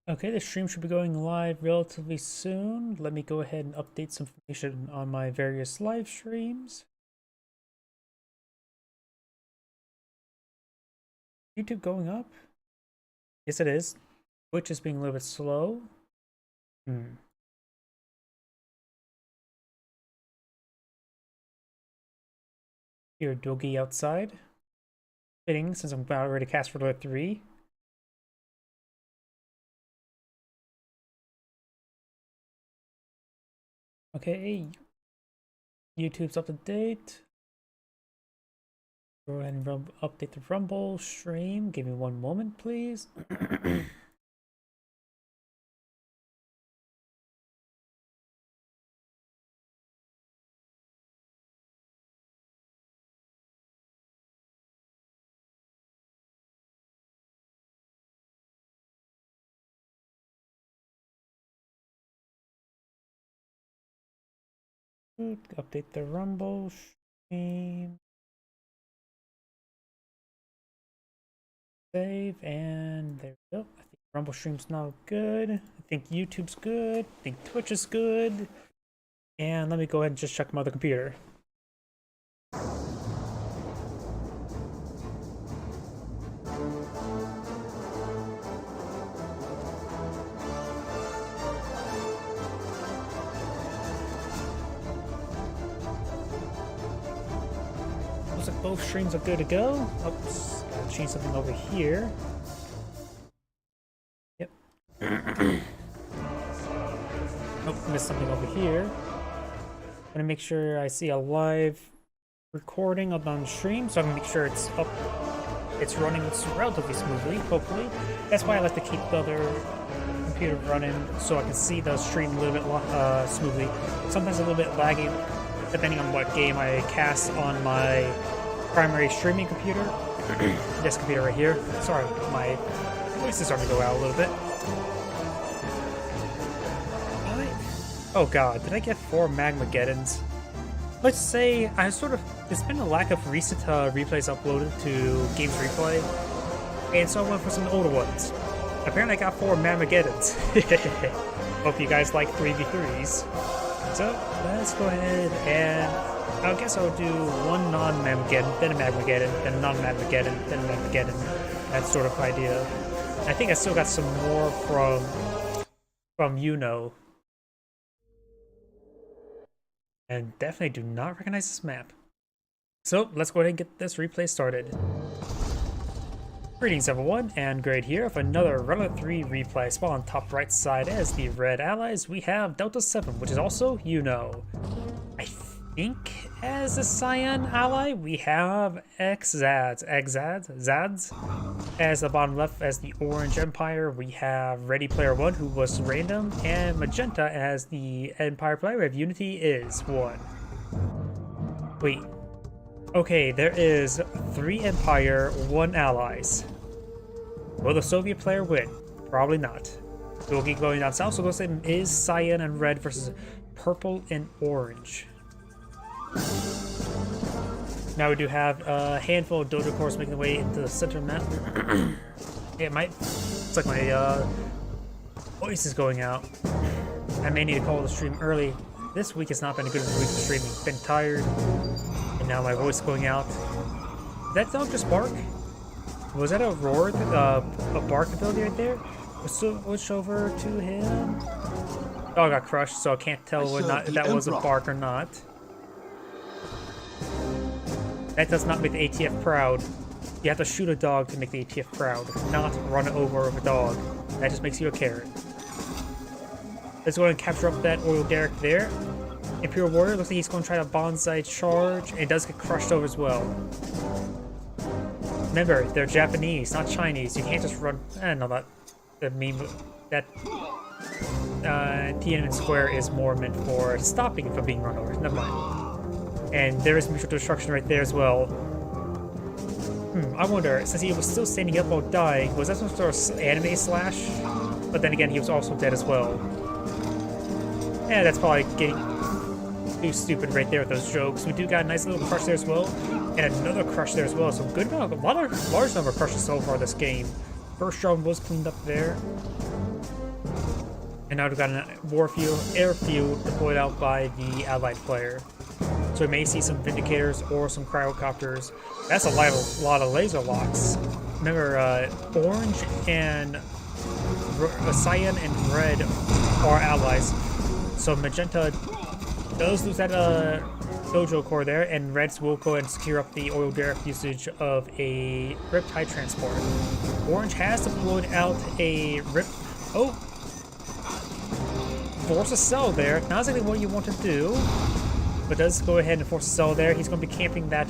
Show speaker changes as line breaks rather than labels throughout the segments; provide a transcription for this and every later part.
Okay, the stream should be going live relatively soon. Let me go ahead and update some information on my various live streams. YouTube going up? Yes, it is. Twitch is being a little bit slow. Here, Doggy outside. Fitting since I'm about ready to cast for level 3. Okay, YouTube's up to date. Go ahead and update the Rumble stream. Give me one moment, please. Update the Rumble stream. Save, and there we go. I think Rumble stream's now good. I think YouTube's good. I think Twitch is good. And let me go ahead and just check my other computer. Looks like both streams are good to go. Oops, gotta change something over here. Yep. Oh, missed something over here. I'm gonna make sure I see a live recording up on stream, so I can make sure it's up. It's running relatively smoothly, hopefully. That's why I like to keep the other computer running, so I can see the stream a little bit smoothly. Sometimes a little bit laggy, depending on what game I cast on my primary streaming computer. This computer right here. Sorry, my voice is starting to go out a little bit. Oh god, did I get 4 Magmageddons? Let's say there's been a lack of recent replays uploaded to Games Replay, and so I went for some older ones. Apparently I got 4 Magmageddons. Hope you guys like 3v3s. So let's go ahead and I guess I'll do one non-Magmageddon, then a Magmageddon, then a non-Magmageddon, then a Magmageddon. That sort of idea. I think I still got some more from Yuno. And definitely do not recognize this map. So let's go ahead and get this replay started. Greetings everyone, and Grade here with another Runner 3 replay. Spot on top right side as the red allies, we have Delta 7, which is also Yuno. I think as a Cyan ally, we have Zads. As the bottom left, as the Orange Empire, we have Ready Player One, who was random, and Magenta as the Empire player. We have Unity is 1. Wait. Okay, there is 3 Empire, 1 Allies. Will the Soviet player win? Probably not. So we'll keep going down south, so let's say is Cyan and Red versus Purple and Orange. Now we do have a handful of Dojo cores making their way into the center map. It might... It's like my voice is going out. I may need to call the stream early. This week has not been a good week for streaming. Been tired, and now my voice is going out. Did that dog just bark? Was that a roar? A bark ability right there? Let's switch over to him. Dog got crushed, so I can't tell if that was a bark or not. That does not make the ATF proud. You have to shoot a dog to make the ATF proud, not run over a dog. That just makes you a carrot. Let's go ahead and capture up that oil derrick there. Imperial Warrior looks like he's going to try to bonsai charge, and it does get crushed over as well. Remember, they're Japanese, not Chinese. You can't just run. I don't know that Tiananmen Square is more meant for stopping it from being run over. Never mind. And there is mutual destruction right there as well. I wonder, since he was still standing up while dying, was that some sort of anime slash? But then again, he was also dead as well. Yeah, that's probably getting too stupid right there with those jokes. We do got a nice little crush there as well, and another crush there as well. So good amount, large number of crushes so far this game. First round was cleaned up there. And now we've got an airfield deployed out by the allied player. So we may see some Vindicators or some Cryocopters. That's a lot of laser locks. Remember, Orange and Cyan and Red are allies. So Magenta does lose that Dojo core there, and Reds will go ahead and secure up the Oil Derrick usage of a Riptide transport. Orange has deployed out a force a cell there. Not exactly what you want to do, but does go ahead and force a cell there. He's going to be camping that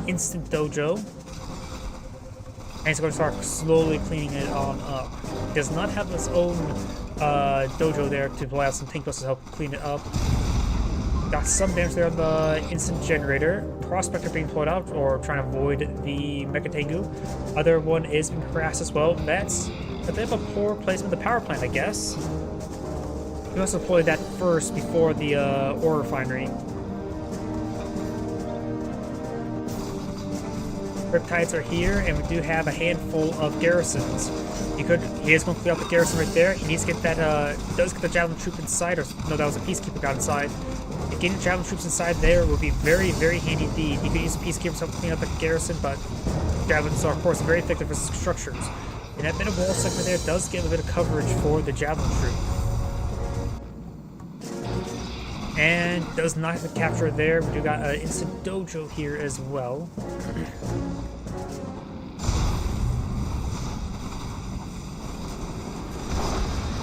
instant dojo. And he's going to start slowly cleaning it on up. He does not have his own dojo there to play out some tank busts to help clean it up. Got some damage there on the instant generator. Prospector being pulled out or trying to avoid the Mecha Tengu. Other one is being harassed as well. That's a bit of a poor placement of the power plant, I guess. We must deploy that first before the ore refinery. Riptides are here, and we do have a handful of garrisons. He is going to clear out the garrison right there. He needs to get that, does get the Javelin troop inside, or no, that was a Peacekeeper got inside. Getting Javelin troops inside there would be very, very handy indeed. You could use Peacekeepers to help clean up the garrison, but Javelins are, of course, very effective for structures. And that bit of wall segment there does give a bit of coverage for the Javelin troop. And does not have to capture there. We do got an instant dojo here as well.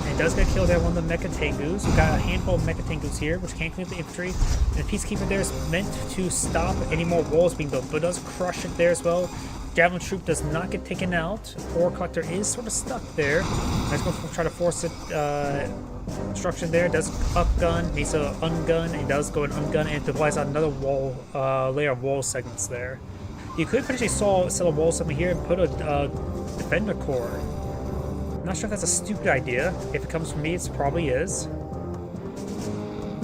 And does get killed at one of the Mecha Tengus. We've got a handful of Mecha Tengus here, which can't clean up the infantry. And the Peacekeeper there is meant to stop any more walls being built, but does crush it there as well. Javelin troop does not get taken out. Ore Collector is sort of stuck there. He's going to try to force it. Construction there, does upgun, needs to ungun, and he does go and ungun and deploys out another wall layer of wall segments there. You could potentially set a wall segment here and put a defender core. I'm not sure if that's a stupid idea. If it comes from me, it probably is.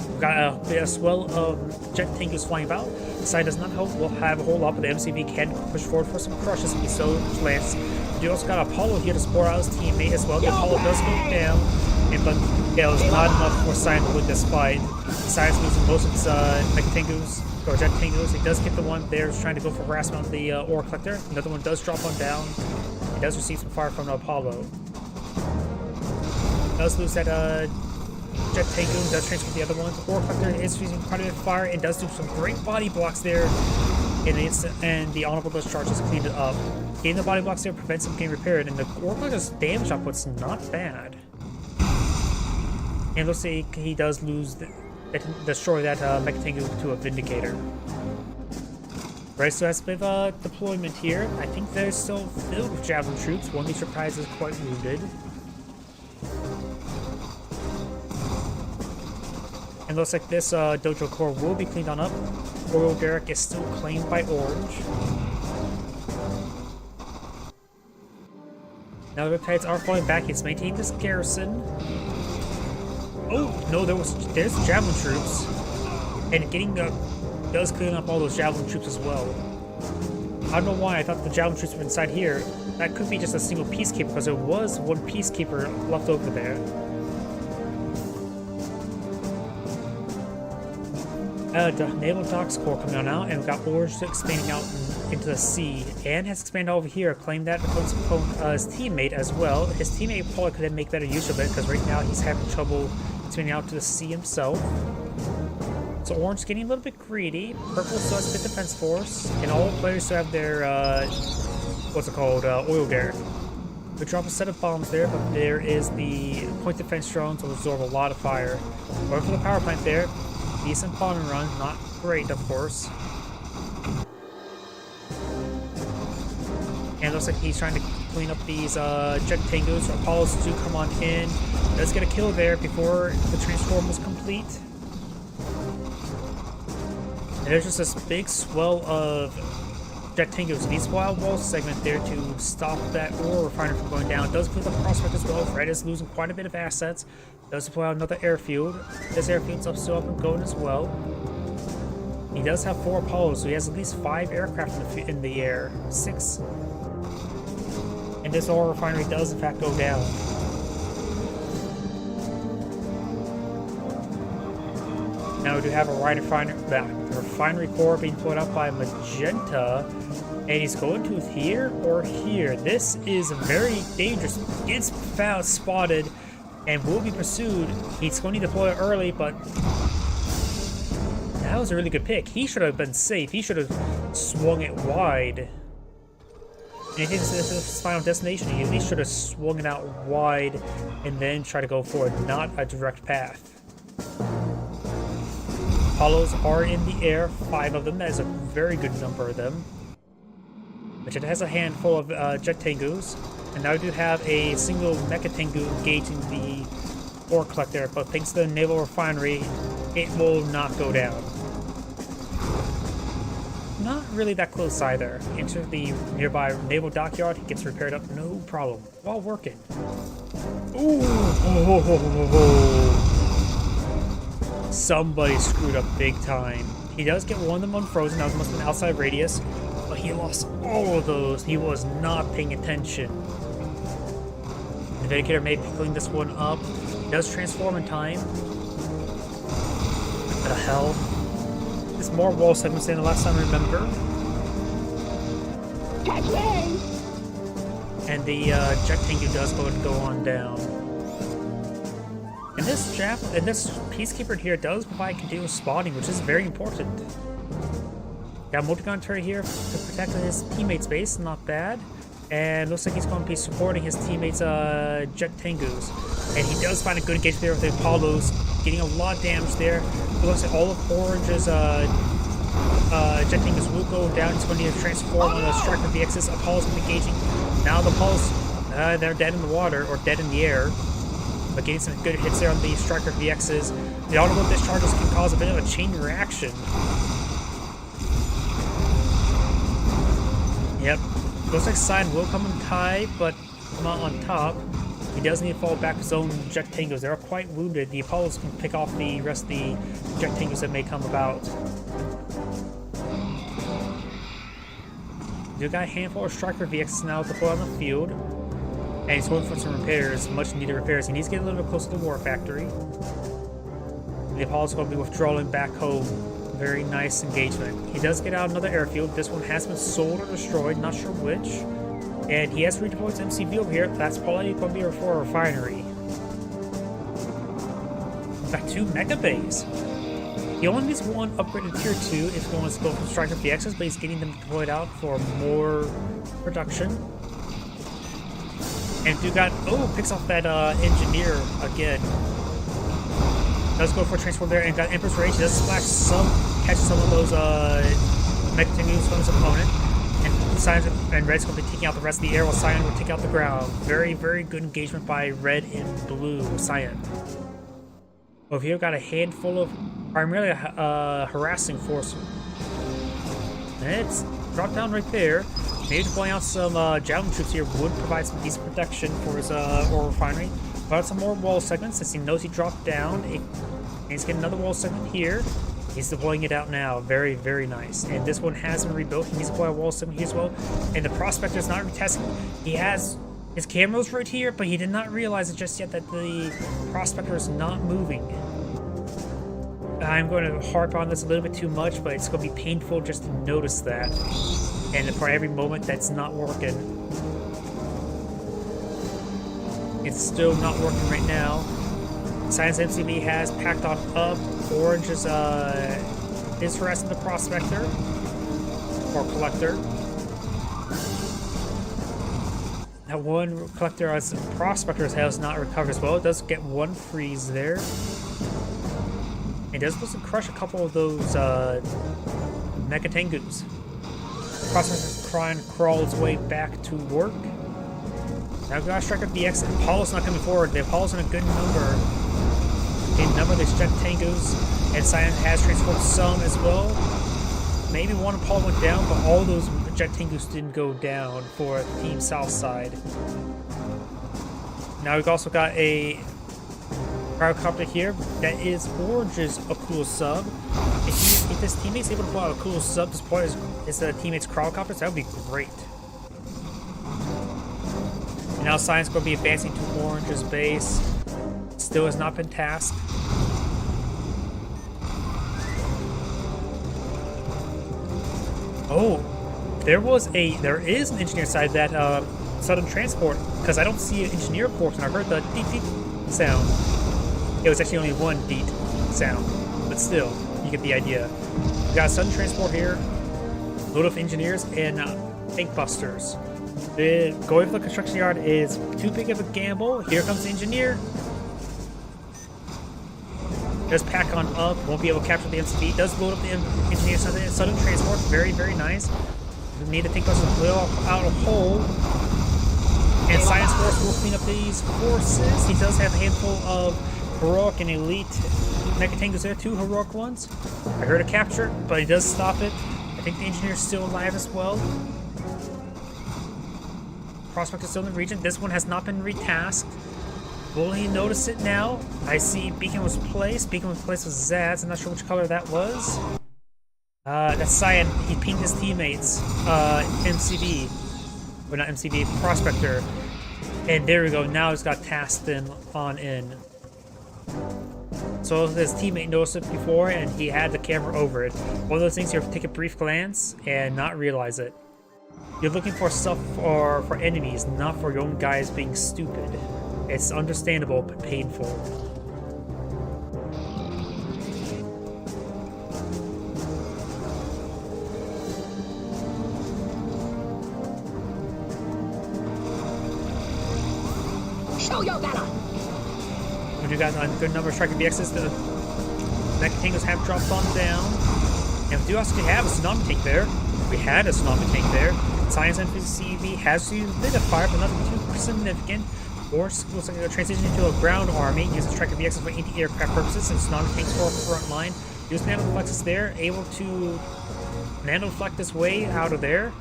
We've got a swell of jet Tengus flying about. The side does not have a whole lot, but the MCV can push forward for some crushes if he so lands. You also got Apollo here to support out his teammate as well. The Apollo does go down. But it was not enough for Cyan to win this fight. Cyan's losing most of his Mecha Tengus, or Jet Tengus. He does get the one there trying to go for harassment on the Ore Collector. Another one does drop on down. He does receive some fire from Apollo. Does lose that Jet Tengu, does transfer the other ones. Ore Collector is using quite a bit of fire and does do some great body blocks there. And the Honorable does charge to clean it up. Getting the body blocks there prevents him getting repaired, and the Ore Collector's damage output's not bad. And looks like he does destroy that Mecha Tengu to a Vindicator. Right, so that's a bit of a deployment here. I think they're still filled with Javelin troops. One of these Riptides is quite wounded. And looks like this dojo core will be cleaned on up. Oil Derrick is still claimed by Orange. Now the Riptides are falling back. He's maintaining this garrison. Oh, no, there's Javelin troops. And getting does clean up all those Javelin troops as well. I don't know why I thought the Javelin troops were inside here. That could be just a single Peacekeeper, because there was one Peacekeeper left over there. The Naval Docks Corps coming out now, and we've got Orange expanding out into the sea, and has expanded over here, claimed that his teammate as well. His teammate probably could make better use of it, because right now he's having trouble expanding out to the sea himself. So Orange is getting a little bit greedy. Purple still has Pit Defense Force, and all players still have their, Oil Derrick. We drop a set of bombs there, but there is the point defense drone to absorb a lot of fire. Going for the power plant there. Decent bombing run, not great, of course. And it looks like he's trying to clean up these Jet Tengus. Apollos do come on in. Does get a kill there before the transform was complete. And there's just this big swell of Jet Tengus. Needs a wild wall segment there to stop that ore refiner from going down. Does clean up the prospect as well. Red is losing quite a bit of assets. Does deploy out another airfield. This airfield's still up and going as well. He does have 4 Apollos, so he has at least 5 aircraft in the air. 6. And this ore refinery does in fact go down. Now we do have a refinery core being put up by Magenta, and he's going to here or here. This is very dangerous. Gets found, spotted, and will be pursued. He's going to deploy early, but that was a really good pick. He should have been safe. He should have swung it wide. And he thinks this is his final destination. He at least should have swung it out wide and then try to go for it, not a direct path. Apollos are in the air, 5 of them. That is a very good number of them. But it has a handful of Jet Tengus. And now we do have a single Mecha Tengu engaging the ore collector. But thanks to the naval refinery, it will not go down. Not really that close either. Enter the nearby naval dockyard. He gets repaired up, no problem, while working. Ooh! Somebody screwed up big time. He does get one of them unfrozen. That must have been outside radius, but he lost all of those. He was not paying attention. The Vindicator may be cleaning this one up. He does transform in time. What the hell? There's more wall segments than the last time I remember.
Catch me!
And the Jet Tengu does go on down. And this Peacekeeper here does provide continuous spotting, which is very important. Got a multi-gun turret here to protect his teammates' base, not bad. And looks like he's going to be supporting his teammates' Jet Tengus. And he does find a good engagement there with the Apollos, getting a lot of damage there. It looks like all of Orange's Jet Tengus will go down. He's going to need to transform on the Striker VXs. Apollo's going to be engaging. Now the Apollos, they're dead in the water, or dead in the air. But getting some good hits there on the Striker VXs. The audible discharges can cause a bit of a chain reaction. Yep. Looks like Cyan will come on tie, but not on top. He does need to fall back with his own Jet Tengus. They're quite wounded. The Apollos can pick off the rest of the Jet Tengus that may come about. You got a handful of Striker VXs now to put on the field. And he's going for some repairs, much needed repairs. He needs to get a little bit closer to the war factory. The Apollo's going to be withdrawing back home. Very nice engagement. He does get out another airfield. This one has been sold or destroyed, not sure which. And he has redeployed his MCV over here. That's probably going to be for a refinery. Got 2 Mega Bays. He only needs one upgraded tier 2 if he wants to go for Striker VXs, but he's getting them deployed out for more production. And dude picks off that engineer again. Does go for a transform there and got Emperor's Rage. Does splash catch some of those Mecha Tengus from his opponent. And Cyan and Red's going to be taking out the rest of the air while Cyan will take out the ground. Very, very good engagement by Red and Blue Cyan. Over here, we've got a handful of primarily harassing force. And it's dropped down right there. Maybe deploying out some Javelin troops here would provide some decent protection for his ore refinery. But some more wall segments since he knows he dropped down. He's getting another wall segment here. He's deploying it out now. Very, very nice. And this one has been rebuilt. He needs to deploy a wall segment here as well. And the Prospector is not retesting. He has his cameras right here, but he did not realize it just yet that the Prospector is not moving. I'm going to harp on this a little bit too much, but it's going to be painful just to notice that. And for every moment that's not working. It's still not working right now. Cyan's MCV has packed on up. Orange is harassing the Prospector. Or Collector. That one Collector as Prospector has not recovered as well. It does get one freeze there. It does supposed to crush a couple of those Mecha Tengus. Prospector's trying to crawl its way back to work. Now we've got Striker VX. Apollo's not coming forward. The Apollo's in a good number. A number of these Jet Tengus. And Cyan has transformed some as well. Maybe one Apollo went down, but all those Jet Tengus didn't go down for Team Southside. Now we've also got a Cryocopter here. That is Orange's Akula sub. If this teammate's able to pull out a cool sub to support his teammate's Cryocopters, that would be great. And now Cyan's going to be advancing to Orange's base. Still has not been tasked. Oh, there is an engineer side that Southern Transport, because I don't see an engineer corpse, and I heard the deet deet sound. It was actually only one deet sound, but still, you get the idea. We got Southern Transport here, load of engineers and tank busters. Going for the construction yard is too big of a gamble. Here comes the engineer. Does pack on up, won't be able to capture the MCV. Does load up the engineer Southern Transport. Very, very nice. Need to think about some little out of hole. And Science Force will clean up these forces. He does have a handful of heroic and elite Mecha Tanks there, 2 heroic ones. I heard a capture, but he does stop it. I think the engineer is still alive as well. Prospect is still in the region. This one has not been retasked. Will he notice it now? I see Beacon was placed. Beacon was placed with Zaz. I'm not sure which color that was. That's Cyan. He pinged his teammates. MCV. Or not MCV, Prospector. And there we go. Now he's got tasked on in. So his teammate noticed it before and he had the camera over it. One of those things you have to take a brief glance and not realize it. You're looking for stuff for enemies, not for your own guys being stupid. It's understandable but painful.
Show your valor.
We do got a good number of striking BXs. The Mecha Tangos have dropped on down. And we do actually have a Tsunami Tank there. We had a Tsunami Tank there. Science MCV has lit a fire, but nothing too significant. Orange looks like a transition into a ground army, uses striker BXs for anti-aircraft purposes, and Tsunami Tanks for front line. Use Nanoflex there, able to Nanoflect this way out of there.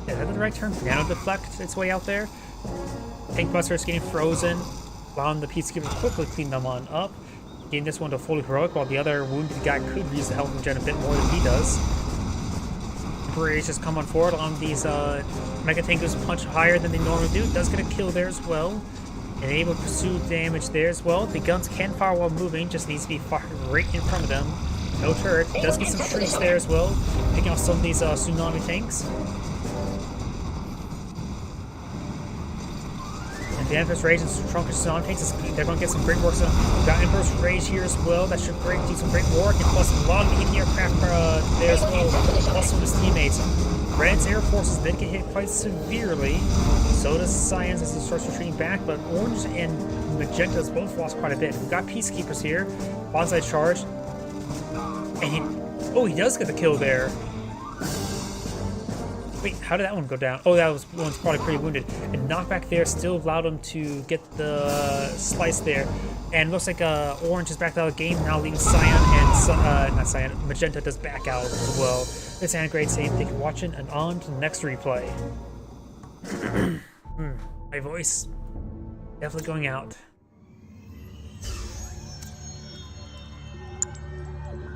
Yeah, is that the right term? Nanodeflect its way out there. Tank Buster is getting frozen, allowing the Peacekeeper to quickly clean them on up. Getting this one to fully heroic, while the other wounded guy could use the health regen a bit more than he does. Temporary just come on forward, allowing these Mega Tankers punch higher than they normally do. Does get a kill there as well. And able to pursue damage there as well. The guns can fire while moving, just needs to be fired right in front of them. No turret. Does get some shrieks there as well, picking off some of these Tsunami Tanks. The Emperor's Rage and Trunkish Tsunami Tanks, they're going to get some great work. So we've got Emperor's Rage here as well. That should do some great work. And plus a lot of the anti-aircraft there as well. Plus some of his teammates. Red's Air Forces did get hit quite severely. So does Science as he starts retreating back. But Orange and Magenta's both lost quite a bit. We've got Peacekeepers here. Bonsai charge. And he does get the kill there. Wait, how did that one go down? Oh, that one's probably pretty wounded. And knockback there still allowed him to get the slice there. And looks like Orange is back out of the game, now leaving Cyan and not Cyan, Magenta does back out as well. This is great saying thank you for watching, and on to the next replay. My voice definitely going out.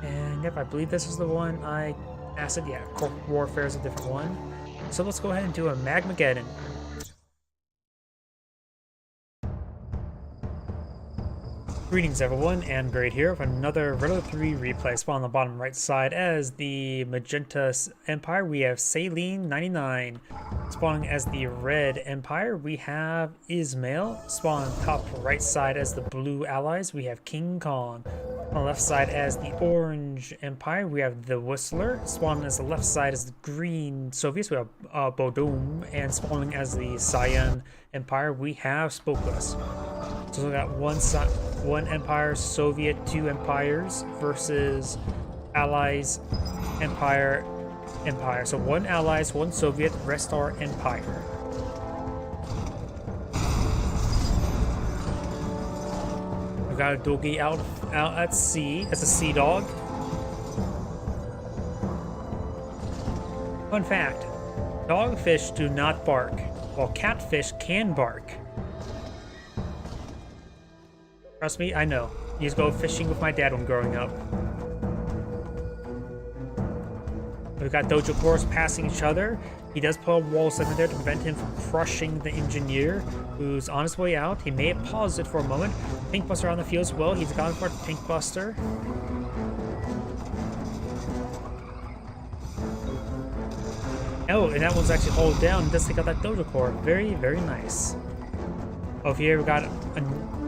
And yep, I believe this is the one I acid. Yeah, Corporate Warfare is a different one. So let's go ahead and do a Magmageddon. Greetings everyone, and Great here with another Riddler 3 replay. Spawn on the bottom right side as the Magenta Empire, we have Saline 99. Spawning as the Red Empire, we have Ismail. Spawn on top right side as the Blue Allies, we have King Kong. On the left side as the Orange Empire, we have the Whistler. Spawning as the left side as the Green Soviets, we have Bodum. And spawning as the Cyan Empire, we have Spokeless. So we got one Empire, Soviet, 2 Empires versus Allies, Empire. So 1 Allies, 1 Soviet, rest are Empire. We've got a Doggy out at sea as a sea dog. Fun fact, dogfish do not bark, while catfish can bark. Trust me, I know. I used to go fishing with my dad when growing up. We've got Dojo Course passing each other. He does put a wall segment there to prevent him from crushing the engineer, who's on his way out. He may have paused it for a moment. Tank Buster on the field as well. He's gone for a Tank Buster. Oh, and that one's actually hauled down. It does take out that Dojo Core. Very, very nice. Over here we got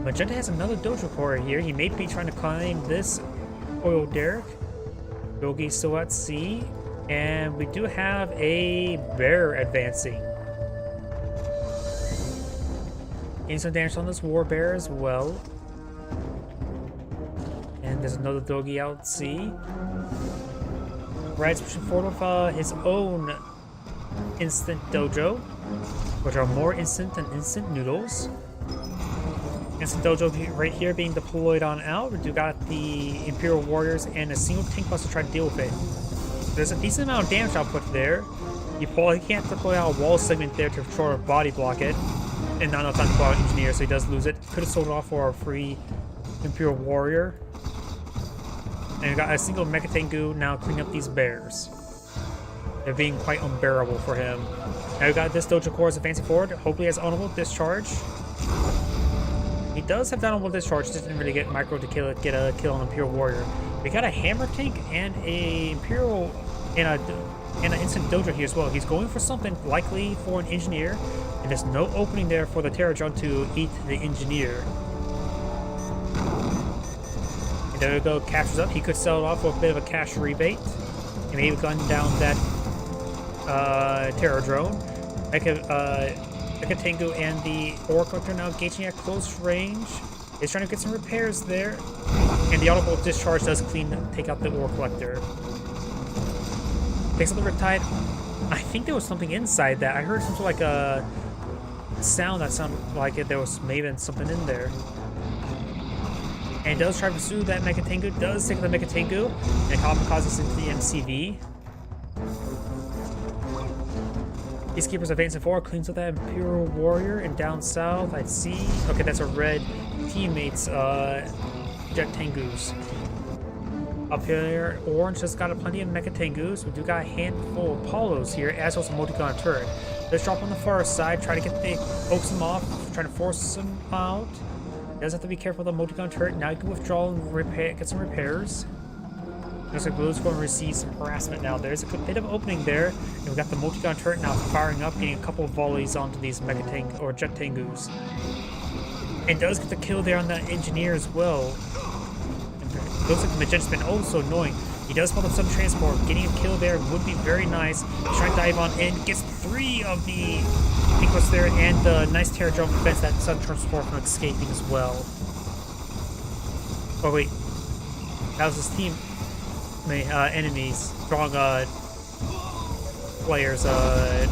Magenta has another Dojo Core here. He may be trying to climb this oil derrick. Yogi's still at sea. And we do have a bear advancing. Getting some damage on this war bear as well. And there's another Dogi out at sea. Rad's pushing forward with his own instant dojo, which are more instant than instant noodles. Instant dojo right here being deployed on out. We do got the Imperial Warriors and a single tank bus to try to deal with it. There's a decent amount of damage output there. You probably can't deploy out a wall segment there to try to body block it. And not enough time to pull out Engineer, so he does lose it. Could have sold it off for a free Imperial Warrior. And we got a single Mecha Tengu now cleaning up these bears. They're being quite unbearable for him. Now we got this Dojo Core advancing forward. Hopefully has honorable discharge. He does have that honorable discharge, just didn't really get micro to get a kill on Imperial Warrior. We got a Hammer Tank and a Imperial and an instant dojo here as well. He's going for something likely for an Engineer, and there's no opening there for the Terror Drone to eat the Engineer. And there we go, captures up. He could sell it off for a bit of a cash rebate and maybe gun down that Terror Drone. Mecha Tengu and the Ore Collector now engaging at close range. He's trying to get some repairs there. And the audible discharge does take out the Ore Collector. Takes out the Riptide. I think there was something inside that. I heard something like a sound that sounded like there was maybe something in there. And does try to pursue that Mecha Tengu. Does take out the Mecha Tengu. And causes into the MCV. Peacekeeper's advancing forward, cleans up that Imperial Warrior, and down south, I see. Okay, that's a red teammate's Jet Tengus. Up here, orange just got plenty of Mecha Tengus. We do got a handful of Apollos here, as well as a multi-gun turret. Let's drop on the far side, try to coax them off, try to force them out. Does have to be careful with the multi-gun turret. Now you can withdraw and get some repairs. Looks like Blue's going to receive some harassment now. There's a bit of opening there. And we got the multi-gun turret now firing up, getting a couple of volleys onto these Mecha Tengu or Jet Tengus. And does get the kill there on that Engineer as well. And looks like the Magenta's been oh so annoying. He does pull up some transport. Getting a kill there would be very nice. He's trying to dive on in. Gets 3 of the Pinkless there, and the nice Terror Drone prevents that Sun Transport from escaping as well. Oh wait, that was his team. Enemies, strong players,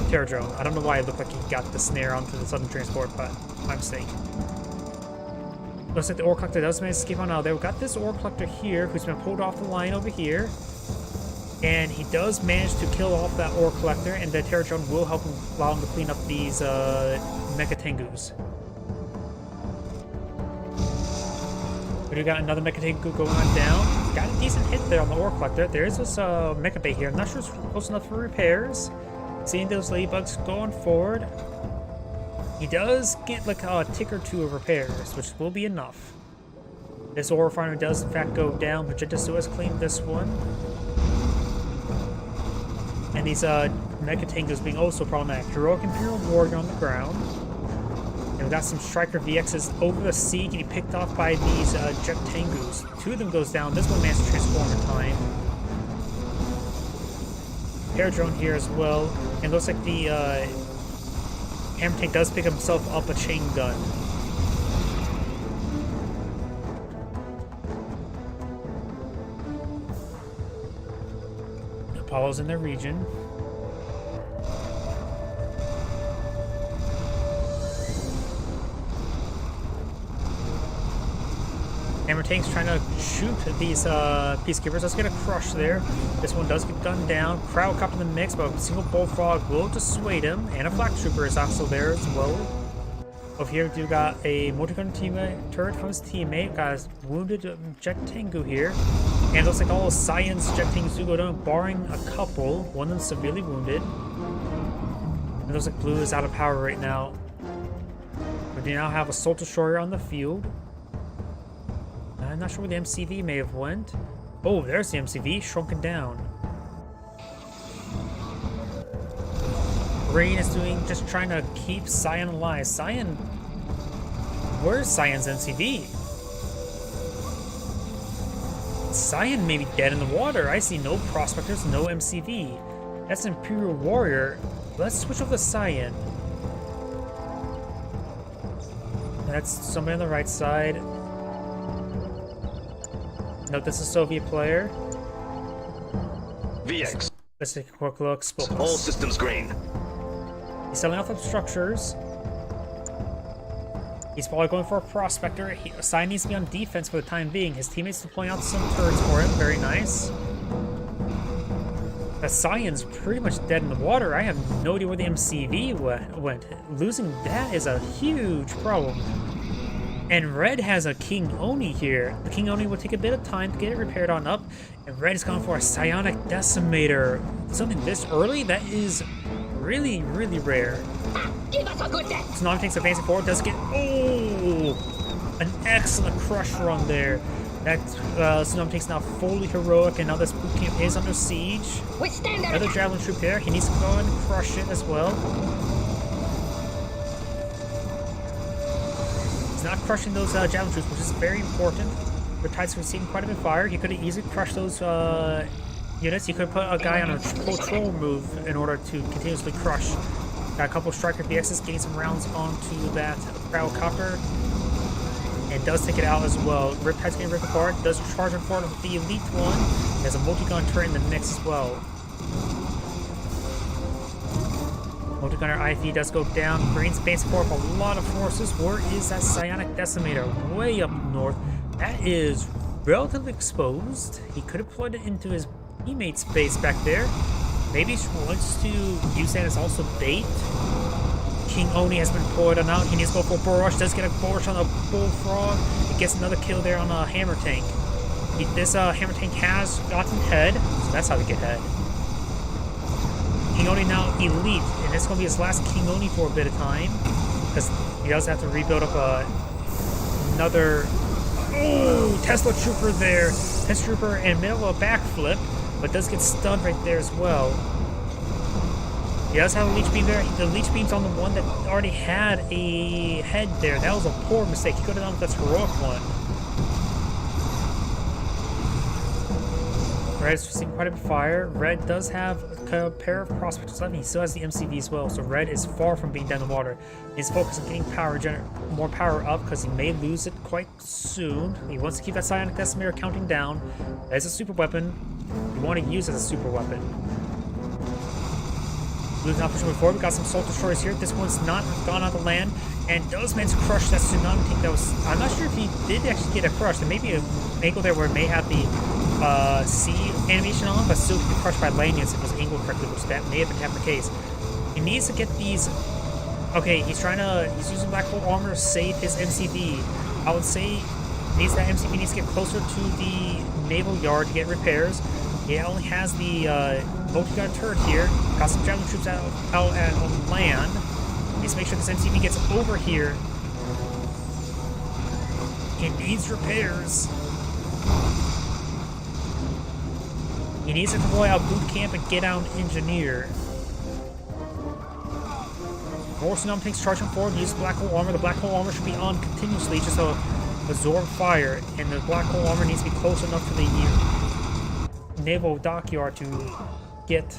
Terror Drone. I don't know why it looked like he got the snare onto the Southern Transport, but my mistake. Looks like the Ore Collector does manage to escape on out there. We've got this Ore Collector here who's been pulled off the line over here. And he does manage to kill off that Ore Collector, and the Terror Drone will help him, allow him to clean up these Mecha Tengus. We got another Mecha Tengu going on down. Got a decent hit there on the Ore Collector. There is this Mecha Bay here. I'm not sure it's close enough for repairs. Seeing those ladybugs going forward. He does get like a tick or 2 of repairs, which will be enough. This Ore Refinery does in fact go down. Magenta still has cleaned this one. And these Mecha Tengus being also problematic. Heroic Imperial Warrior on the ground. And we got some Striker VXs over the sea getting picked off by these Jet Tengus. 2 of them goes down. This one managed to transform in time. Terror Drone here as well. And looks like the Hammer Tank does pick himself up a chain gun. Apollo's in their region. Hammer Tank's trying to shoot these Peacekeepers. Let's get a crush there. This one does get gunned down. Crowd cop in the mix, but a single Bullfrog will dissuade him. And a Flak Trooper is also there as well. Over here, we do got a multi-gun turret from his teammate. Got a wounded Jet Tengu here. And it looks like all Science Jet Tengus do go down, barring a couple. One of them severely wounded. And it looks like Blue is out of power right now. We do now have a Assault Destroyer on the field. I'm not sure where the MCV may have went. Oh, there's the MCV, shrunken down. Rain is doing, just trying to keep Cyan alive. Cyan, where's Cyan's MCV? Cyan may be dead in the water. I see no prospectors, no MCV. That's an Imperial Warrior. Let's switch over to Cyan. That's somebody on the right side. Note this is a Soviet player.
VX.
Let's take a quick look.
All systems green.
He's selling off the structures. He's probably going for a prospector. Cyan needs to be on defense for the time being. His teammates deploying out some turrets for him. Very nice. The Cyan's pretty much dead in the water. I have no idea where the MCV went. Losing that is a huge problem. And Red has a King Oni here. The King Oni will take a bit of time to get it repaired on up. And Red is going for a Psionic Decimator. Something this early? That is really, really rare.
Give us a good day.
Tsunami Tank's advancing forward. Does get... Oh! An excellent crush run there. That Tsunami Tank's now fully heroic, and now this boot camp is under siege.
Withstand their
Another Javelin Troop there. He needs to go and crush it as well. He's not crushing those Javelin Troops, which is very important. Riptide's receiving quite a bit of fire. He could have easily crushed those units. He could have put a guy on a patrol move in order to continuously crush. Got a couple of Striker BXs, getting some rounds onto that Copter. And does take it out as well. Riptide's getting ripped apart. Does charge in front of the Elite one. He has a multi-gun turret in the mix as well. Multi-gunner IV does go down. Green's base for a lot of forces. Where is that Psionic Decimator? Way up north. That is relatively exposed. He could have put it into his teammate's base back there. Maybe he wants to use that as also bait. King Oni has been deployed on out. He needs to go for a Bull Rush. Does get a Bull Rush on a Bullfrog. He gets another kill there on a Hammer Tank. This Hammer Tank has gotten head, so that's how we get head. King Oni now Elite, and it's going to be his last King Oni for a bit of time, because he does have to rebuild up another... Oh, Tesla Trooper there. Tesla Trooper in middle of a backflip, but does get stunned right there as well. He does have a Leech Beam there. The Leech Beam's on the one that already had a head there. That was a poor mistake. He could have done that heroic one. Red is receiving quite a bit of fire. Red does have a pair of prospectors left, and he still has the MCV as well. So Red is far from being down the water. He's focused on getting more power up because he may lose it quite soon. He wants to keep that Psionic Decimator counting down. That is a super weapon. You want to use it as a super weapon. Losing opportunity before. We got some Soul Destroyers here. This one's not gone on the land and does manage to crush that Tsunami Tank. That was, I'm not sure if he did actually get a crush. There may be an angle there where it may have the C animation on, but still be crushed by Lanyards if it was angled correctly, which that may have been the case. He needs to get these. Okay, he's using Black Hole Armor to save his MCV. I would say that MCV needs to get closer to the naval yard to get repairs. He only has the multi-gun turret here. Got some Javelin troops out on land. Needs to make sure this MCV gets over here. He needs repairs. He needs to deploy out boot camp and get out engineer. More Tsunami Tanks charging forward. Use Black Hole Armor. The Black Hole Armor should be on continuously just to absorb fire, and the Black Hole Armor needs to be close enough to the naval dockyard to get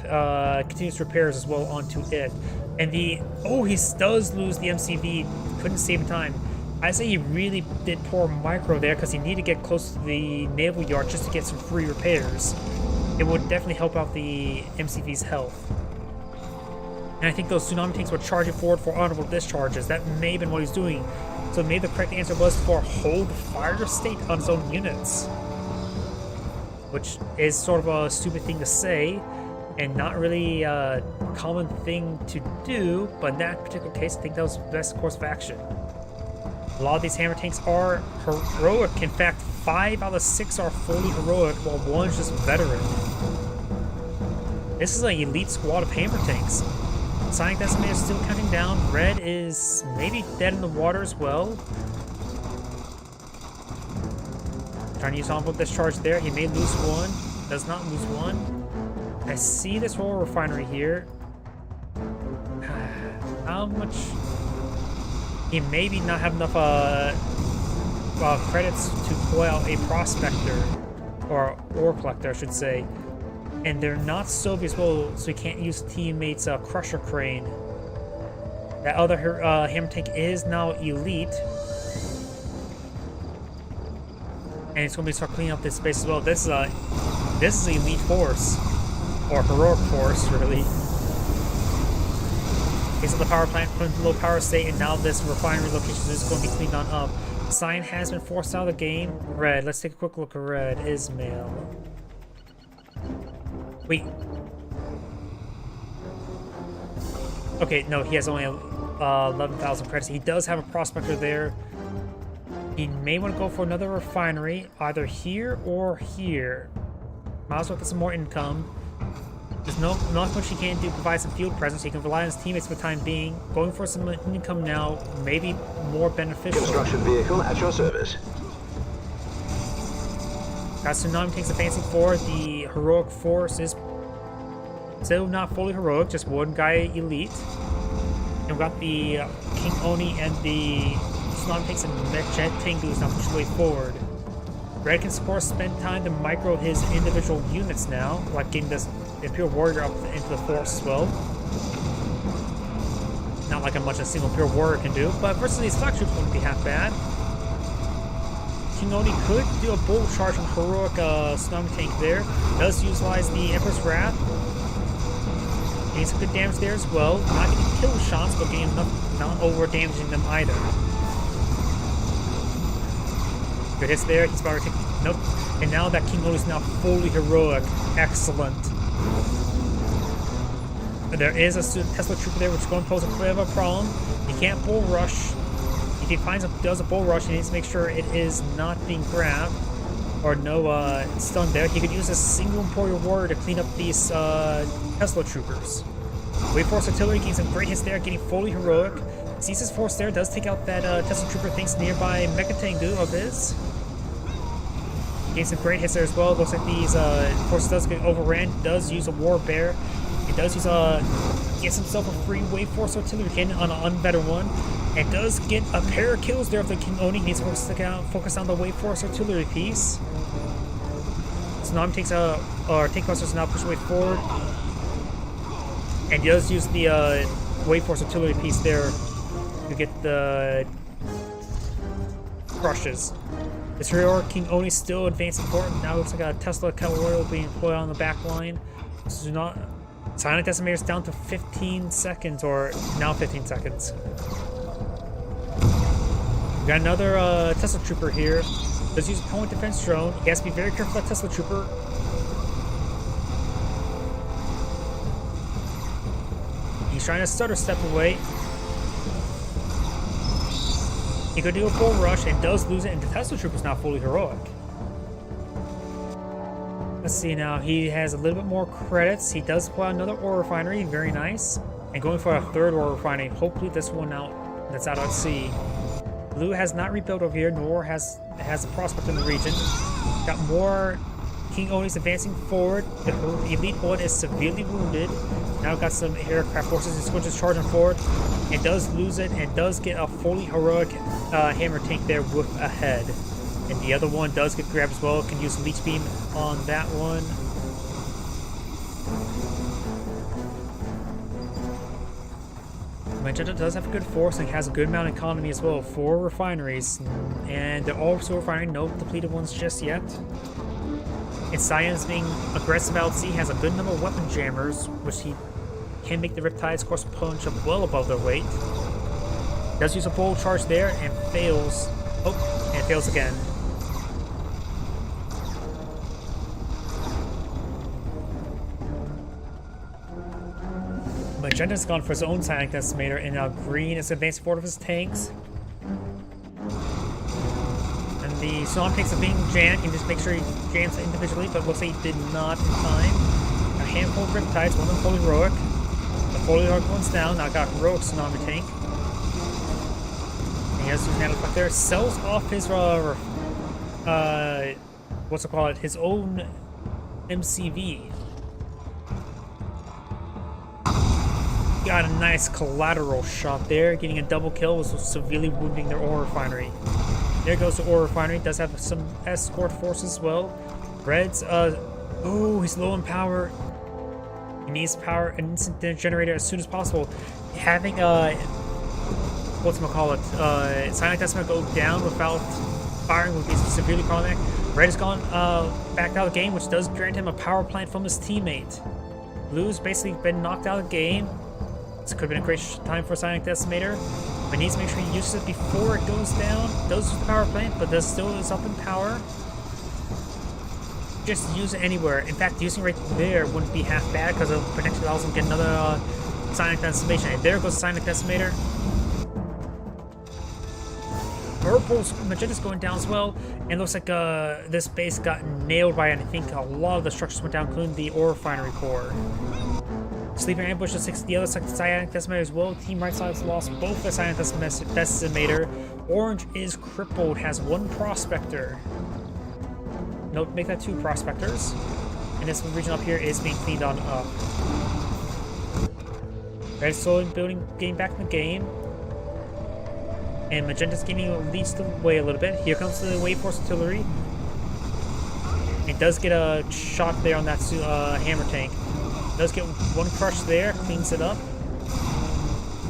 continuous repairs as well onto it. And he does lose the MCV. Couldn't save in time. I say he really did poor micro there because he needed to get close to the naval yard just to get some free repairs. It would definitely help out the MCV's health. And I think those Tsunami Tanks were charging forward for honorable discharges. That may have been what he's doing. So maybe the correct answer was for hold fire state on his own units. Which is sort of a stupid thing to say, and not really a common thing to do, but in that particular case, I think that was the best course of action. A lot of these Hammer Tanks are heroic. In fact, 5 out of 6 are fully heroic, while 1 is just veteran. This is an elite squad of Hammer Tanks. Psionic Decimator is still counting down. Red is maybe dead in the water as well. Trying to use honorable discharge there. He may lose 1. Does not lose 1. I see this Royal Refinery here. how much? He maybe not have enough credits to pull out a prospector or ore collector, I should say, and they're not Soviets, well, so he can't use teammates' crusher crane. That other hammer tank is now elite, and it's going to start cleaning up this space as well. This is elite force, or heroic force, really. He's at the power plant, put into low power state, and now this refinery location is going to be cleaned on up. Cyan has been forced out of the game. Red, let's take a quick look at Red. Ismail. Wait. Okay, no, he has only 11,000 credits. He does have a prospector there. He may want to go for another refinery, either here or here. Might as well get some more income. There's not much he can do. Provide some field presence. He can rely on his teammates for the time being. Going for some income now, maybe more beneficial.
Construction vehicle at your service.
Got Tsunami Tanks advancing forward. The heroic force is still not fully heroic, just one guy elite. And we've got the King Oni and the Tsunami Tanks and Jet Tengus now push the way forward. Red can, of course, spend time to micro his individual units now, like getting this Imperial Warrior up into the force as well. Not like much a single Imperial Warrior can do, but versus these flag troops wouldn't be half bad. King Oni could do a bull charge on heroic Tsunami Tank there. Does utilize the Emperor's Wrath. Getting some good damage there as well. Not getting kill shots, but getting enough, not over damaging them either. Good hits there. He's about to take. Nope. And now that King Oni is now fully heroic. Excellent. There is a Tesla Trooper there, which is going to pose a bit of a problem. He can't bull rush. If he does a bull rush, he needs to make sure it is not being grabbed or no stun there. He could use a single Imperial Warrior to clean up these Tesla Troopers. Wave Force Artillery getting some great hits there, getting fully heroic. Sees his force there, does take out that Tesla Trooper thinks nearby Mecha Tengu of his. Getting some great hits there as well. Looks like these forces does get overran. Does use a War Bear. He does use gets himself a free Wave Force Artillery cannon on an unbetter one. And does get a pair of kills there of the King Oni. He needs to focus on the Wave Force Artillery piece. Tsunami takes Tank Busters now push way forward. And he does use the Wave Force Artillery piece there to get the crushes. This heroic King Oni still advancing forward. Now looks like a Tesla Cavalry being employed on the back line. This is not. Silent Decimator's down to 15 seconds, or now 15 seconds. We got another Tesla Trooper here. Does use a point defense drone. He has to be very careful of that Tesla Trooper. He's trying to stutter step away. He could do a full rush and does lose it, and the Tesla Trooper's not fully heroic. Let's see now. He has a little bit more credits. He does pull out another ore refinery. Very nice. And going for a third ore refinery. Hopefully this one that's out at sea. Blue has not rebuilt over here, nor has a prospect in the region. Got more King Onis advancing forward. The elite one is severely wounded. Now got some aircraft forces. It's going to charge forward. It does lose it and does get a fully heroic hammer tank there with a head. And the other one does get grabbed as well. Can use Leech Beam on that one. Magenta does have a good force and has a good amount of economy as well. 4 refineries. And they're all still refining. No depleted ones just yet. And Cyan's being aggressive out at sea. Has a good number of weapon jammers, which he can make the Riptides, of course, punch up well above their weight. Does use a full charge there and fails. Oh, and fails again. Magenta's gone for his own Silent Decimator, and now Green is advancing forward of his tanks. And the Tsunami Tanks are being jammed. You can just make sure he jams individually, but looks like he did not in time. A handful of Riptides, one of them fully heroic. The fully heroic one's down. Now got heroic Tsunami Tank. And he has used an effect there. Sells off his what's it called? His own MCV. Got a nice collateral shot there, getting a double kill, was severely wounding their ore refinery. There goes the ore refinery, does have some escort force as well. Reds, oh, he's low in power. He needs power, an instant generator as soon as possible. Having, Silent Decimator go down without firing would be severely problematic. Red has gone back out of the game, which does grant him a power plant from his teammate. Blue's basically been knocked out of the game. This could have been a great time for Silent Decimator, but needs to make sure he uses it before it goes down. Does use the power plant, but does still is up in power. Just use it anywhere. In fact, using it right there wouldn't be half bad because it potentially allows him to get another Silent Decimation. And there goes Silent Decimator. Purple's Magenta's going down as well, and looks like this base got nailed by, and I think a lot of the structures went down, including the ore refinery core. Sleeper Ambush takes the other side, Silent Decimator as well. Team right side has lost both the Silent Decimator. Orange is crippled, has one Prospector. Note, make that 2 Prospectors. And this region up here is being cleaned on up. Red is slowly getting back in the game. And Magenta's leads the way a little bit. Here comes the Wave Force Artillery. It does get a shot there on that hammer tank. Does get one crush there, cleans it up.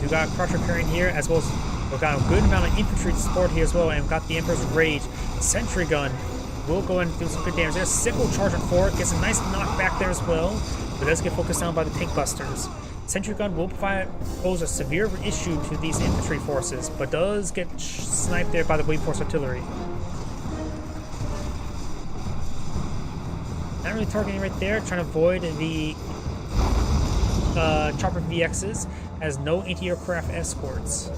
We got a crush occurring here, as well as we've got a good amount of infantry support here as well, and we've got the Emperor's Rage. Sentry Gun will go and do some good damage there. Sickle charging forward, gets a nice knockback there as well, but does get focused down by the tank busters. Sentry Gun will pose a severe issue to these infantry forces, but does get sniped there by the Wave Force Artillery. Not really targeting right there, trying to avoid the Chopper VXs, has no anti-aircraft escorts.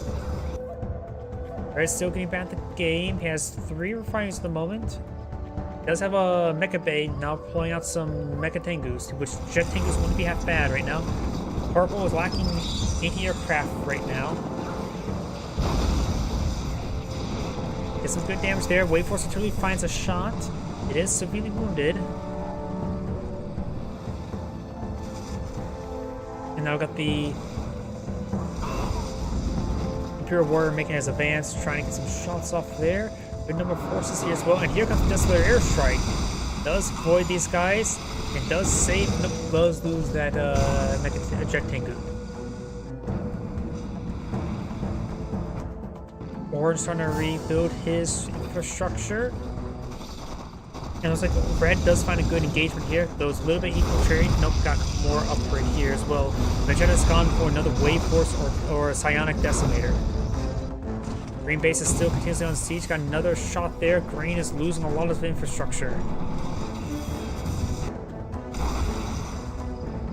Red's still getting back the game. He has 3 refineries at the moment. He does have a Mecha Bay, now pulling out some Mecha Tengus, which Jet Tengus wouldn't be half bad right now. Purple is lacking anti-aircraft right now. Get some good damage there. Wave Force Artillery finds a shot. It is severely wounded. And now we've got the Imperial Warrior making his advance, trying to get some shots off there. Good number of forces here as well. And here comes the Desolate Airstrike. Does avoid these guys. And does save, nope, does lose that Jet Tengu. Orange trying to rebuild his infrastructure. And it looks like Red does find a good engagement here. Those a little bit equal trade. Nope, got more upgrade here as well. Magenta's gone for another Wave Force or a Psionic Decimator. Green base is still continuously on siege. Got another shot there. Green is losing a lot of infrastructure.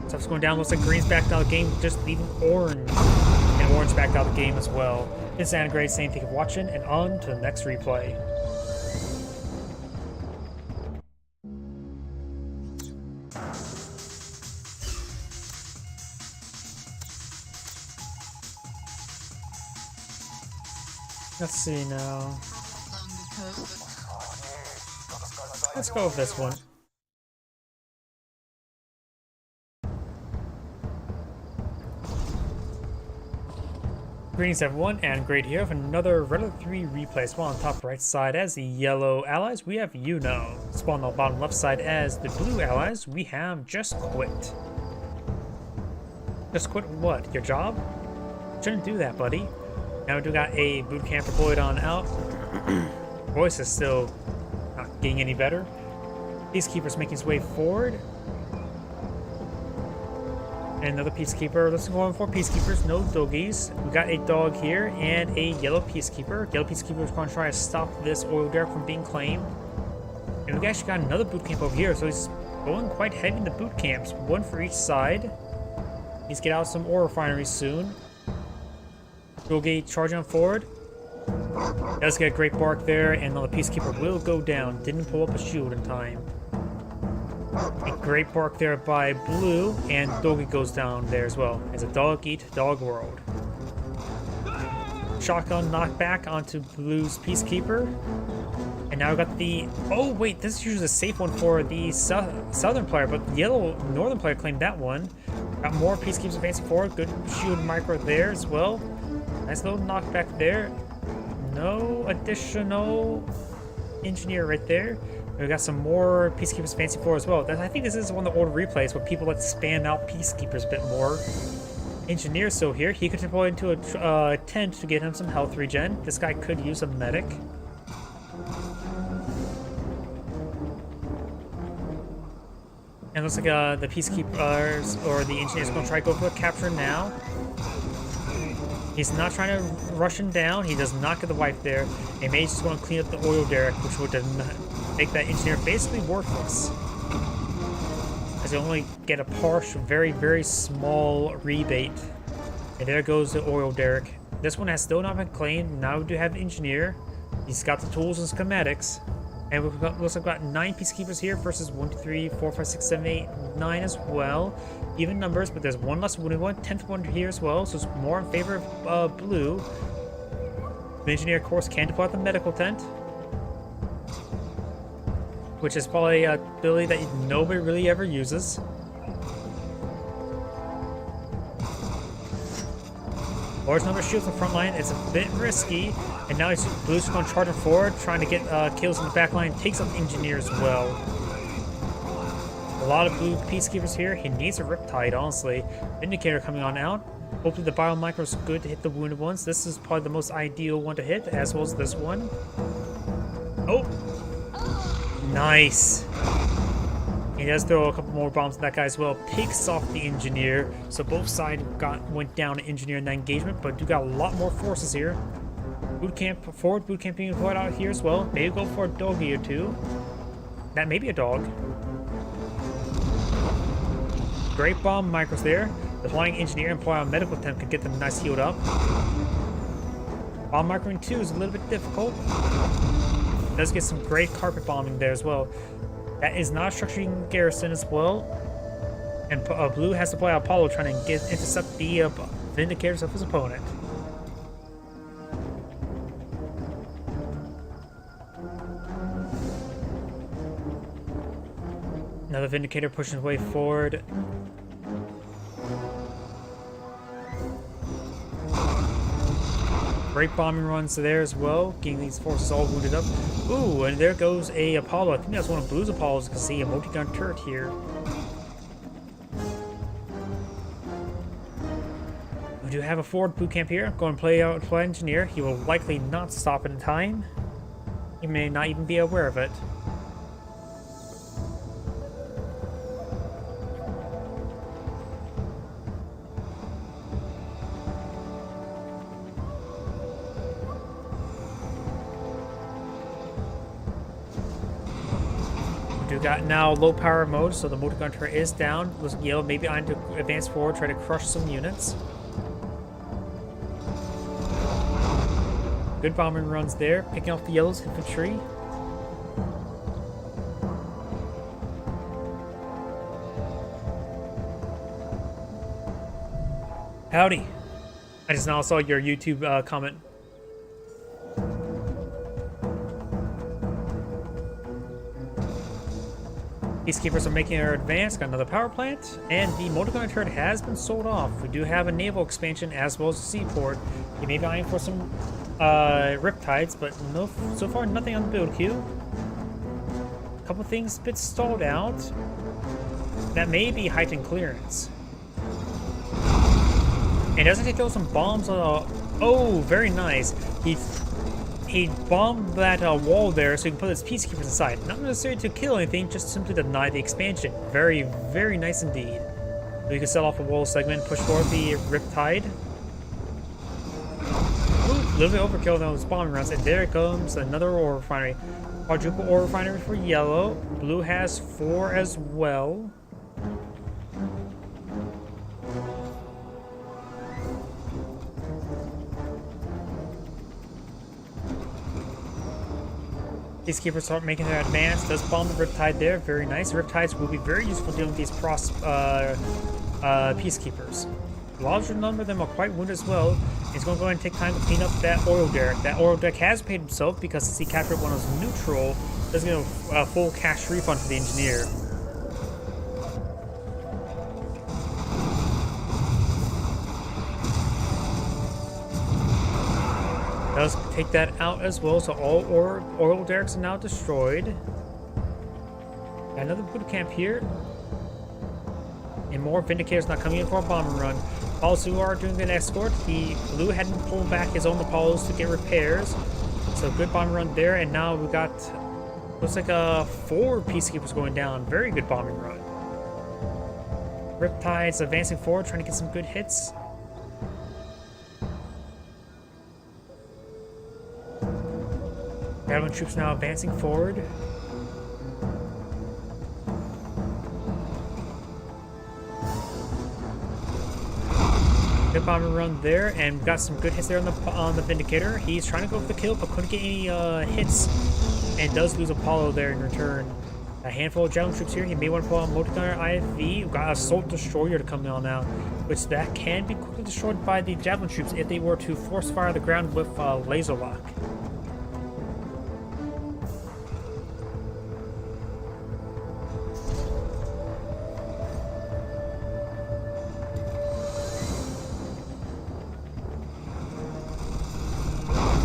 Stuff's going down. Looks like Green's backed out of the game, just leaving Orange. And Orange backed out of the game as well. It's Anagray saying thank you for watching, and on to the next replay. Let's see now. Let's go with this one. Greetings everyone, and great here with another Red 3 replay. Spawn on top right side as the yellow allies, we have Yuno. Spawn on the bottom left side as the blue allies, we have Just Quit. Just quit what? Your job? Shouldn't do that, buddy. Now we do got a boot camp deployed on out. Voice is still not getting any better. Peacekeeper's making his way forward. And another Peacekeeper. Let's go on for Peacekeepers, no doggies. We got a dog here and a yellow Peacekeeper. Yellow Peacekeeper is going to try to stop this oil derrick from being claimed. And we actually got another boot camp over here, so he's going quite heavy in the boot camps. One for each side. He's get out some ore refineries soon. Doggy charging on forward. Does get a great bark there, and the Peacekeeper will go down. Didn't pull up a shield in time. A great bark there by Blue, and Doggy goes down there as well. It's a dog eat dog world. Shotgun knockback onto Blue's Peacekeeper. And now we got the... Oh wait, this is usually a safe one for the southern player, but the yellow northern player claimed that one. Got more Peacekeepers advancing forward. Good shield micro there as well. Nice little knockback there. No additional engineer right there. We got some more Peacekeepers advancing forward as well. I think this is one of the older replays where people like to spam out Peacekeepers a bit more. Engineer still here. He could deploy into a tent to get him some health regen. This guy could use a medic. And it looks like the Peacekeepers or the Engineer's going to try to go for a capture now. He's not trying to rush him down. He does not get the wipe there. And Mage is going to clean up the oil derrick, which would make that Engineer basically worthless. As you only get a partial, very, very small rebate. And there goes the oil derrick. This one has still not been claimed. Now we do have Engineer. He's got the tools and schematics. And we've got, looks like we've got 9 Peacekeepers here versus 1, 2, 3, 4, 5, 6, 7, 8, 9 as well. Even numbers, but there's one less wounded one, 10th one here as well, so it's more in favor of blue. The Engineer, of course, can deploy the medical tent, which is probably a ability that nobody really ever uses. Large number of shields in the front line. It's a bit risky. And now Blue's going to charge him forward, trying to get kills in the back line. Takes up Engineer as well. A lot of blue Peacekeepers here. He needs a Riptide, honestly. Vindicator coming on out. Hopefully the Biomicro is good to hit the wounded ones. This is probably the most ideal one to hit, as well as this one. Oh! Nice! He does throw a couple more bombs at that guy as well. Picks off the Engineer. So both sides went down to Engineer in that engagement, but do got a lot more forces here. Boot camp forward, boot camp being deployed out here as well. Maybe go for a doggy or two. That may be a dog. Great bomb micros there. The flying Engineer and flying medical tent could get them nice healed up. Bomb microing 2 is a little bit difficult. Does get some great carpet bombing there as well. That is not structuring garrison as well. And blue has to play Apollo trying to intercept the Vindicators of his opponent. Another Vindicator pushing his way forward. Great bombing runs there as well, getting these forces all wounded up. Ooh, and there goes a Apollo. I think that's one of Blue's Apollos. You can see a multi-gun turret here. We do have a forward boot camp here. Going to play out Fly Engineer. He will likely not stop in time. He may not even be aware of it. We got now low power mode, so the multi-gun turret is down. Looks yellow, maybe I need to advance forward, try to crush some units. Good bombing runs there, picking off the yellow's infantry. Howdy. I just now saw your YouTube comment. Peacekeepers are making their advance, got another power plant, and the multi-gun turret has been sold off. We do have a naval expansion as well as a seaport. You may be eyeing for some Riptides, but no, so far nothing on the build queue. A couple things a bit stalled out. That may be heightened clearance. And doesn't he throw some bombs on oh, very nice. He bombed that wall there so he can put his Peacekeepers inside. Not necessarily to kill anything, just simply to deny the expansion. Very, very nice indeed. So you can set off a wall segment, push forward the Riptide. Ooh, a little bit overkill on those bombing runs, and there comes another ore refinery. Quadruple ore refinery for yellow. Blue has 4 as well. Peacekeepers start making their advance. Does bomb the Riptide there. Very nice. Riptides will be very useful dealing with these Peacekeepers. A larger number of them are quite wounded as well. He's going to go ahead and take time to clean up that oil derrick. That oil derrick has paid himself because since he captured one of those neutral, doesn't get a full cash refund for the Engineer. Let's take that out as well. So all oil derricks are now destroyed. Another boot camp here. And more Vindicators not coming in for a bomber run. Also, are doing an escort. The Blue hadn't pulled back his own Apollos to get repairs. So good bomber run there. And now we got, looks like 4 Peacekeepers going down. Very good bombing run. Riptide's advancing forward, trying to get some good hits. Javelin troops now advancing forward. Good bombing run there, and we got some good hits there on the Vindicator. He's trying to go for the kill, but couldn't get any hits, and does lose Apollo there in return. A handful of Javelin troops here. He may want to pull out Multigunner IFV. We've got Assault Destroyer to come on now, which that can be quickly destroyed by the Javelin troops if they were to force fire the ground with Laser Lock.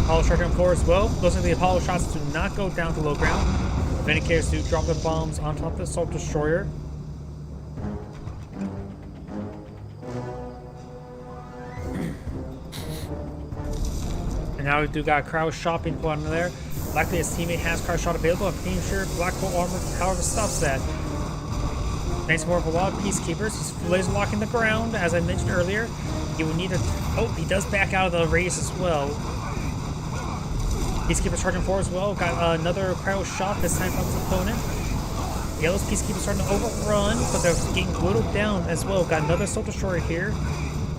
Apollo charging on 4 as well. Looks like the Apollo shots do not go down to low ground. Vindicators do drop the bombs on top of the Assault Destroyer. And now we do got Crowd Shot being put on there. Luckily his teammate has Crowd Shot available. I'm pretty sure Black Hole Armor, however, stops that. Thanks more of a lot of Peacekeepers. He's laser locking the ground, as I mentioned earlier. He will need to. Oh, he does back out of the race as well. Peacekeepers charging 4 as well. Got another Cryo Shot, this time from his opponent. Yellow's Peacekeepers starting to overrun, but they're getting whittled down as well. Got another Assault Destroyer here.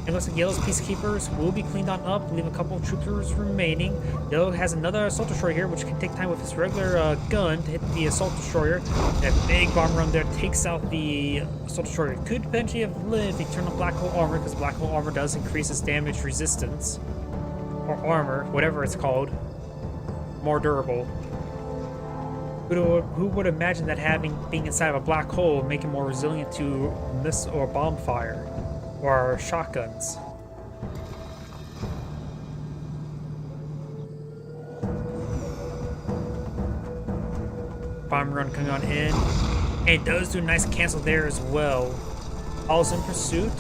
It looks like Yellow's Peacekeepers will be cleaned on up, leave a couple of troopers remaining. Yellow has another Assault Destroyer here, which can take time with his regular gun to hit the Assault Destroyer. That big bomb run there takes out the Assault Destroyer. Could potentially have lived if he turned on Black Hole Armor, because Black Hole Armor does increase his damage resistance. Or armor, whatever it's called. More durable. Who would imagine that being inside of a black hole would make him more resilient to missile or bomb fire or shotguns? Bomb run coming on in, and it does do a nice cancel there as well. Apollo's in pursuit.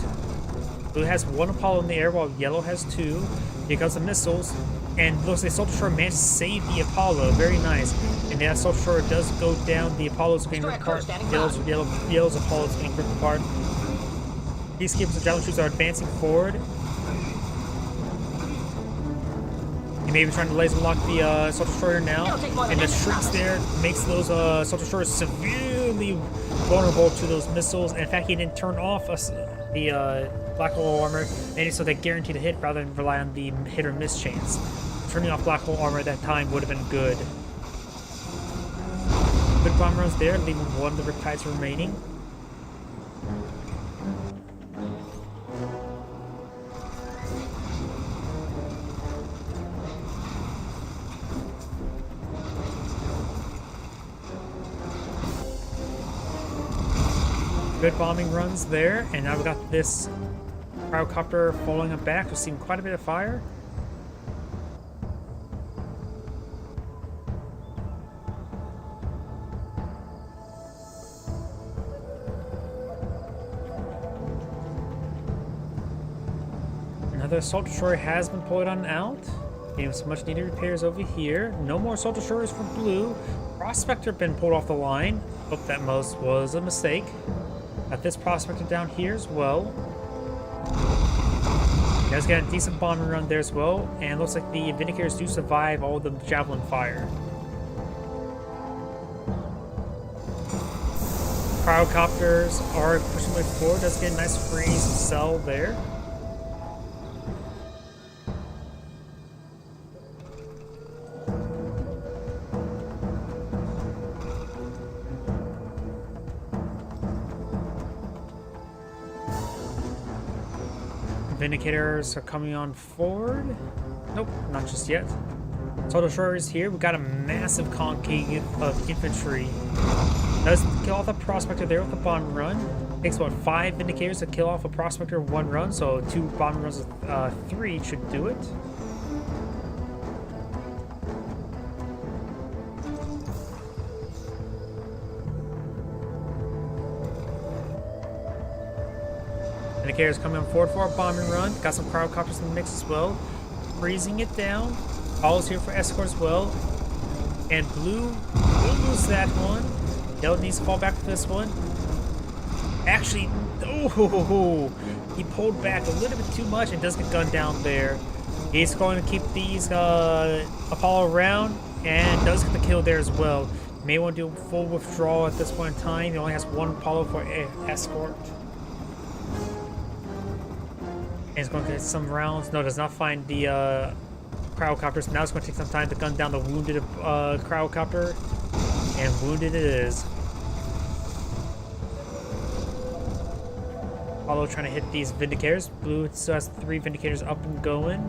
Blue has 1 Apollo in the air while Yellow has 2. Here comes the missiles. And looks like Assault Destroyer managed to save the Apollo. Very nice. And the Assault Destroyer does go down. The Apollo's being ripped apart. Yellow's Apollo's being ripped apart. Peacekeepers and Javelin troops are advancing forward. He may be trying to laser lock the Assault Destroyer now. And the troops there makes those Assault Destroyers severely vulnerable to those missiles. And in fact, he didn't turn off the Black Hole Armor, and so they guaranteed a hit rather than rely on the hit or miss chance. Turning off Black Hole Armor at that time would have been good. Good bomb runs there, leaving 1 of the Riptides remaining. Good bombing runs there, and now we got this Cryocopter following him back. We've seen quite a bit of fire. Another Assault Destroyer has been pulled on out. Getting some much needed repairs over here. No more Assault Destroyers for Blue. Prospector been pulled off the line. Hope that most was a mistake. Got this Prospector down here as well. You guys got a decent bombing run there as well, and looks like the Vindicators do survive all the Javelin fire. Cryocopters are pushing way forward. Does get a nice freeze cell there. Vindicators are coming on forward. Nope, not just yet. Assault Destroyers here. We got a massive concave of infantry. Does kill off a Prospector there with a bomb run. Takes about 5 Vindicators to kill off a Prospector in 1 run, so 2 bomb runs with 3 should do it. Vindicator's coming on forward for a bombing run. Got some Cryocopters in the mix as well. Freezing it down. Apollo's here for escort as well. And Blue will lose that one. Yellow needs to fall back for this one. Actually, oh, he pulled back a little bit too much and does get gunned down there. He's going to keep these Apollo around and does get the kill there as well. May want to do a full withdrawal at this point in time. He only has one Apollo for escort. And he's going to get some rounds. No, does not find the Cryocopters. Now it's going to take some time to gun down the wounded Cryocopter. And wounded it is. Apollo trying to hit these Vindicators. Blue still has 3 Vindicators up and going.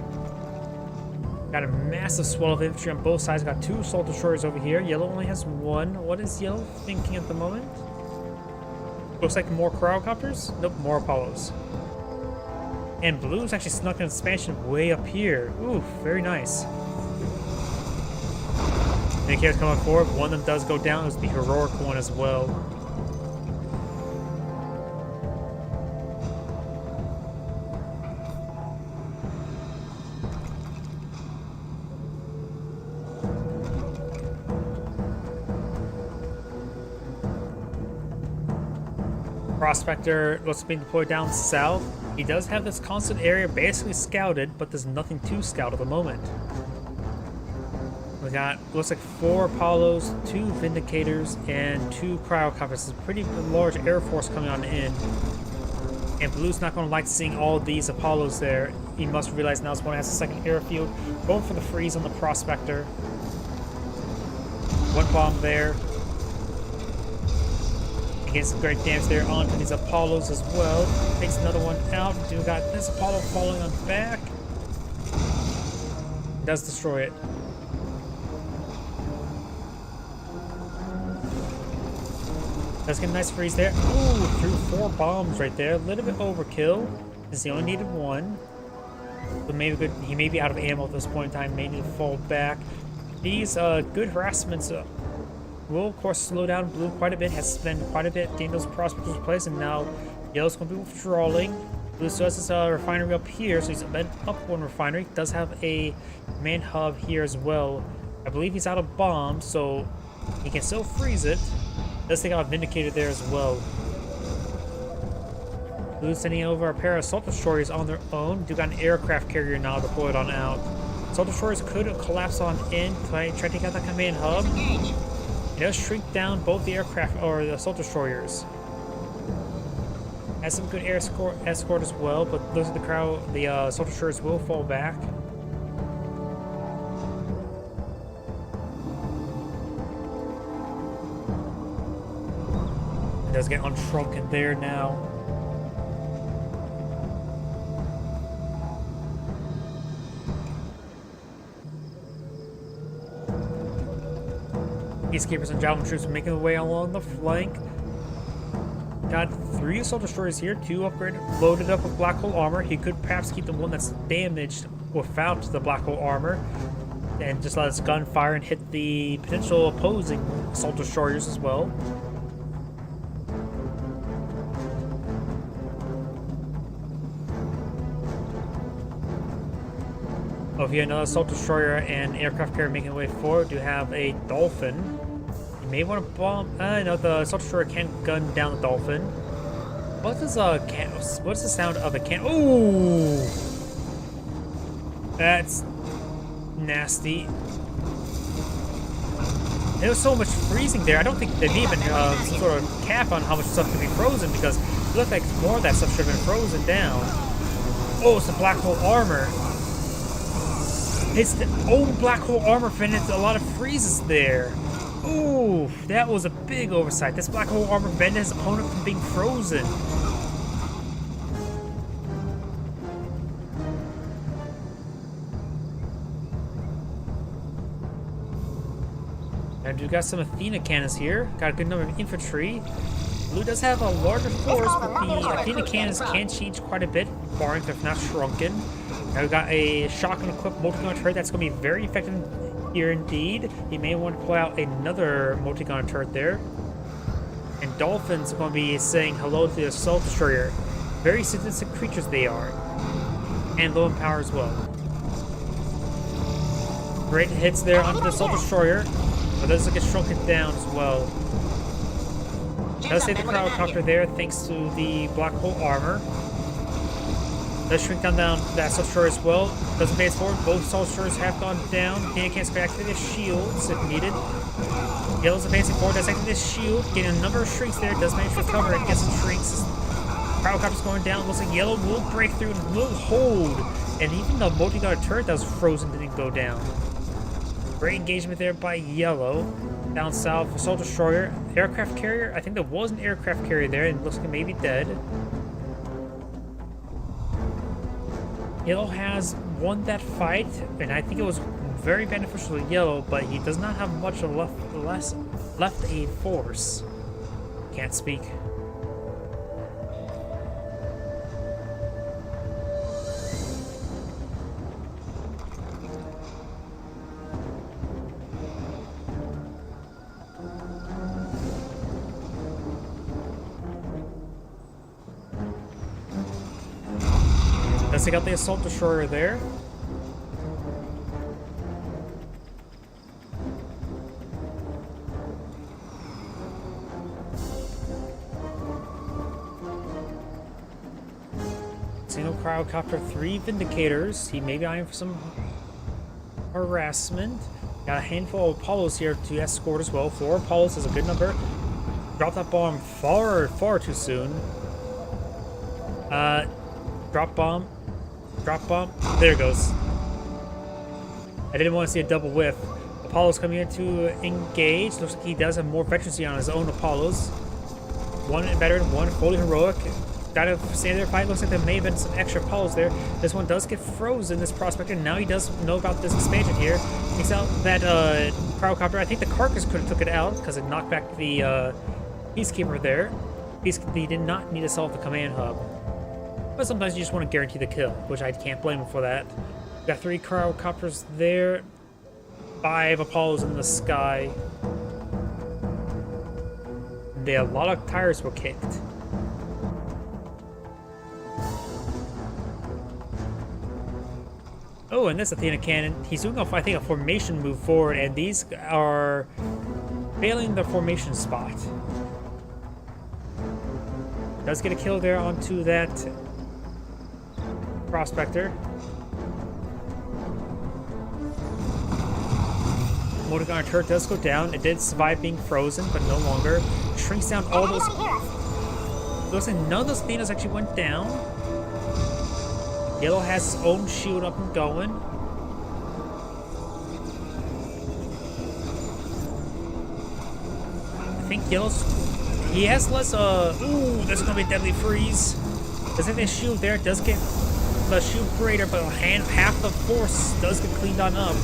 Got a massive swell of infantry on both sides. Got 2 Assault Destroyers over here. Yellow only has 1. What is Yellow thinking at the moment? Looks like more Cryocopters? Nope, more Apollos. And Blue's actually snuck an expansion way up here. Ooh, very nice. Vindicators coming forward. One of them does go down. It was the heroic one as well. Prospector looks being deployed down south. He does have this constant area basically scouted, but there's nothing to scout at the moment. We got, looks like 4 Apollos, 2 Vindicators, and 2 Cryocopters. It's a pretty large air force coming on in. And Blue's not going to like seeing all these Apollos there. He must realize now his opponent has a second airfield. Going for the freeze on the Prospector. 1 bomb there. Get some great damage there onto these Apollos as well. Takes another one out. We got this Apollo falling on back. Does destroy it. Does get a nice freeze there. Ooh, threw 4 bombs right there. A little bit overkill, since he only needed 1. But maybe he may be out of ammo at this point in time. May need to fall back. These good harassments will of course slow down Blue quite a bit, has spent quite a bit getting those prospectors in place, and now Yellow's going to be withdrawing. Blue still has his refinery up here, so he's been up 1 refinery. Does have a main hub here as well. I believe he's out of bombs, so he can still freeze it. Does take out a Vindicator there as well. Blue's sending over a pair of Assault Destroyers on their own. Do got an aircraft carrier now deployed on out. Assault Destroyers could collapse on in, try to take out that command hub. It does shrink down both the aircraft or the Assault Destroyers. Has some good air escort as well, but looks like the Assault Destroyers will fall back. It does get unshrunken there now. Peacekeepers and Javelin troops making their way along the flank. Got 3 Assault Destroyers here, 2 upgraded, loaded up with Black Hole armor. He could perhaps keep the one that's damaged without the Black Hole armor, and just let his gun fire and hit the potential opposing Assault Destroyers as well. Over here, another Assault Destroyer and aircraft carrier making their way forward. Do have a Dolphin. You may want to bomb. No, the Assault Destroyer can't gun down the Dolphin. What is what's the sound of a can? Ooh, that's nasty. There was so much freezing there. I don't think there'd even some sort of cap on how much stuff can be frozen, because it looked like more of that stuff should have been frozen down. Oh, it's the Black Hole armor. It's the old Black Hole armor prevented a lot of freezes there. Ooh, that was a big oversight. This Black Hole armor prevented his opponent from being frozen. And we got some Athena cannons here. Got a good number of infantry. Blue does have a larger force, but the Athena cannons can change quite a bit, barring if they're not shrunken. Now we've got a shotgun-equipped multi-gun turret that's going to be very effective here indeed. He may want to pull out another multi-gun turret there. And Dolphins are going to be saying hello to the Assault Destroyer. Very sadistic creatures they are. And low in power as well. Great hits there onto the Assault Destroyer. But does get shrunken down as well. Does save the Cryo-Copter there thanks to the Black Hole armor. Does shrink down that Assault Destroyer as well. Doesn't phase forward. Both Assault Destroyers have gone down. Athena can't activate his shields if needed. Yellow's advancing forward. Does activate his shield. Getting a number of shrinks there. Does manage to recover and get some shrinks. Cryo-Copter's going down. Looks like Yellow will break through and will hold. And even the multi-guard turret that was frozen didn't go down. Great engagement there by Yellow. Down south, Assault Destroyer. Aircraft carrier. I think there was an aircraft carrier there and it looks like it may be dead. Yellow has won that fight, and I think it was very beneficial to Yellow, but he does not have much left a force. Can't speak. Let's take out the Assault Destroyer there. Single Cryocopter, 3 Vindicators. He may be eyeing for some harassment. Got a handful of Apollos here to escort as well. 4 Apollos is a good number. Dropped that bomb far too soon. Drop bomb. Drop bomb. There it goes. I didn't want to see a double whiff. Apollo's coming in to engage. Looks like he does have more veterancy on his own Apollos. One veteran, one fully heroic. Gotta stay there fight. Looks like there may have been some extra Apollos there. This one does get frozen, this Prospector. Now he does know about this expansion here. Takes out that Cryocopter. I think the Carcass could have took it out because it knocked back the Peacekeeper there. He did not need to solve the command hub. But sometimes you just want to guarantee the kill, which I can't blame him for that. Got 3 Cryocopters there. 5 Apollos in the sky. A lot of tires were kicked. Oh, and this Athena cannon. He's doing, I think, a formation move forward, and these are failing the formation spot. Does get a kill there onto that Prospector. Motor gun turret does go down. It did survive being frozen, but no longer. Shrinks down all those. Looks like none of those Athenas actually went down. Yellow has his own shield up and going. I think Yellow's. He has less. Ooh, there's gonna be a deadly freeze. Does have his shield there? Does get the shield greater, but half the force does get cleaned on up.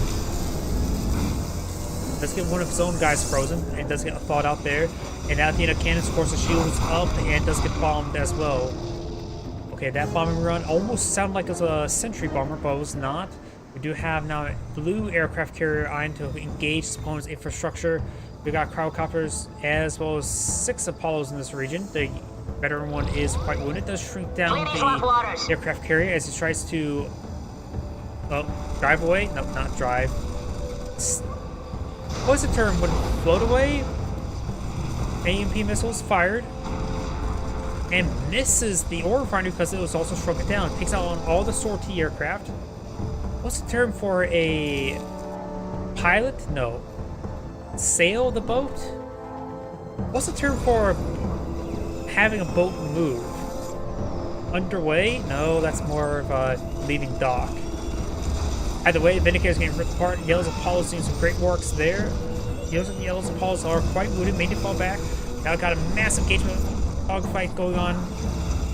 Does get one of his own guys frozen, and does get thawed out there. And now Athena cannon scores the shields up and does get bombed as well. Okay, that bombing run almost sounded like it was a sentry bomber, but it was not. We do have now a blue aircraft carrier eyeing to engage his opponent's infrastructure. We got Cryocopters as well as 6 Apollos in this region. The veteran one is quite wounded. Does shrink down the aircraft carrier as he tries to drive away. Nope, not drive. What's the term when float away? AMP missiles fired and misses the ore refinery because it was also shrunken down. Takes out on all the sortie aircraft. What's the term for a pilot? No. Sail the boat? What's the term for having a boat move? Underway? No, that's more of leaving dock. Either way, Vindicator's getting ripped apart. Yellow's Apollos doing some great works there. Yellow's Apollos are quite wounded, made to fall back. Now got a massive engagement dogfight going on.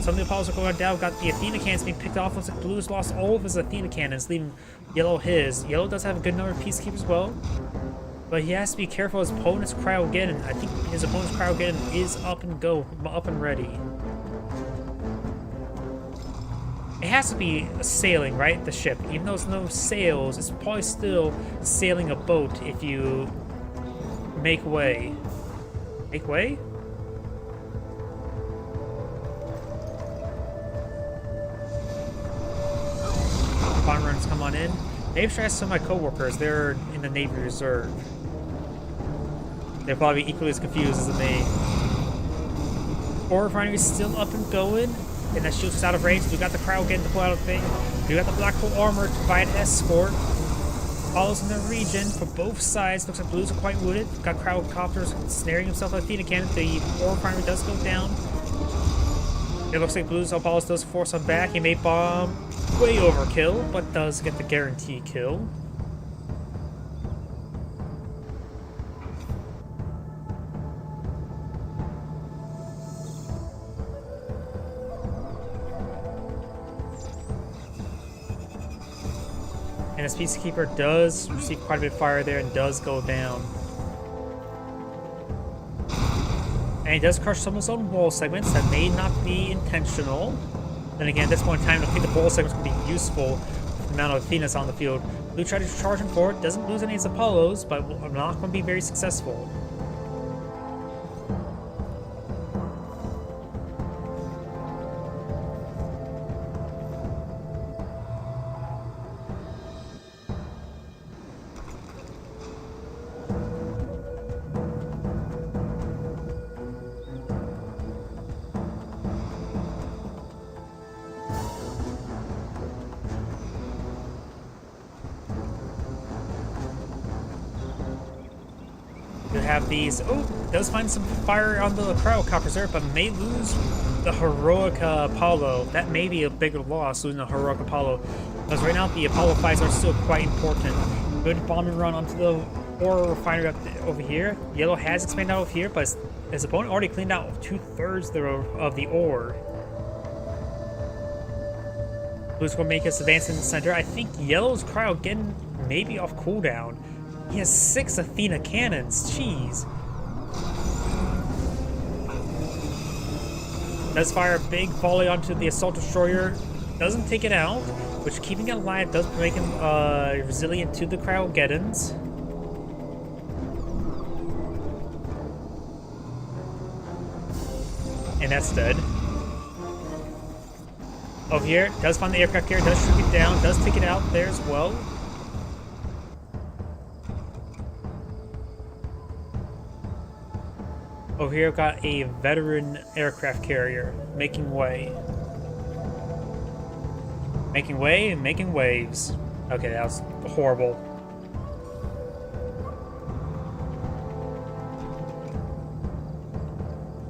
Some of the Apollos are going down. We've got the Athena cannons being picked off. Looks like Blue has lost all of his Athena cannons, leaving Yellow his. Yellow does have a good number of Peacekeepers as well, but he has to be careful. His opponent's Cryogeddon. I think his opponent's Cryogeddon is up and ready. It has to be sailing, right? The ship. Even though there's no sails, it's probably still sailing a boat if you make way. Make way? veterans come on in. Maybe should ask some of my coworkers. They're in the Navy Reserve. They're probably equally as confused as me. Ore refinery is still up and going, and that shield's out of range. We got the crowd getting to pull out of thing. We got the black hole armor to provide escort. Follows in the region for both sides. Looks like Blues are quite wounded. Got crowd copters snaring himself with Athena cannon. The ore refinery does go down. It looks like Blues Apollos does force him back. He may bomb way overkill, but does get the guarantee kill. And this Peacekeeper does receive quite a bit of fire there and does go down. And he does crush some of his own wall segments that may not be intentional. Then again, at this point in time, I think the wall segments can be useful with the amount of Athenas on the field. Blue tried to charge him for it, doesn't lose any of his Apollos, but not going to be very successful. Have these. Oh, does find some fire on the Cryocopters there, but may lose the Heroic Apollo. That may be a bigger loss, losing the Heroic Apollo. Because right now, the Apollo fights are still quite important. Good bombing run onto the ore refinery over here. Yellow has expanded out over here, but his opponent already cleaned out 2/3 of the ore. Blue's going to make his advance in the center. I think Yellow's Cryo getting maybe off cooldown. He has 6 Athena cannons. Jeez. Does fire a big volley onto the Assault Destroyer. Doesn't take it out, which keeping it alive does make him resilient to the Cryogeddons. And that's dead. Over here, does find the aircraft carrier, does shoot it down, does take it out there as well. Over here, I've got a veteran aircraft carrier making way. Making way and making waves. Okay, that was horrible.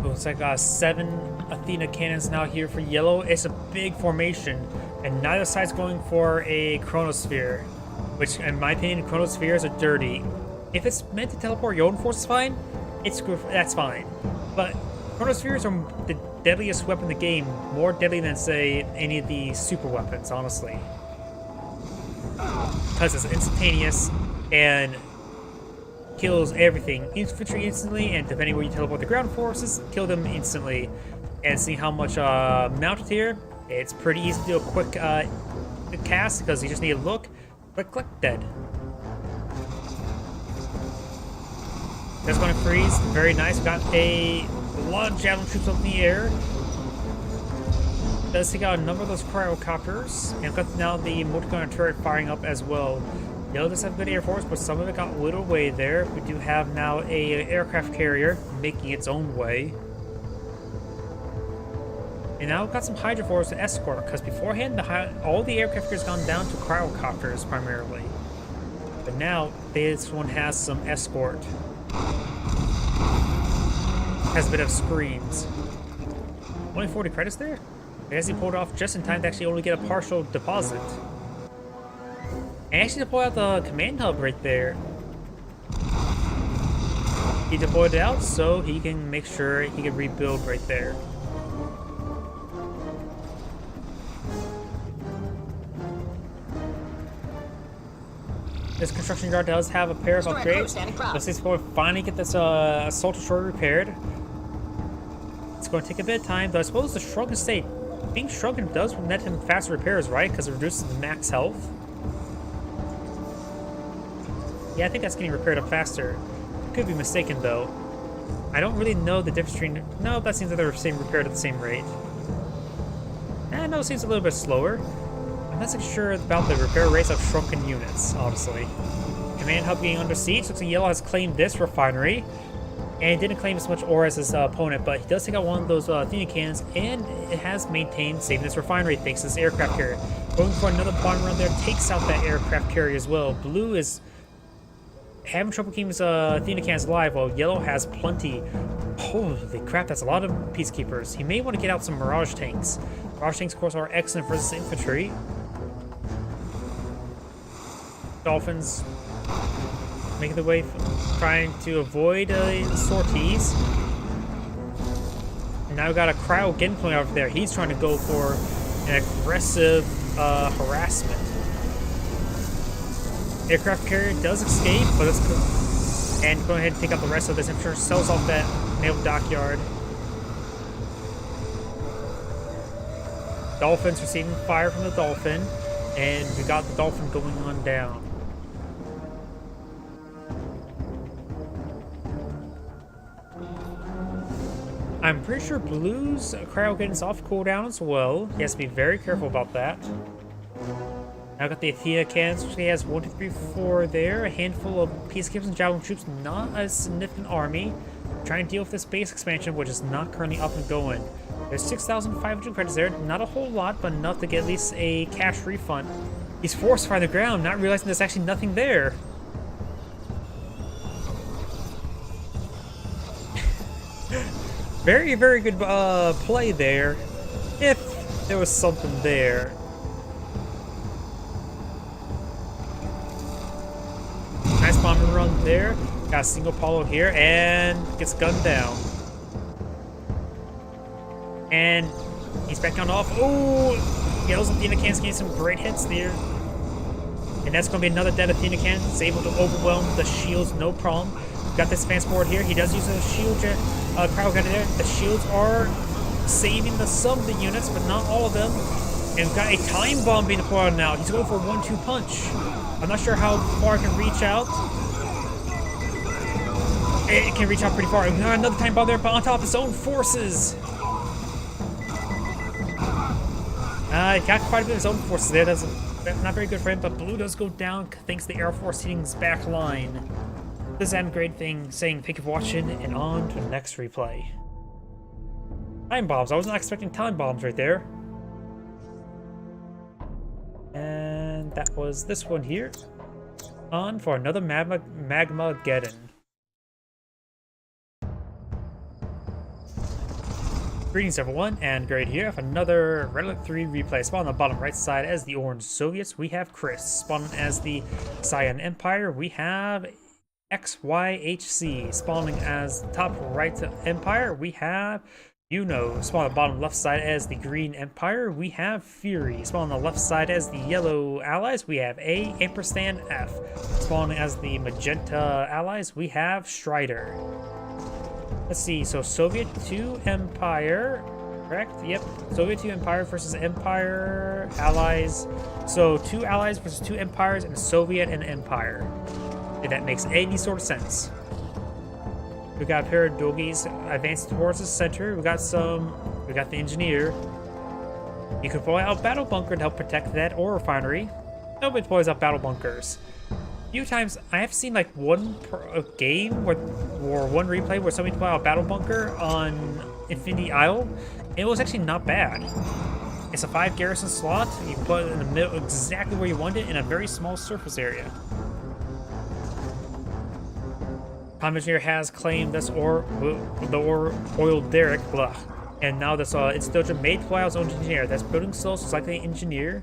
Looks like 7 Athena cannons now here for Yellow. It's a big formation, and neither side's going for a Chronosphere, which, in my opinion, Chronospheres are dirty. If it's meant to teleport your own forces, fine. That's fine, but Chronospheres are the deadliest weapon in the game, more deadly than, say, any of the super weapons, honestly. Because it's instantaneous and kills everything. Infantry instantly, and depending where you teleport the ground forces, kill them instantly. And see how much mounted here, it's pretty easy to do a quick cast, because you just need to look, click, click, dead. That's going to freeze. Very nice. Got a lot of javelin troops up in the air. Does take out a number of those Cryocopters. And got now the multi-gunner turret firing up as well. Yellow does have good air force, but some of it got whittled away there. We do have now a aircraft carrier making its own way. And now we've got some Hydra force to escort, because beforehand all the aircraft carriers gone down to Cryocopters primarily. But now this one has some escort. Has a bit of screens. Only 40 credits there? I guess he pulled off just in time to actually only get a partial deposit. And actually deploy out the command hub right there. He deployed it out so he can make sure he can rebuild right there. This construction yard does have a pair of upgrades. Let's see if we'll finally get this Assault Destroyer repaired. It's going to take a bit of time, though I suppose the Shrunken State, being shrunken does net him faster repairs, right? Because it reduces the max health. Yeah, I think that's getting repaired up faster. Could be mistaken, though. I don't really know the difference between... No, that seems like they're repaired at the same rate. No, it seems a little bit slower. I'm not so sure about the repair rates of shrunken units, honestly. Command hub being under siege. Looks like Yellow has claimed this refinery. And didn't claim as much ore as his opponent, but he does take out one of those Athena cannons, and it has maintained saving this refinery thanks to this aircraft carrier. Going for another bomb run there, takes out that aircraft carrier as well. Blue is having trouble keeping his Athena cannons alive, while Yellow has plenty. Holy crap, that's a lot of peacekeepers. He may want to get out some Mirage tanks. Mirage tanks, of course, are excellent for this infantry. Dolphins making the way, trying to avoid sorties. And now we got a crowd getting going over there. He's trying to go for an aggressive harassment. Aircraft carrier does escape, but let's go and go ahead and take out the rest of this. I'm sure sells off that naval dockyard. Dolphins receiving fire from the Dolphin, and we got the Dolphin going on down. I'm pretty sure Blue's cryo getting off cooldown as well. He has to be very careful about that. Now got the Athena cannons, which he has 1, 2, 3, 4 there. A handful of peacekeepers and javelin troops, not a significant army. Trying to deal with this base expansion, which is not currently up and going. There's 6,500 credits there. Not a whole lot, but enough to get at least a cash refund. He's forced fire the ground, not realizing there's actually nothing there. Very, very good play there, if there was something there. Nice bombing run there. Got a single Apollo here, and gets gunned down. And he's back down off. Oh! Yellow's Athena cannons getting some great hits there. And that's going to be another dead Athena cannon. It's able to overwhelm the shields, no problem. Got this advanced board here. He does use a shield crowd gunner there. The shields are saving some of the units, but not all of them. And we've got a time bomb being deployed now. He's going for a 1-2 punch. I'm not sure how far it can reach out. It can reach out pretty far. Another time bomb there, but on top of his own forces. Got quite a bit of his own forces there. That's not very good for him, but Blue does go down thanks to the Air Force hitting his back line. This is a great thing saying thank you for watching, and on to the next replay. Time bombs. I wasn't expecting time bombs right there. And that was this one here. On for another Magmageddon. Greetings everyone, and great here for another Relic 3 replay. Spawn on the bottom right side as the Orange Soviets, we have Chris. Spawning as the Cyan Empire, we have XYHC. Spawning as top right Empire, we have Spawn on the bottom left side as the Green Empire, we have Fury. Spawn on the left side as the Yellow Allies, we have A, ampersand F. Spawning as the Magenta Allies, we have Strider. Let's see, so Soviet 2 Empire, correct? Yep, Soviet 2 Empire versus Empire Allies. So 2 Allies versus 2 Empires, and a Soviet and Empire. If that makes any sort of sense. We got a pair of doggies advancing towards the center. We got the engineer. You can deploy out battle bunker to help protect that ore refinery. Nobody deploys out battle bunkers. A few times I have seen like one game or one replay where somebody deployed out a battle bunker on Infinity Isle. It was actually not bad. It's a 5 garrison slot. You put it in the middle, exactly where you want it, in a very small surface area. Comm Engineer has claimed this oil derrick, blah. And now this Dojo may deploy out his own engineer. That's building slow, so it's likely an engineer.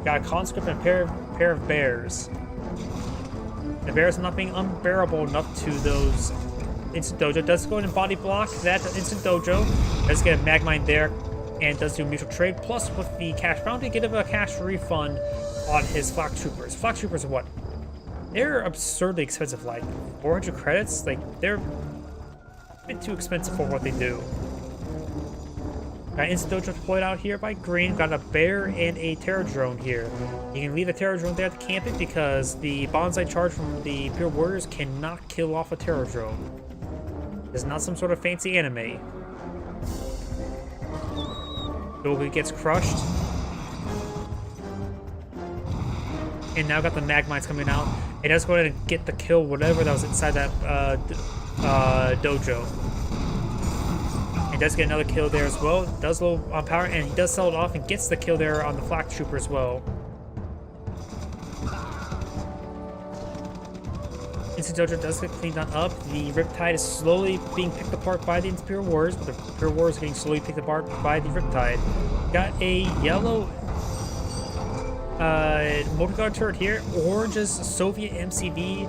Got a conscript and a pair of bears. The bears not being unbearable enough to those Instant Dojo. Does go in and body block that Instant Dojo. Does get a Magmine there and does do a mutual trade. Plus with the cash bounty, get a cash refund on his Flak Troopers. Flak Troopers are what? They're absurdly expensive, like 400 credits. Like they're a bit too expensive for what they do. Got Instant Dojo deployed out here by Green. Got a bear and a Terror Drone here. You can leave the Terror Drone there to camp it because the bonsai charge from the Pure Warriors cannot kill off a Terror Drone. It's not some sort of fancy anime. Dogi gets crushed. And now got the Magmites coming out. It does go ahead and get the kill, whatever that was inside that dojo. He does get another kill there as well. Does low on power, and he does sell it off and gets the kill there on the Flak Trooper as well. Instant Dojo does get cleaned on up. The Riptide is slowly being picked apart by the Imperial Warriors, but the Imperial Warriors are getting slowly picked apart by the Riptide. Got a yellow motor guard turret here. Orange's Soviet MCV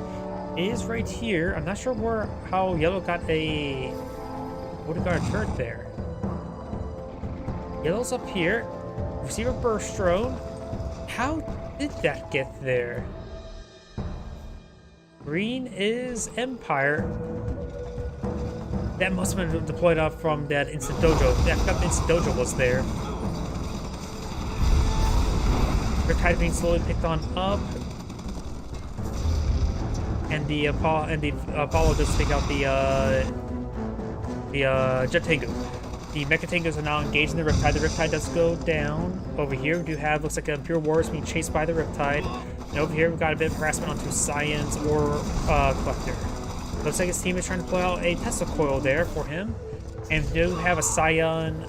is right here. I'm not sure how yellow got a motor guard turret there. Yellow's up here. Receiver burst drone. How did that get there? Green is Empire. That must have been deployed up from that Instant Dojo. I forgot the Instant Dojo was there. Riptide being slowly picked on up. And the Apollo does take out the Jet Tengu. The Mecha Tengus are now engaged in the Riptide. The Riptide does go down. Over here we do have, looks like an Imperial Warriors being chased by the Riptide. And over here we've got a bit of harassment onto Scion's Ore Collector. Looks like his team is trying to pull out a Tesla coil there for him. And we do have a Scion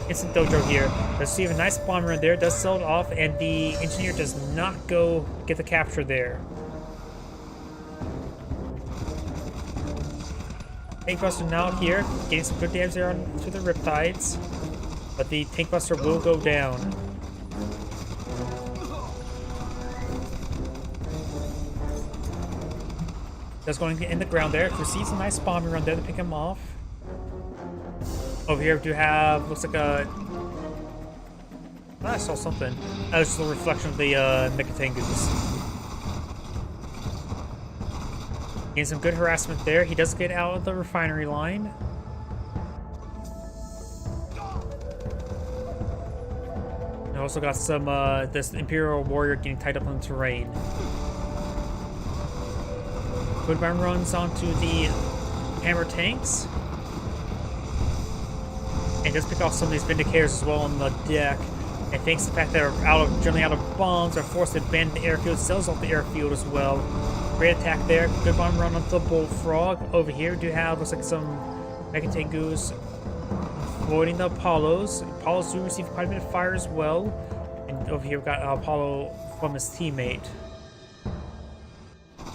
Instant Dojo here. Let's see if a nice bomber in there, does sell it off, and the engineer does not go get the capture there. Tank Buster now here, getting some good damage there onto the Riptides, but the Tank Buster will go down. That's going in the ground there. Receives a nice bombing run there to pick him off. Over here we do have, looks like a... I saw something. That was just a reflection of the Mecha Tengus. Getting some good harassment there. He does get out of the refinery line. And also got some, this Imperial Warrior getting tied up on the terrain. Good bomb runs onto the Hammer tanks. And does pick off some of these Vindicators as well on the deck. And thanks to the fact they're generally out of bombs, are forced to abandon the airfield, sells off the airfield as well. Great attack there. Good bomb run onto the Bullfrog. Over here, we do have, looks like some Mecha Tengus avoiding the Apollos. Apollos do receive quite a bit of fire as well. And over here, we've got Apollo from his teammate.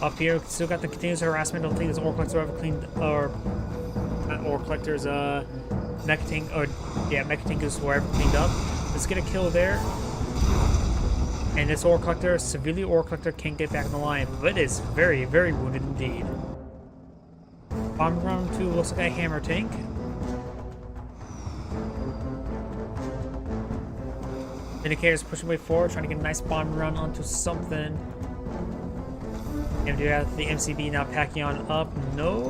Up here, we still got the continuous harassment. I don't think this Ore Collector ever cleaned, or not Ore Collectors, Mecha Tengus were ever cleaned up. Let's get a kill there. And this Ore Collector, severely Ore Collector, can't get back in the line, but is very, very wounded indeed. Bomb run to looks like a Hammer tank. Vindicator's pushing way forward, trying to get a nice bomb run onto something. And we have the MCB now packing on up. No,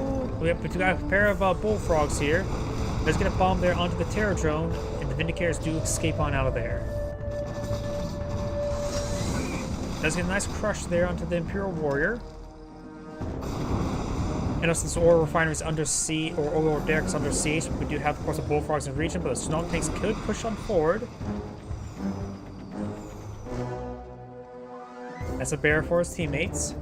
we got a pair of Bullfrogs here. Let's get a bomb there onto the Terror Drone, and the Vindicators do escape on out of there. Does get a nice crush there onto the Imperial Warrior. And also this Ore Refinery is under siege, or Ore Derrick is under siege. We do have, of course, the Bullfrogs in region, but the Snog tanks could push on forward. That's a bear for his teammates.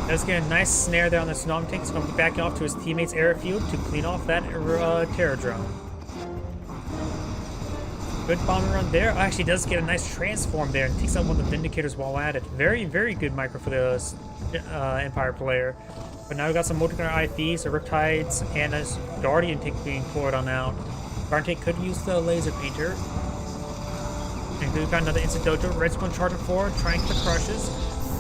Does get a nice snare there on the Snog tank. It's going to be backing off to his teammate's airfield to clean off that Terror Drone. Good bomber run there. Actually does get a nice transform there and takes out one of the Vindicators while at it. Very, very good micro for the Empire player. But now we've got some Multigunner IFVs, the Riptides, and a Guardian tank being poured on out. Guardian tank could use the Laser Painter. And we've got another Instant Dojo. Red's going to charge it forward, trying to get the crushes.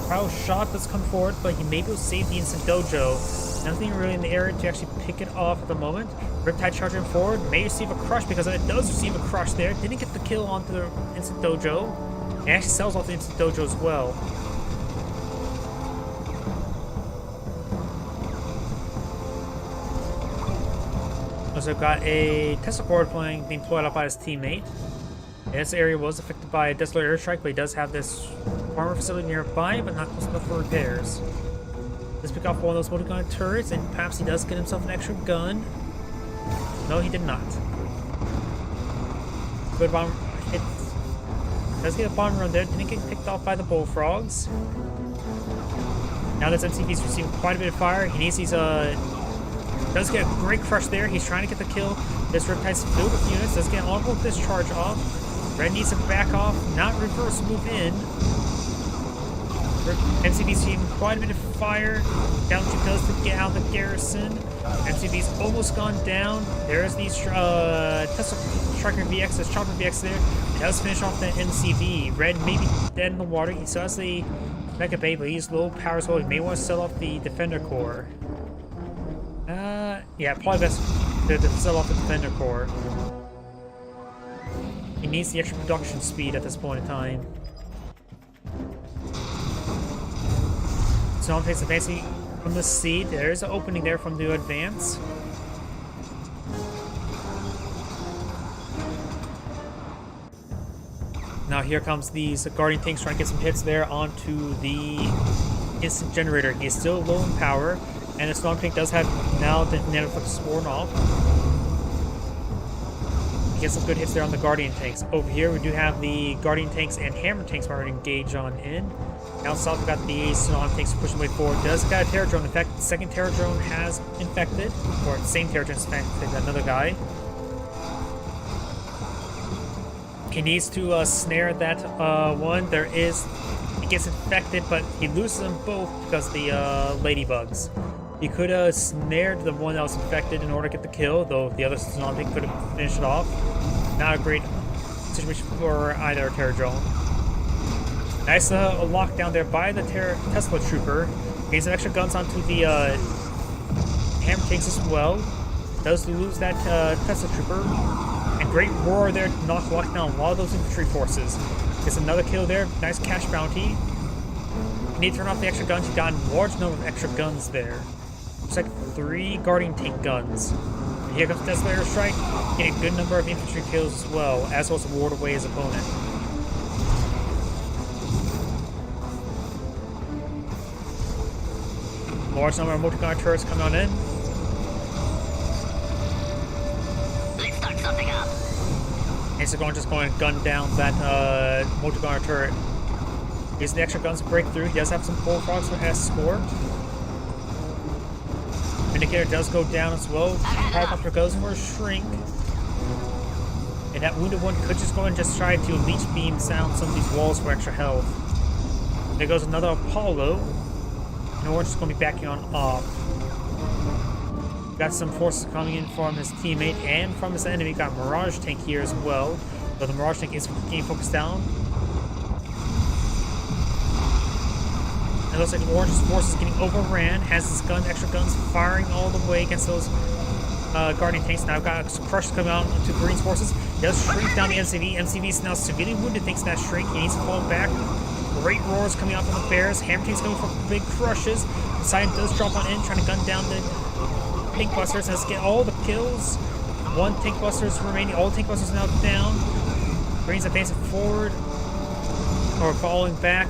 Cryo Shot does come forward, but he may be able to save the Instant Dojo. Nothing really in the area to actually pick it off at the moment. Riptide charging forward, may receive a crush because it does receive a crush there. Didn't get the kill onto the Instant Dojo. And actually sells off the Instant Dojo as well. Also got a Tesla Core being deployed up by his teammate. And this area was affected by a Desolate airstrike, but he does have this armor facility nearby, but not close enough for repairs. Let's pick off one of those multi-gun turrets, and perhaps he does get himself an extra gun. No, he did not. Good bomb hit. Does get a bomb run there. Didn't get picked off by the bullfrogs. Now this MCV's receiving quite a bit of fire. He needs these, does get a great crush there. He's trying to get the kill. This Riptide's filled with units. Does get an honorable discharge off. Red needs to back off, not reverse move in. MCV's receiving quite a bit of fire. Down 2 kills to get out of the garrison. MCV's almost gone down. There's these Tesla Striker VX, there's Chopper VX there. It does finish off the MCV. Red may be dead in the water. He still has the Mecha Bay, but he's low power as well. He may want to sell off the Defender Core. Yeah, probably best to sell off the Defender Core. He needs the extra production speed at this point in time. Snom takes advancing from the sea. There's an opening there from the advance. Now here comes these Guardian tanks trying to get some hits there onto the instant generator. He is still low in power, and the Snom tank does have now the Nanoflux worn off. He gets some good hits there on the Guardian tanks. Over here we do have the Guardian tanks and Hammer tanks already engaged on in. Down south we got the Snom tanks pushing way forward. Does got a Terror Drone. In fact, the second Terror Drone has infected, or the same Terror Drone has infected another guy. He needs to snare that one. He gets infected, but he loses them both because of the ladybugs. He could have snared the one that was infected in order to get the kill, though the other Snom tank could have finished it off. Not a great situation for either Terror Drone. Nice lockdown there by the Tesla Trooper. Gains some extra guns onto the Hammer tanks as well. Does lose that Tesla Trooper. And great roar there to lock down a lot of those infantry forces. Gets another kill there. Nice cash bounty. You need to turn off the extra guns. You got a large number of extra guns there. Looks like 3 Guardian tank guns. And here comes Tesla Airstrike. Getting a good number of infantry kills as well as ward away his opponent. Large number of multi-gunner turrets coming on in.
Let's start something up.
And so just going to gun down that multi-gunner turret. Using the extra guns to break through. He does have some bullfrogs for escort. Vindicator does go down as well. Helicopter goes for a shrink. And that wounded one could just go and just try to leech beam down some of these walls for extra health. There goes another Apollo. And Orange is going to be backing on off. Got some forces coming in from his teammate and from his enemy. Got Mirage tank here as well. But the Mirage tank is getting focused down. It looks like Orange's force is getting overran. Has his extra guns firing all the way against those Guardian tanks. Now got Crush coming out to Green's forces. He does shrink down the MCV. MCV is now severely wounded thanks to that shrink. He needs to fall back. Great roars coming out from the Bears. Hammer tanks coming for big crushes. Poseidon does drop on in, trying to gun down the tank busters. Has to get all the kills. 1 tank buster is remaining. All tank busters now down. Green's advancing forward or falling back.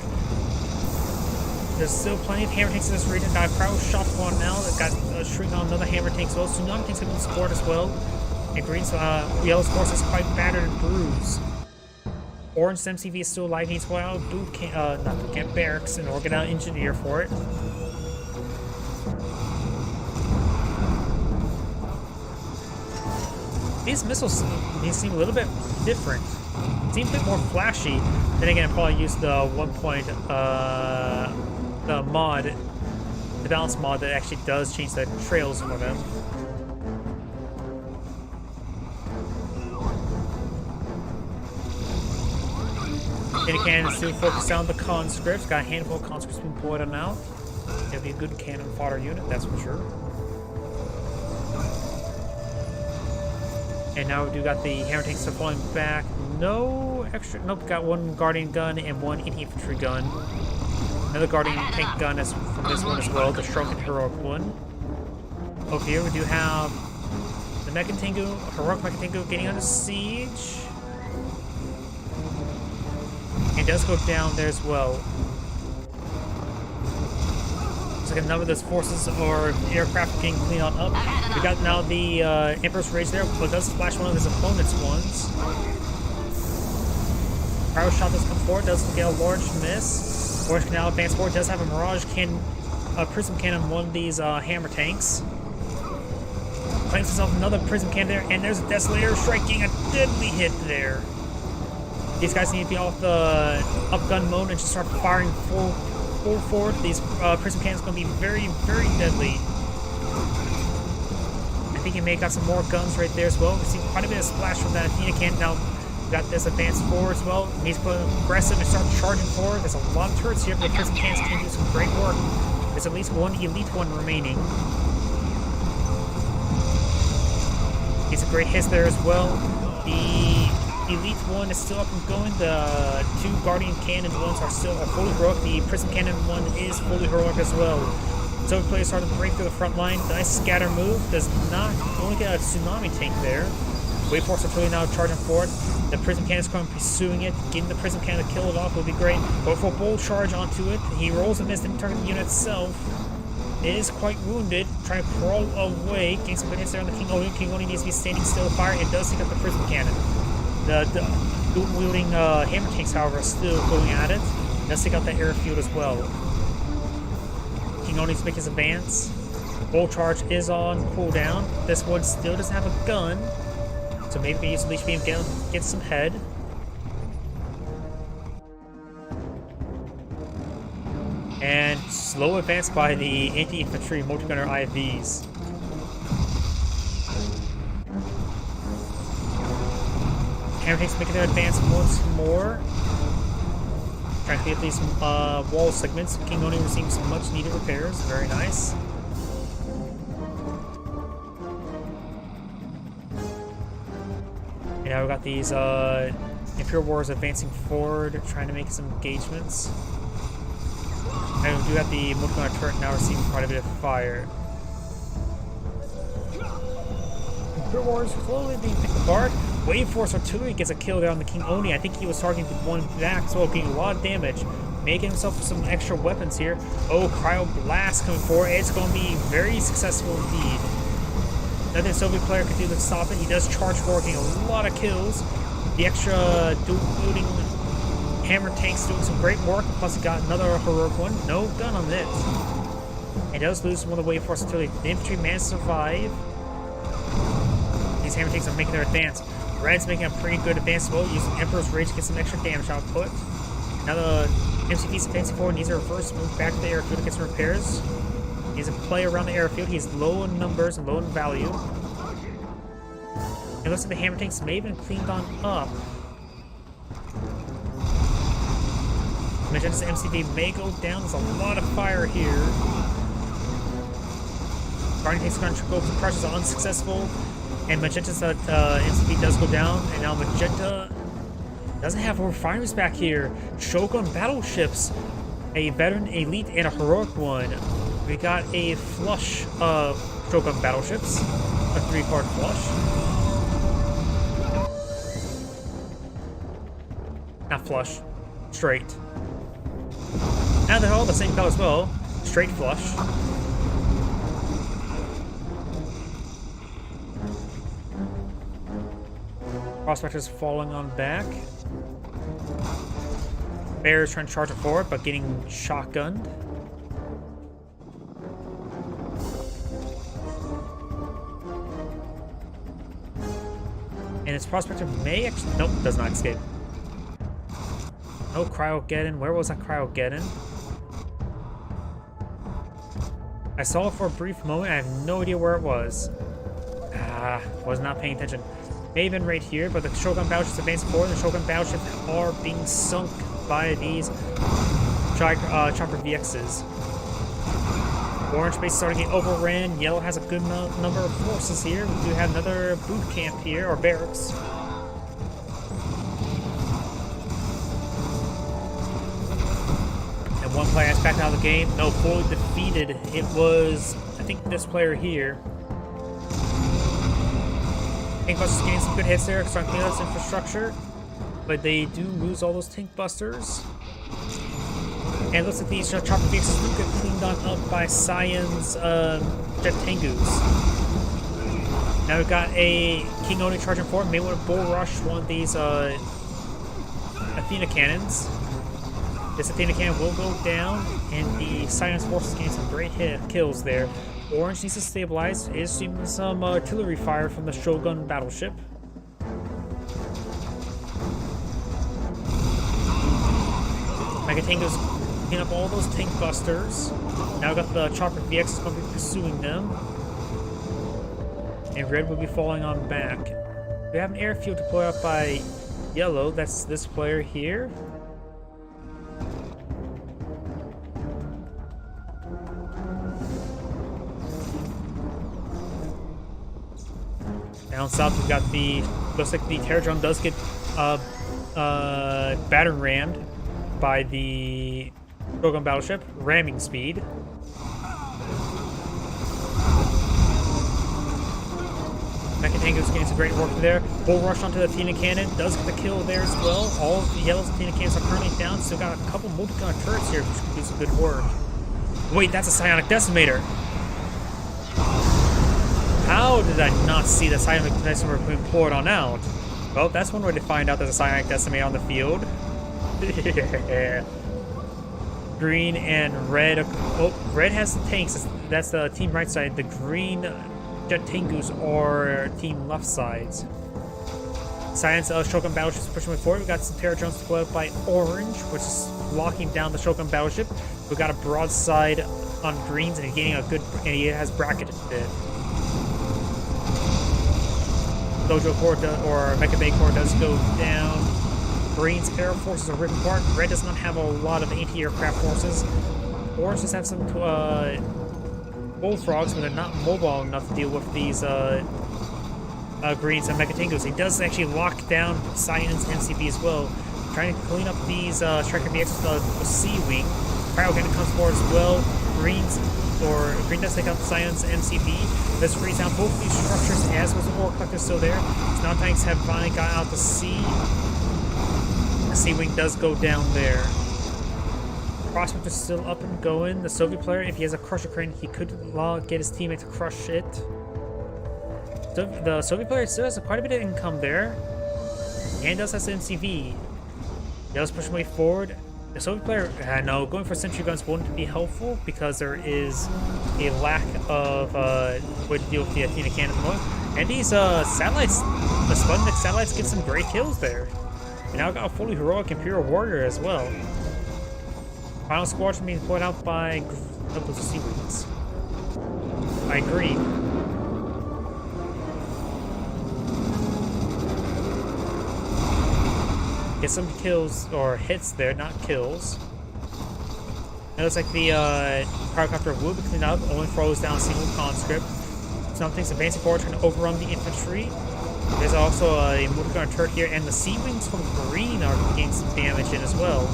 There's still plenty of hammer tanks in this region. Got a crowd shot one now. Got a shrink on another hammer tank as well. Tsunami tanks coming to support as well. And Green's Yellow's force is quite battered and bruised. Orange's MCV is still alive. Needs to go out boot camp, not boot camp, barracks, and get out engineer for it. These missiles seem a little bit different. Seem a bit more flashy. Then again, I probably used the the mod, the balance mod that actually does change the trails for them. Candy Cannon is still focused on the conscripts. Got a handful of conscripts being pulled in now. It'll be a good cannon fodder unit, that's for sure. And now we do got the hammer tanks falling back. No extra. Nope, got 1 Guardian gun and 1 infantry gun. Another Guardian tank gun is from this one as well, the Shrunken Heroic one. Over here we do have the Mechantengu, Heroic Mechantengu getting under siege. It does go down there as well. Looks like a number of those forces or aircraft getting cleaned on up. We got now the Emperor's Rage there, but does flash one of his opponent's ones. Cryo shot does come forward, does get a large miss. Orange Canal advance forward, does have a Mirage Cannon, Prism Cannon on one of these hammer tanks. Finds himself another Prism Cannon there, and there's a Desolator striking a deadly hit there. These guys need to be off the upgun mode and just start firing full forward. These Prism Cannons are going to be very, very deadly. I think he may have got some more guns right there as well. We've seen quite a bit of splash from that Athena cannon. Now, we got this advance forward as well. He needs to put aggressive and start charging forward. There's a lot of turrets here, but the Prism Cannons can do some great work. There's at least one elite one remaining. He's a great hit there as well. The elite one is still up and going. The two Guardian Cannon ones are still fully heroic. The Prism Cannon one is fully heroic as well. So players starting to break through the front line. Nice scatter move. Does not only get a tsunami tank there. Wave Force Artillery now charging forward. The Prism Cannon is going pursuing it. Getting the Prism Cannon to kill it off would be great. Go for a bold charge onto it. He rolls and misses, didn't target the unit itself. It is quite wounded, trying to crawl away. Getting some good hits there on the King Oni. King Oni needs to be standing still to fire. It does take up the Prism Cannon. The dual-wielding hammer tanks, however, are still going at it. It does take out that airfield as well. King Oni's make his advance. Bolt charge is on cooldown. This one still doesn't have a gun, so maybe we can use the Leech Beam to get some head. And slow advance by the anti-infantry multi-gunner IVs. Hammer tanks making their advance once more. Trying to get these wall segments. King Oni receives some much needed repairs. Very nice. And now we've got these Imperial Wars advancing forward, trying to make some engagements. And we do have the multi-gunner turret now receiving quite a bit of fire. Imperial Wars slowly being picked apart. Wave Force Artillery gets a kill there on the King Oni. I think he was targeting the one back, so getting a lot of damage. Making himself some extra weapons here. Oh, Cryo Blast coming forward. It's going to be very successful indeed. Nothing a Soviet player could do to stop it. He does charge forward, getting a lot of kills. The extra dual-wielding hammer tanks doing some great work. Plus, he got another heroic one. No gun on this. He does lose one of the Wave Force Artillery. The infantry managed to survive. These hammer tanks are making their advance. Red's making a pretty good advance as well, using Emperor's Rage to get some extra damage output. Now the MCV's advancing forward, needs a reverse move back to the airfield to get some repairs. He needs to play around the airfield. He's low in numbers and low in value. It looks like the hammer tanks may have been cleaned on up. Magenta's MCV may go down. There's a lot of fire here. Guardian tanks going to go to crush is unsuccessful. And Magenta's MCV does go down, and now Magenta doesn't have refineries back here. Shogun battleships, a veteran, elite, and a heroic one. We got a flush of Shogun battleships, a 3-card flush. Not flush, straight. And they're all the same color as well, straight flush. Prospector's falling on back. Bear's trying to charge it forward, but getting shotgunned. And its Prospector may actually... Nope, does not escape. No Cryogeddon. Where was that Cryogeddon? I saw it for a brief moment. I have no idea where it was. Was not paying attention. May have been right here, but the Shogun battleships advancing forward. The Shogun battleships are being sunk by these chopper VXs. Orange base starting to get overran. Yellow has a good number of forces here. We do have another boot camp here, or barracks. And one player has backed out of the game. No, fully defeated. It was, I think, this player here. Tank Busters getting some good hits there, starting to clean up this infrastructure. But they do lose all those Tank Busters. And it looks like these chopper vehicles do get cleaned on up by Cyan's Jet Tengus. Now we've got a King Oni charging forward. May want to bull rush one of these Athena Athena cannons. This Athena cannon will go down, and the Cyan's forces gain some great kills there. Orange needs to stabilize. Is receiving some artillery fire from the Shogun battleship. Megatango's picking up all those tank busters. Now got the Chopper VX is going to be pursuing them. And red will be falling on back. We have an airfield deployed up by yellow. That's this player here. Down south, we've got the. Looks like the Terror Drone does get battering rammed by the Shogun battleship, ramming speed. Mechatango's getting some great work there. Bull rush onto the Athena cannon, does get the kill there as well. All of the yellow's Athena cannons are currently down, still got a couple multi-gun turrets here, which can do some good work. Wait, that's a Psionic Decimator. How did I not see the Psionic Decimator being poured on out? Well, that's one way to find out there's a Psionic Decimator on the field. Yeah. Green and red. Oh, red has the tanks. That's the team right side. The green Jet Tengus are team left sides. Science Shogun battleships pushing forward. We got some Terror Drones deployed by orange, which is locking down the Shogun battleship. We got a broadside on greens, and he's getting a good. And he has bracketed it. Dojo Core or Mecha Bay Core does go down. Green's air forces are ripped apart. Red does not have a lot of anti-aircraft forces. Orange does have some bullfrogs, but they're not mobile enough to deal with these greens and Mechatango's. He does actually lock down Cyan's MCB as well, trying to clean up these Striker VX with the C-Wing. Cryogun comes forward as well. Green does take out Cyan's MCB. This frees down both these structures, as was the Ore Collector still there. Now tanks have finally got out to sea. The C-Wing does go down there. Prospect is still up and going. The Soviet player, if he has a Crusher Crane, he could get his teammate to crush it. So the Soviet player still has quite a bit of income there. And does have the MCV. He does push way forward. The Soviet player, no, going for sentry guns won't be helpful because there is a lack of way to deal with the Athena cannon. And these satellites, the Sputnik satellites, get some great kills there. We now got a fully heroic Imperial Warrior as well. Final squadron being put out by those C-Wings. I agree. Get some kills or hits there, not kills. It looks like the Pyrocopter will be cleaned up, only throws down a single conscript. Something's advancing forward, trying to overrun the infantry. There's also a multi-gun turret here, and the C-Wings from green are getting some damage in as well.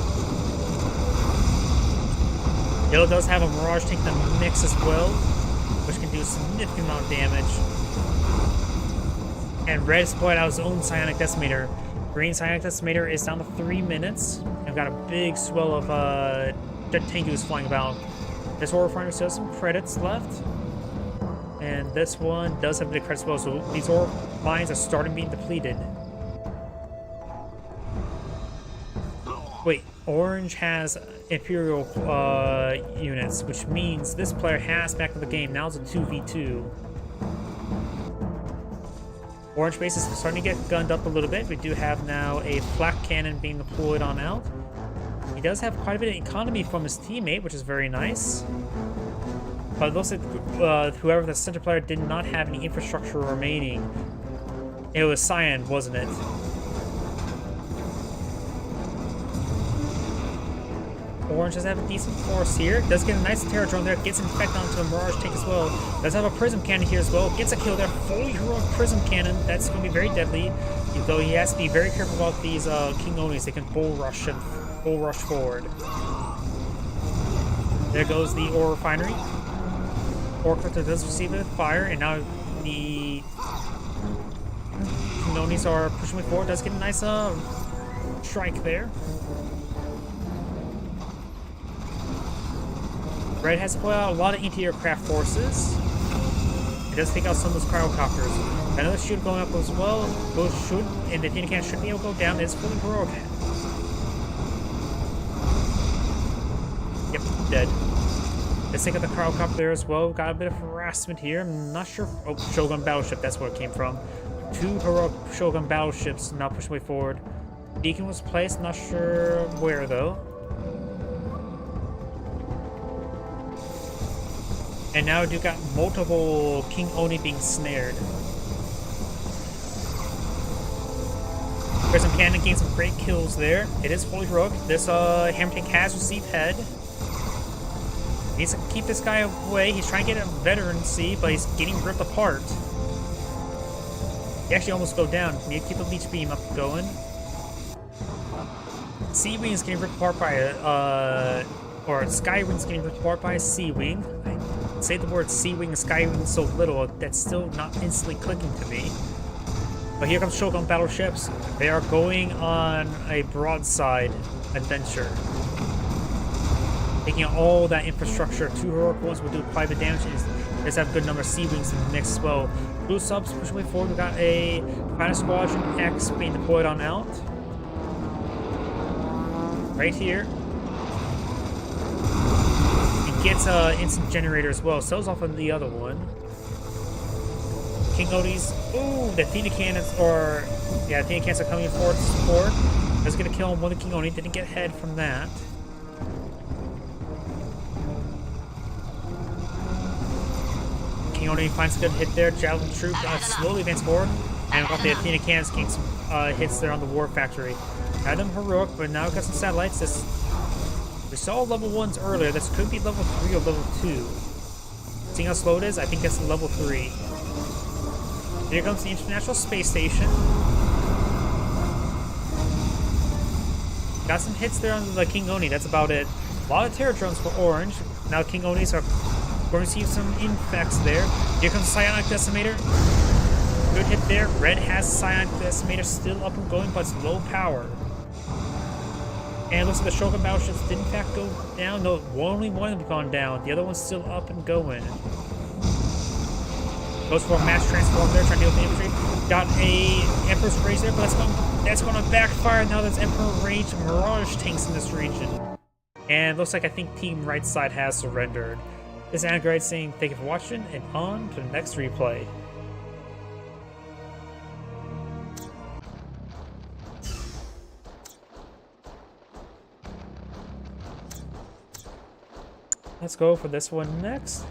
Yellow does have a Mirage tank in the mix as well, which can do a significant amount of damage. And red has put out his own Psionic Decimator. Green Psionic Decimator is down to 3 minutes. I've got a big swell of Jet Tengus flying about. This Ore Refinery still has some credits left. And this one does have a bit of credits as well, so these ore mines are starting being depleted. Wait, orange has Imperial units, which means this player has back in the game. Now it's a 2v2. Orange base is starting to get gunned up a little bit. We do have now a flak cannon being deployed on out. He does have quite a bit of economy from his teammate, which is very nice. But it looks like whoever the center player did not have any infrastructure remaining. It was Cyan, wasn't it? Orange does have a decent force here. Does get a nice Terror Drone there. Gets infected onto a Mirage tank as well. Does have a Prism Cannon here as well. Gets a kill there. Fully heroic Prism Cannon. That's going to be very deadly. Though he has to be very careful about these King Onis. They can bull rush forward. There goes the Ore Refinery. Ore Collector does receive a fire, and now the King Onis are pushing it forward. Does get a nice strike there. Red has put out a lot of anti-aircraft forces. It does take out some of those cryocopters. Another shoot going up as well. Those shoot, and the Athena cannon should be able to go down. It's fully heroic. Yep, dead. Let's take out the Cryocopter as well. Got a bit of harassment here. I'm not sure. Oh, Shogun Battleship, that's where it came from. 2 heroic Shogun Battleships now pushing way forward. Beacon was placed, not sure where though. And now you got multiple King Oni being snared. Prison Cannon gained some great kills there. It is fully heroic. This Hammer Tank has received head. He needs to keep this guy away. He's trying to get a veterancy, but he's getting ripped apart. He actually almost go down. Need to keep a leech beam up going. Sea Wing is getting ripped apart by or Sky Wing is getting ripped apart by a Sea Wing. I say the word Sea Wing and Sky Wing so little that's still not instantly clicking to me. But here comes Shogun Battleships. They are going on a broadside adventure. Taking out all that infrastructure. 2 heroic ones will do quite a bit of damage. Let's have a good number of Sea Wings in the mix as well. Blue subs pushing way forward. We got a Fighter Squadron X being deployed on out. Right here. It gets instant generator as well. Sells off on the other one. King Odi's. Ooh, the Athena cannons are. Yeah, Athena cannons are coming forward to support. That's gonna kill him. One of the King Oni didn't get head from that. King Oni finds a good hit there. Javelin troop slowly advance forward. And got the Athena cannons getting some hits there on the War Factory. Had them heroic, but now got some satellites. We saw level 1s earlier. This could be level 3 or level 2. Seeing how slow it is, I think that's level 3. Here comes the International Space Station. Got some hits there on the King Oni, that's about it. A lot of Terror drones for Orange. Now King Onis are going to receive some infects there. Here comes Psionic Decimator. Good hit there. Red has Psionic Decimator still up and going, but it's low power. And it looks like the Shogun Battleships did in fact go down. No, only one of them gone down. The other one's still up and going. Goes for a mass transform there, trying to deal with the infantry. Got a Emperor's Rage there, but that's going to backfire. Now there's Emperor Rage Mirage tanks in this region. And it looks like I think Team Right Side has surrendered. This is Anagrade saying thank you for watching, and on to the next replay. Let's go for this one next.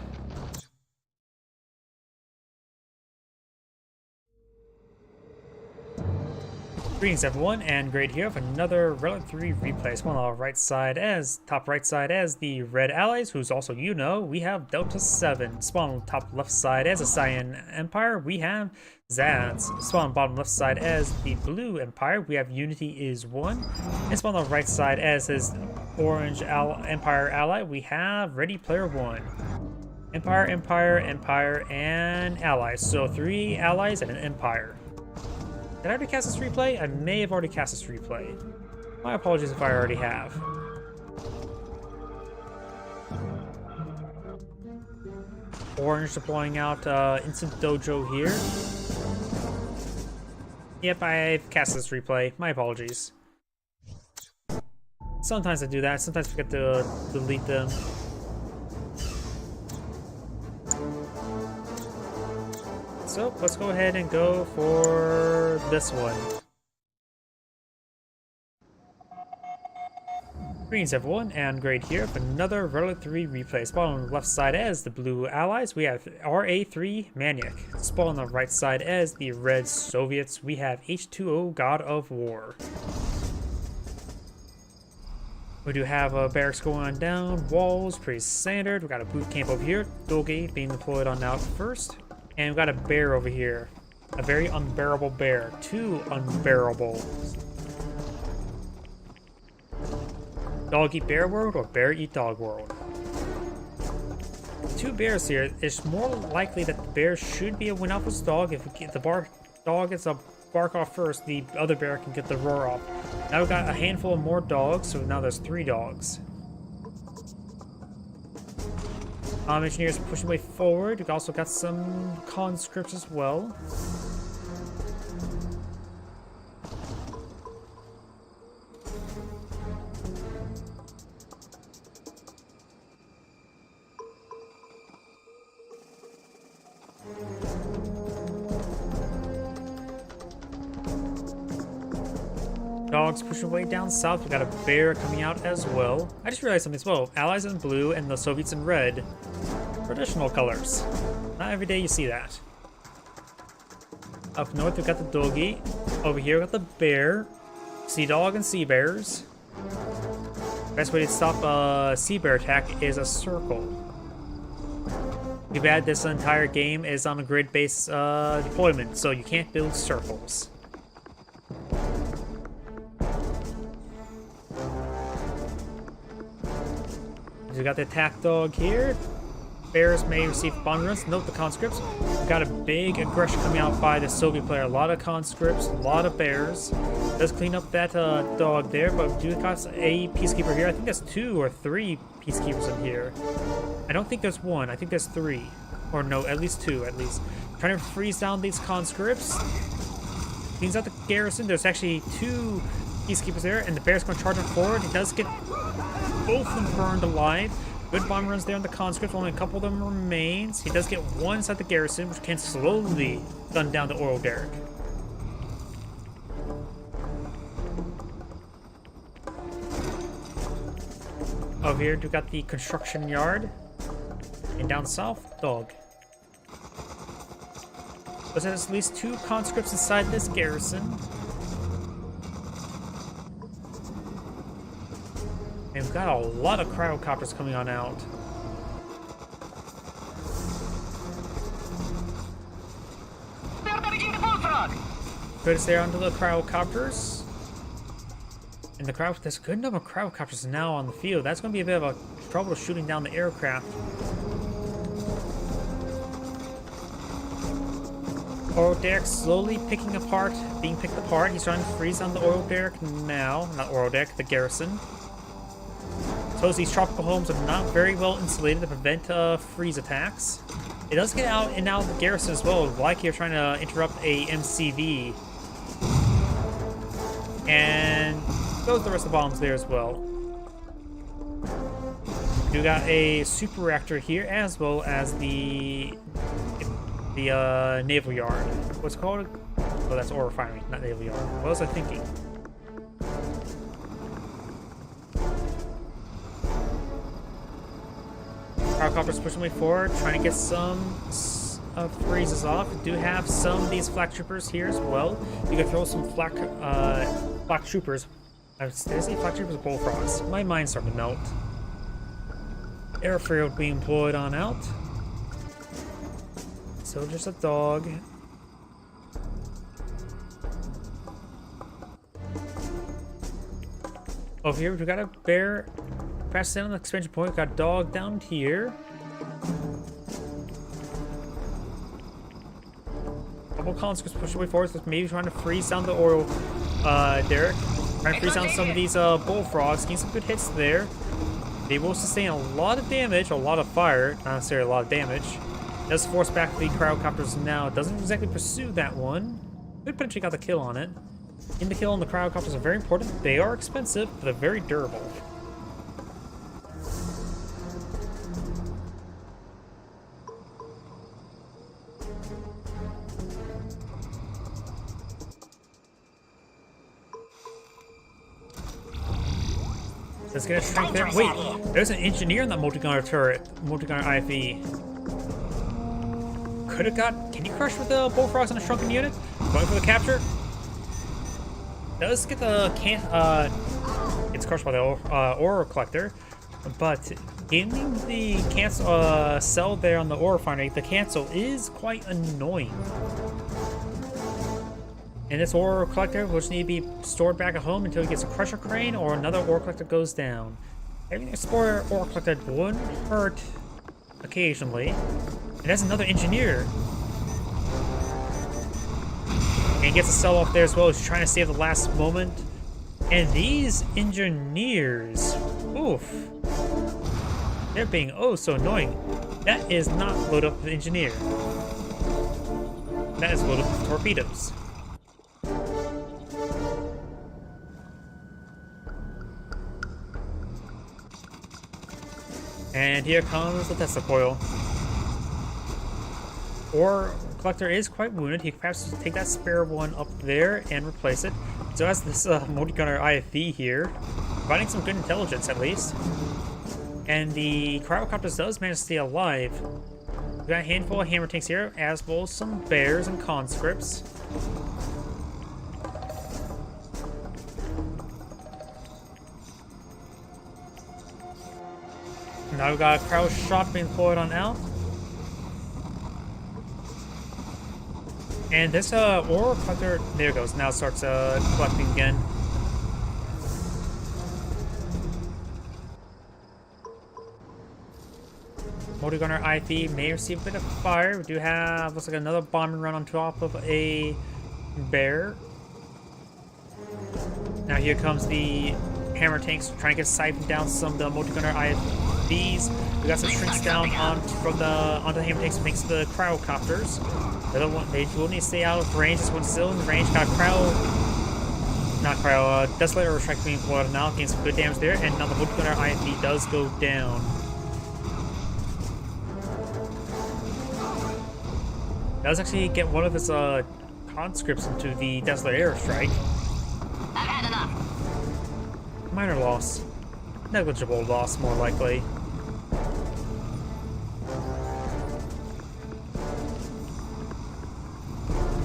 Greetings everyone, and great here for another Relic 3 replay. Spawn on the right side top right side as the Red Allies, who's also we have Delta 7. Spawn on the top left side as the Cyan Empire, we have Zads. Spawn on the bottom left side as the Blue Empire, we have Unity is 1. And spawn on the right side as his Orange Empire ally, we have Ready Player 1. Empire, Empire, Empire, and Allies. So 3 allies and an Empire. Did I already cast this replay? I may have already cast this replay. My apologies if I already have. Orange deploying out Instant Dojo here. Yep, I've cast this replay. My apologies. Sometimes I do that. Sometimes I forget to delete them. So let's go ahead and go for this one. Greetings everyone, and Great here for another Relic 3 replay. Spawn on the left side as the Blue Allies, we have RA3 Maniac. Spawn on the right side as the Red Soviets, we have H2O God of War. We do have barracks going on down, walls, pretty standard. We got a boot camp over here, Dolgate being deployed on out first. And we've got a bear over here. A very unbearable bear. 2 unbearable. Dog eat bear world or bear eat dog world? 2 bears here. It's more likely that the bear should be a win off his dog. If the dog gets a bark off first, the other bear can get the roar off. Now we've got a handful of more dogs, so now there's 3 dogs. Engineers pushing way forward. We've also got some conscripts as well. Dogs pushing away down south. We got a bear coming out as well. I just realized something as well. Allies in blue and the Soviets in red. Traditional colors. Not every day you see that. Up north we got the doggy. Over here we got the bear. Sea dog and sea bears. Best way to stop a sea bear attack is a circle. Too bad this entire game is on a grid-based deployment, so you can't build circles. We got the attack dog here. Bears may receive bomb runs. Note the conscripts. We got a big aggression coming out by the Soviet player. A lot of conscripts, a lot of bears. Does clean up that dog there, but we do got a peacekeeper here. I think there's 2 or 3 peacekeepers in here. I don't think there's 1. I think there's 3. Or no, at least 2, at least. Trying to freeze down these conscripts. Cleans out the garrison. There's actually 2 peacekeepers there, and the bear's going to charge him forward. He does get both of them burned alive. Good bomb runs there on the conscripts. Only a couple of them remains. He does get one inside the garrison, which can slowly gun down the oil derrick. Over here, we got the construction yard. And down south, dog. There's at least 2 conscripts inside this garrison. And we've got a lot of cryocopters coming on out. Good to stay onto the cryocopters. And there's a good number of cryocopters now on the field. That's going to be a bit of a trouble shooting down the aircraft. Oil derrick slowly being picked apart. He's trying to freeze down the oil derrick now. Not oil derrick, the garrison. So these tropical homes are not very well insulated to prevent freeze attacks. It does get out and out of the garrison as well, like you're trying to interrupt a MCV. And those are the rest of the bombs there as well. We got a super reactor here, as well as the naval yard. What's it called? Oh, that's ore refinery, not naval yard. What was I thinking? Cryocopters pushing way forward, trying to get some freezes off. We do have some of these flak troopers here as well. You can throw some flak troopers. Did I say flak troopers or bullfrogs? My mind's starting to melt. Airfield being employed on out. So just a dog. Over here, we've got a bear. Pass down on the expansion point. We've got a dog down here. Couple conscripts push away forward. So maybe trying to freeze down the oil derrick. Trying to freeze down some of these bullfrogs. Getting some good hits there. They will sustain a lot of damage, a lot of fire, not necessarily a lot of damage. Does force back the cryocopters now. It doesn't exactly pursue that one. Could potentially got the kill on it. And the kill on the cryocopters are very important. They are expensive, but they're very durable. Let's get a strength there. Wait, there's an engineer in that multi-gunner turret, multi-gunner IFE. Could have got. Can you crush with the bullfrogs on a shrunken unit? Going for the capture. Does get the it's crushed by the ore collector, but getting the cancel cell there on the ore refinery, the cancel is quite annoying. And this ore collector will just need to be stored back at home until he gets a crusher crane or another ore collector goes down. Having an explorer ore collector wouldn't hurt occasionally. And that's another engineer. And he gets a sell off there as well. He's trying to save the last moment. And these engineers, oof, they're being oh so annoying. That is not load up the engineer. That is load up with torpedoes. And here comes the Tesla coil. Or Collector is quite wounded. He can perhaps take that spare one up there and replace it. So as this multi-gunner IFV here, providing some good intelligence at least. And the Cryocopters does manage to stay alive. We've got a handful of hammer tanks here, as well as some bears and conscripts. Now we've got a crowd shot being deployed on out. And this ore collector, there it goes, now starts collecting again. Multi-gunner IFV may receive a bit of fire. We do have, looks like another bombing run on top of a bear. Now here comes the hammer tanks trying to get siphoned down some of the multi-gunner IFVs. We got some shrinks down onto the hammer tanks thanks to the cryocopters. The other one, they will need to stay out of range. This one's still in range. Got Desolator Strike being deployed now, getting some good damage there, and now the multi-gunner IFV does go down. Does actually get one of his conscripts into the Desolator Airstrike.
I've had enough.
Minor loss. Negligible loss, more likely.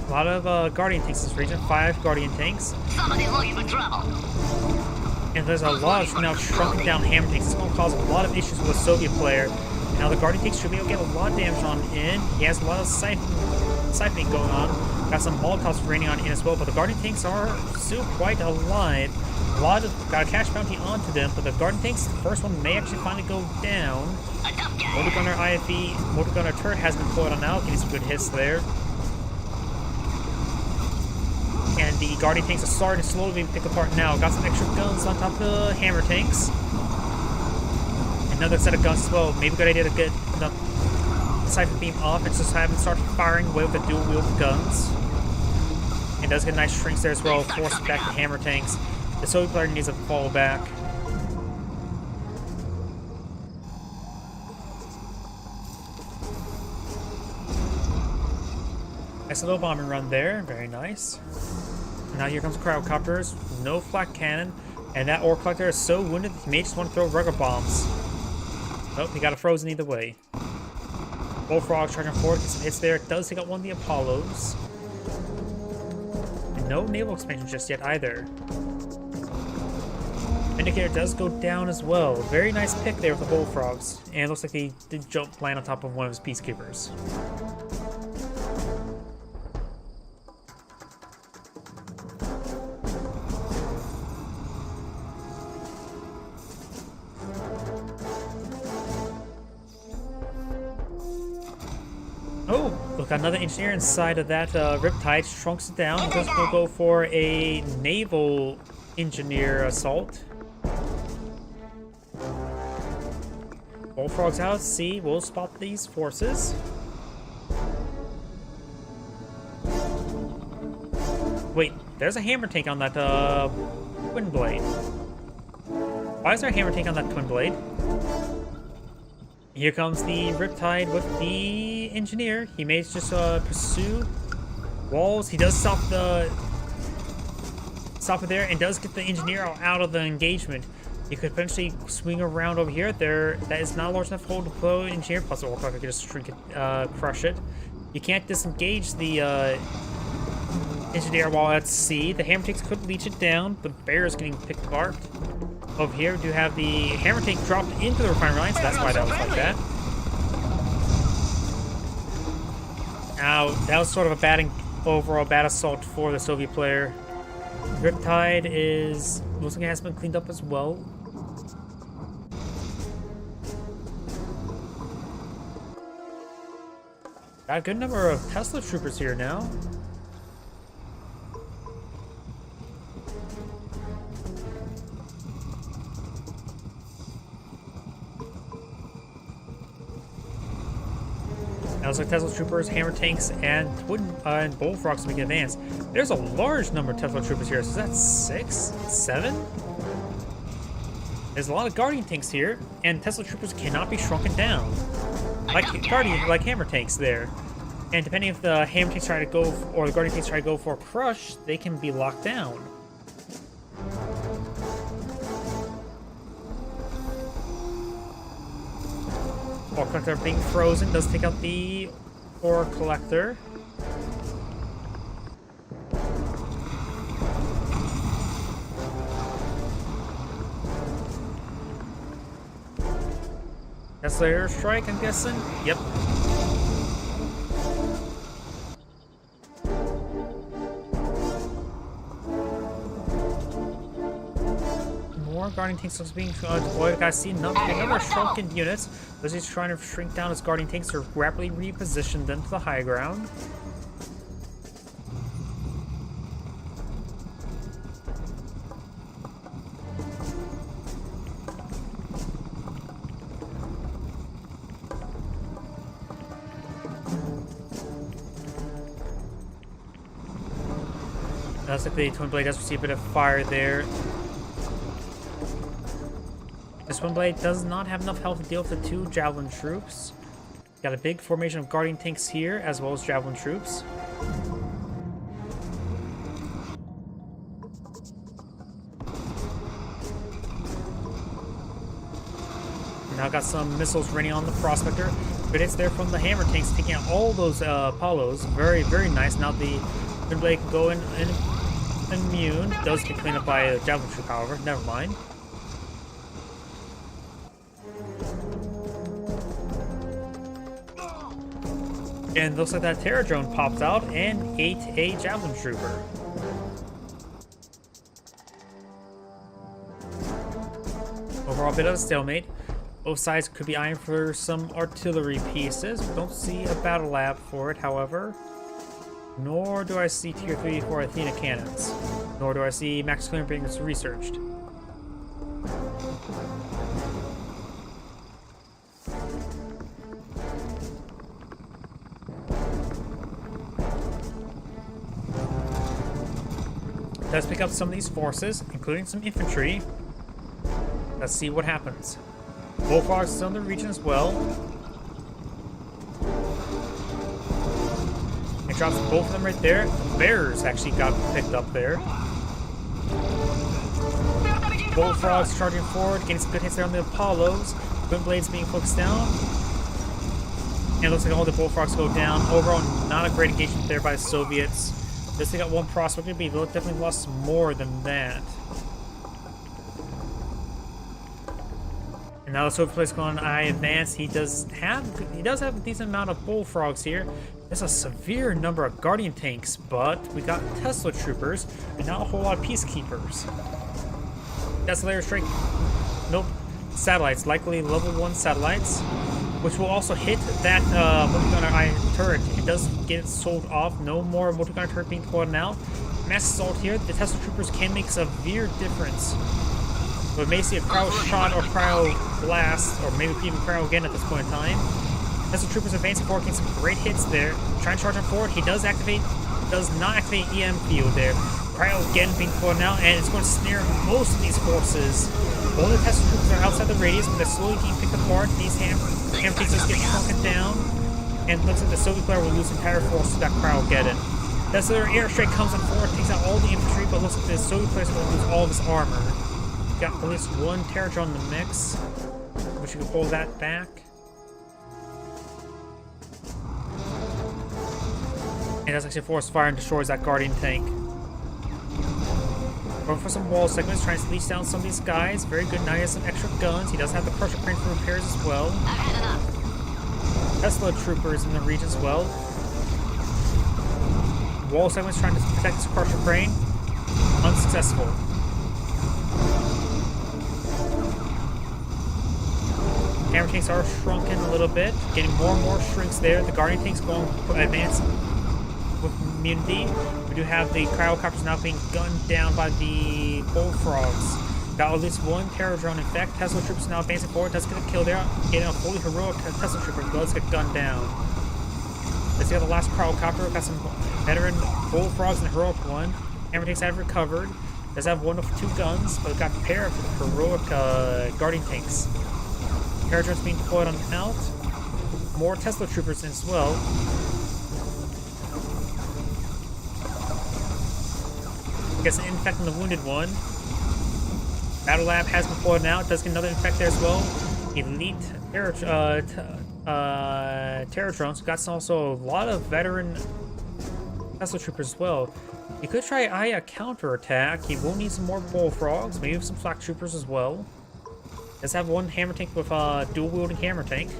A lot of Guardian tanks in this region. 5 Guardian tanks.
Somebody's looking for trouble.
And there's a lot of now shrunken down hammer tanks. It's going to cause a lot of issues with the Soviet player. Now the Guardian tanks should be able to get a lot of damage on in. He has a lot of siphoning going on. Got some Molotovs raining on in as well, but the Guardian tanks are still quite alive. A lot of got a cash bounty onto them, but the Guardian tanks, the first one may actually finally go down. Multi-gunner IFV, multi-gunner turret has been deployed on now, getting some good hits there. And the Guardian tanks are starting to slowly pick apart now. Got some extra guns on top of the hammer tanks. Another set of guns as well. Maybe a good idea to get the Siphon Beam off and just have them start firing away with the dual wield guns. And does get nice shrinks there as well, force back the hammer tanks. The Soviet player needs to fall back. Nice little bombing run there, very nice. Now here comes Cryocopters, no flak cannon, and that ore collector is so wounded that he may just want to throw rugger bombs. Nope, he got a frozen either way. Bullfrog charging forward, gets some hits there. It does take out one of the Apollos. And no naval expansion just yet either. Indicator does go down as well. Very nice pick there with the Bullfrogs. And it looks like he did jump land on top of one of his Peacekeepers. Oh, look, another engineer inside of that Riptide shrunks it down. Just will go for a naval engineer assault. Bullfrogs out at sea. We'll spot these forces. Wait, there's a hammer tank on that twin blade. Why is there a hammer tank on that twin blade? Here comes the Riptide with the engineer. He may just pursue walls. He does stop it there and does get the engineer out of the engagement. He could potentially swing around over here. That is not a large enough hole to deploy engineer. Plus, the Warclock could just shrink it, crush it. You can't disengage the engineer while at sea. The hammer tanks could leech it down. The bear is getting picked apart. Over here, we do have the hammer tank dropped into the refinery line, so that's why that was like that. Now, that was sort of a overall bad assault for the Soviet player. Riptide looks like it has been cleaned up as well. Got a good number of Tesla troopers here now. Now looks like Tesla troopers, hammer tanks, and bullfrogs making advance. There's a large number of Tesla troopers here. So that's 6, 7? There's a lot of Guardian tanks here, and Tesla troopers cannot be shrunken down. Like hammer tanks there. And depending if the hammer tanks try to go, or the guardian tanks try to go for a crush, they can be locked down. Ore collector being frozen does take out the ore collector. Desolator strike, I'm guessing? Yep. More guarding tanks are being deployed. I see another shrunken unit. As he's trying to shrink down his guarding tanks to rapidly reposition them to the high ground. Looks like the Twin Blade does receive a bit of fire there. This Twin Blade does not have enough health to deal with the two Javelin troops. Got a big formation of guarding tanks here, as well as Javelin troops. Now got some missiles raining on the Prospector. Good hits there from the hammer tanks, taking out all those Apollos. Very, very nice. Now the Twin Blade can go in immune. Does get cleaned up by a Javelin troop, however. Never mind. And looks like that Terror drone popped out and ate a Javelin trooper. Overall, a bit of a stalemate. Both sides could be eyeing for some artillery pieces. Don't see a battle lab for it, however. Nor do I see Tier 3 for Athena cannons. Nor do I see Max Cleaner being researched. Let's pick up some of these forces, including some infantry. Let's see what happens. Bullfrogs still in the region as well. It drops both of them right there. Bears actually got picked up there. Bullfrogs charging forward, getting some good hits there on the Apollos. Twin Blades being focused down. And it looks like all the Bullfrogs go down. Overall, not a great engagement there by the Soviets. Just they got one Prospector, but they'll definitely lost more than that. And now the Soviet player going on I advance. He does have a decent amount of Bullfrogs here. There's a severe number of Guardian tanks, but we got Tesla troopers and not a whole lot of Peacekeepers. Desolator strike. Nope. Satellites, likely level 1 satellites, which will also hit that multi-gunner iron turret. It does get it sold off. No more multi-gunner turret being pulled out. Mass assault here. The Tesla troopers can make severe difference. We may see a cryo shot or cryo blast, or maybe even cryo again at this point in time. Tesla troopers advancing forward, getting some great hits there. Trying to charge him forward. He does not activate EM field there. Cryo again being pulled out, and it's going to snare most of these forces. All the Tesla troopers are outside the radius, but they're slowly being picked apart. These ham tanks just get shrunken down, and looks like the Soviet player will lose entire force to that Cryogeddon. Desolator airstrike comes on forward, takes out all the infantry, but looks like the Soviet player is going to lose all of his armor. Got at least one Terror drone in the mix, which you can pull that back. And that's actually force fire and destroys that Guardian tank. Going for some wall segments, trying to leash down some of these guys. Very good. Now he has some extra guns. He does have the Crusher Crane for repairs as well.
I've had enough.
Tesla troopers in the region as well. Wall segments trying to protect this Crusher Crane. Unsuccessful. Hammer tanks are shrunken a little bit. Getting more and more shrinks there. The Guardian tanks going to advance with immunity. We do have the Cryocopters now being gunned down by the Bullfrogs. Got at least one Terror drone. In fact, Tesla troopers now advancing forward. Does get a kill there. Getting a fully heroic Tesla trooper. Does get gunned down. Let's see how the last Cryocopter. Got some veteran Bullfrogs and a heroic one. Hammer tanks have recovered. Does have one of 2 guns, but got a pair of heroic Guardian tanks. Terror drones being deployed on out. More Tesla troopers as well. Gets an infect on the wounded one. Battle Lab has been pulled out. Does get another infect there as well. Elite Terror drones. Got also a lot of veteran Tesla troopers as well. You could try a counterattack. He will need some more bullfrogs, maybe some flak troopers as well. Let's have one hammer tank with a dual wielding hammer tank.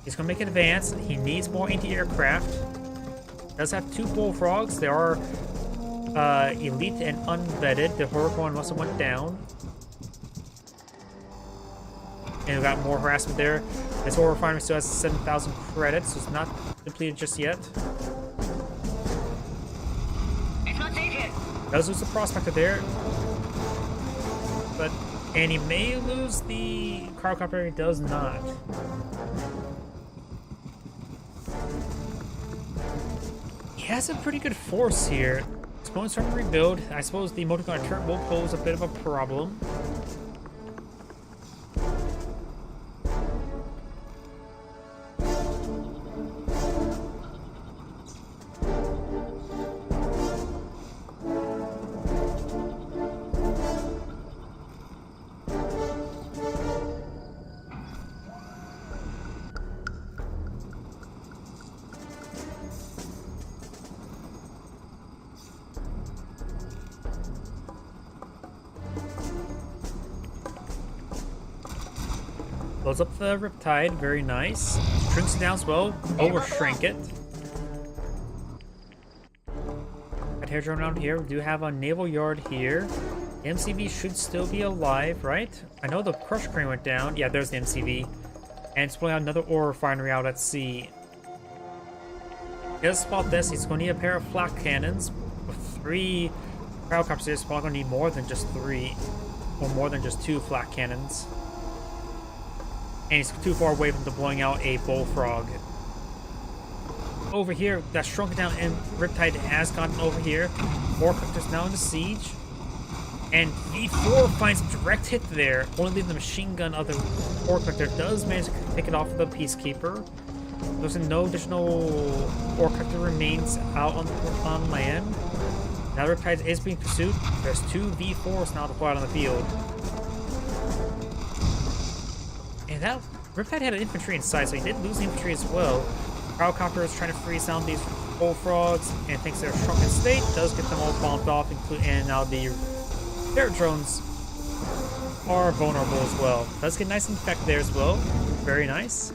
He's gonna make an advance. He needs more anti-aircraft. Does have 2 bullfrogs. They are elite and unvetted. The heroic one also went down. And we got more harassment there. This ore refinery still has 7,000 credits, so it's not depleted just yet.
It's not safe here.
Does lose the prospector there. And he may lose the cryocopter, he does not. He has a pretty good force here. Exponent's starting to rebuild. I suppose the multi-gun turret will pose a bit of a problem. Blows up the Riptide, very nice. Shrinks it down as well, over shrink it. Got Terror drone around here. We do have a naval yard here. The MCV should still be alive, right? I know the crush crane went down. Yeah, there's the MCV. And it's pulling out another ore refinery out at sea. He does spot this. He's going to need a pair of flak cannons. With 3 cryocopters, he's probably going to need more than just 3. Or more than just 2 flak cannons. And he's too far away from deploying out a bullfrog. Over here, that's shrunken down, and Riptide has gotten over here. Warcraft now in the siege. And V4 finds a direct hit there. Only leaving the machine gun of the Warcraft does manage to pick it off of the Peacekeeper. There's no additional Warcraft remains out on land. Now Riptide is being pursued. There's 2 V4s now deployed on the field. And that Riptide had an infantry inside, so he did lose the infantry as well. Cryocopter is trying to freeze down these bullfrogs, and thinks they're shrunken state. Does get them all bombed off, and now the Terror drones are vulnerable as well. Does get a nice infect there as well. Very nice.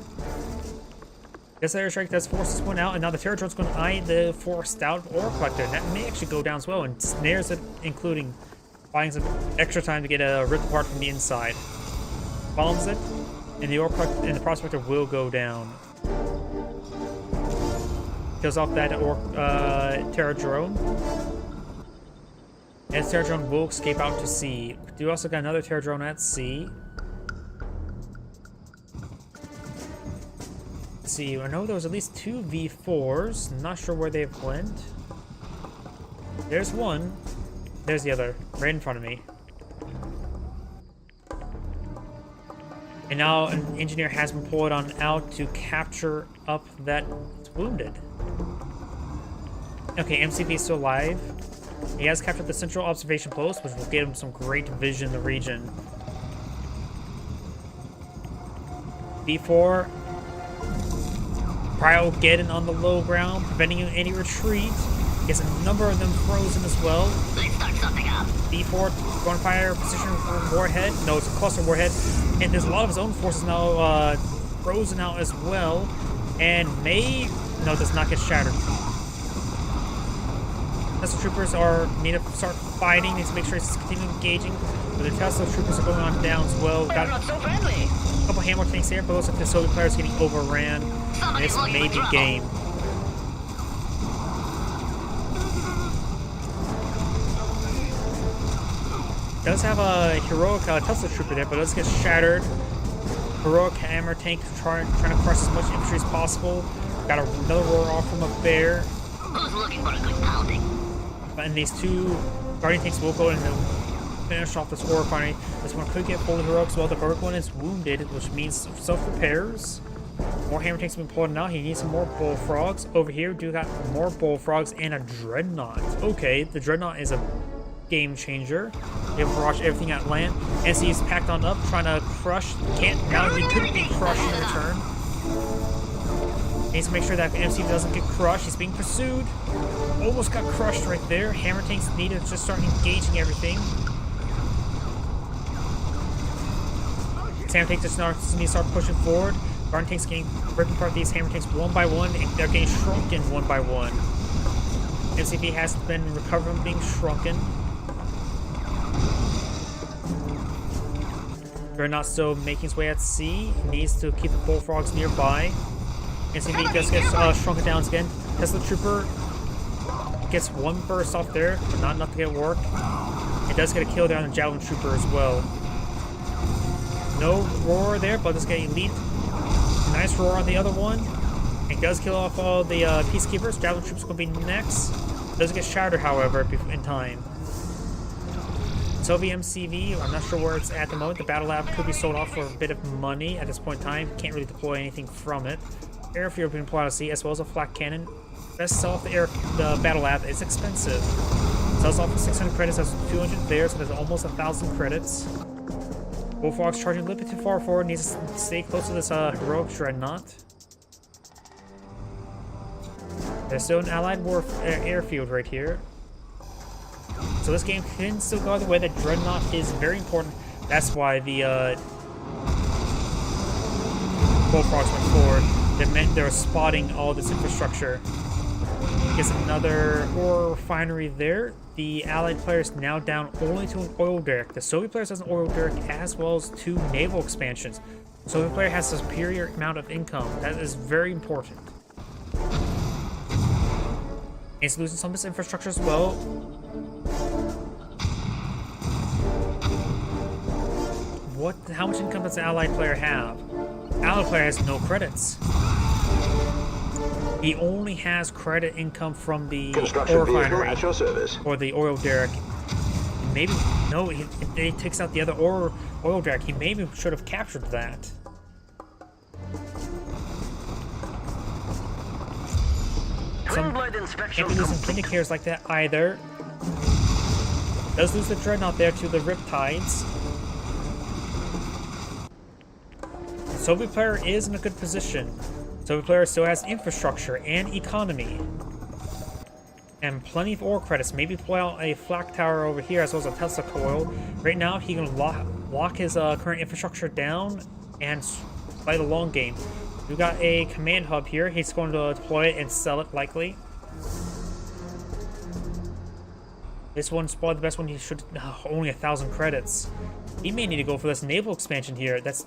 Guess the airstrike does force this one out, and now the Terror drone's going to eye the forced out ore collector. And that may actually go down as well, and snares it, including buying some extra time to get a rip apart from the inside. Bombs it. And the the prospector will go down. Kills off that Terror drone. And Terror drone will escape out to sea. We also got another Terror drone at sea. Let's see, I know there was at least 2 V4s. Not sure where they've went. There's one. There's the other, right in front of me. And now an engineer has been pulled on out to capture up that wounded. Okay, MCV is still alive. He has captured the central observation post, which will give him some great vision in the region. B4. Cryogeddon on the low ground, preventing any retreat. Gets a number of them frozen as well.
Let's start something up.
B4 going to fire position for warhead. No, it's a cluster warhead. And there's a lot of his own forces now frozen out as well. And no, does not get shattered. Tesla troopers need to start fighting. Need to make sure it's continuing engaging. But the Tesla troopers are going on down as well.
Got not so friendly.
A couple hammer tanks here, but looks like the Soviet players getting overran. And this may be game. Does have a heroic Tesla trooper there, but does get shattered. Heroic hammer tank trying to crush as much infantry as possible. Got another roar off from up there.
Who's looking for a good pounding?
And these 2 Guardian tanks will go in and finish off this ore refinery. This one could get fully heroic as well. The heroic one is wounded, which means self-repairs. More hammer tanks being pulled out. He needs some more bullfrogs. Over here, we do got more bullfrogs and a dreadnought. Okay, the dreadnought is a game changer. Able to rush everything at land. NC is packed on up, trying to crush. Can't now. He couldn't be crushed in return. Needs to make sure that MC doesn't get crushed. He's being pursued. Almost got crushed right there. Hammer tanks need to just start engaging everything. Hammer tanks just need to start pushing forward. Guardian tanks getting ripping apart these hammer tanks one by one, and they're getting shrunken one by one. MCV has been recovering from being shrunken. Dreadnought still making his way at sea. He needs to keep the bullfrogs nearby. MCV just gets shrunken down again. Tesla Trooper gets one burst off there, but not enough to get work. It does get a kill down on Javelin Trooper as well. No roar there, but it's getting elite. Nice roar on the other one. It does kill off all the Peacekeepers. Javelin Trooper's going to be next. Doesn't get shattered, however, in time. Soviet MCV, I'm not sure where it's at the moment. The Battle Lab could be sold off for a bit of money at this point in time. Can't really deploy anything from it. Airfield being deployed out to sea, as well as a flak cannon. Best sell off the Battle Lab. It's expensive. Sells off for 600 credits. That's 200 there, so there's almost 1,000 credits. Bullfrog's charging a little bit too far forward. Needs to stay close to this heroic dreadnought. There's still an allied airfield right here. So this game can still go the way. The dreadnought is very important. That's why the bullfrogs went forward. That meant they were spotting all this infrastructure. Gets another ore refinery there. The allied player is now down only to an oil derrick. The Soviet player has an oil derrick as well as 2 naval expansions. The Soviet player has a superior amount of income. That is very important. It's losing some of its infrastructure as well. How much income does the allied player have? Allied player has no credits. He only has credit income from the ore refinery
at your service.
or the oil derrick. Maybe no, he takes out the other oil derrick. He maybe should have captured that. Can't be losing Vindicators like that either. Does lose the dreadnought there to the Riptides. The Soviet player is in a good position. Soviet player still has infrastructure and economy. And plenty of ore credits. Maybe pull out a flak tower over here as well as a Tesla coil. Right now, he can lock his current infrastructure down and play the long game. We've got a command hub here. He's going to deploy it and sell it likely. This one's probably the best one. He should only 1,000 credits. He may need to go for this naval expansion here. That's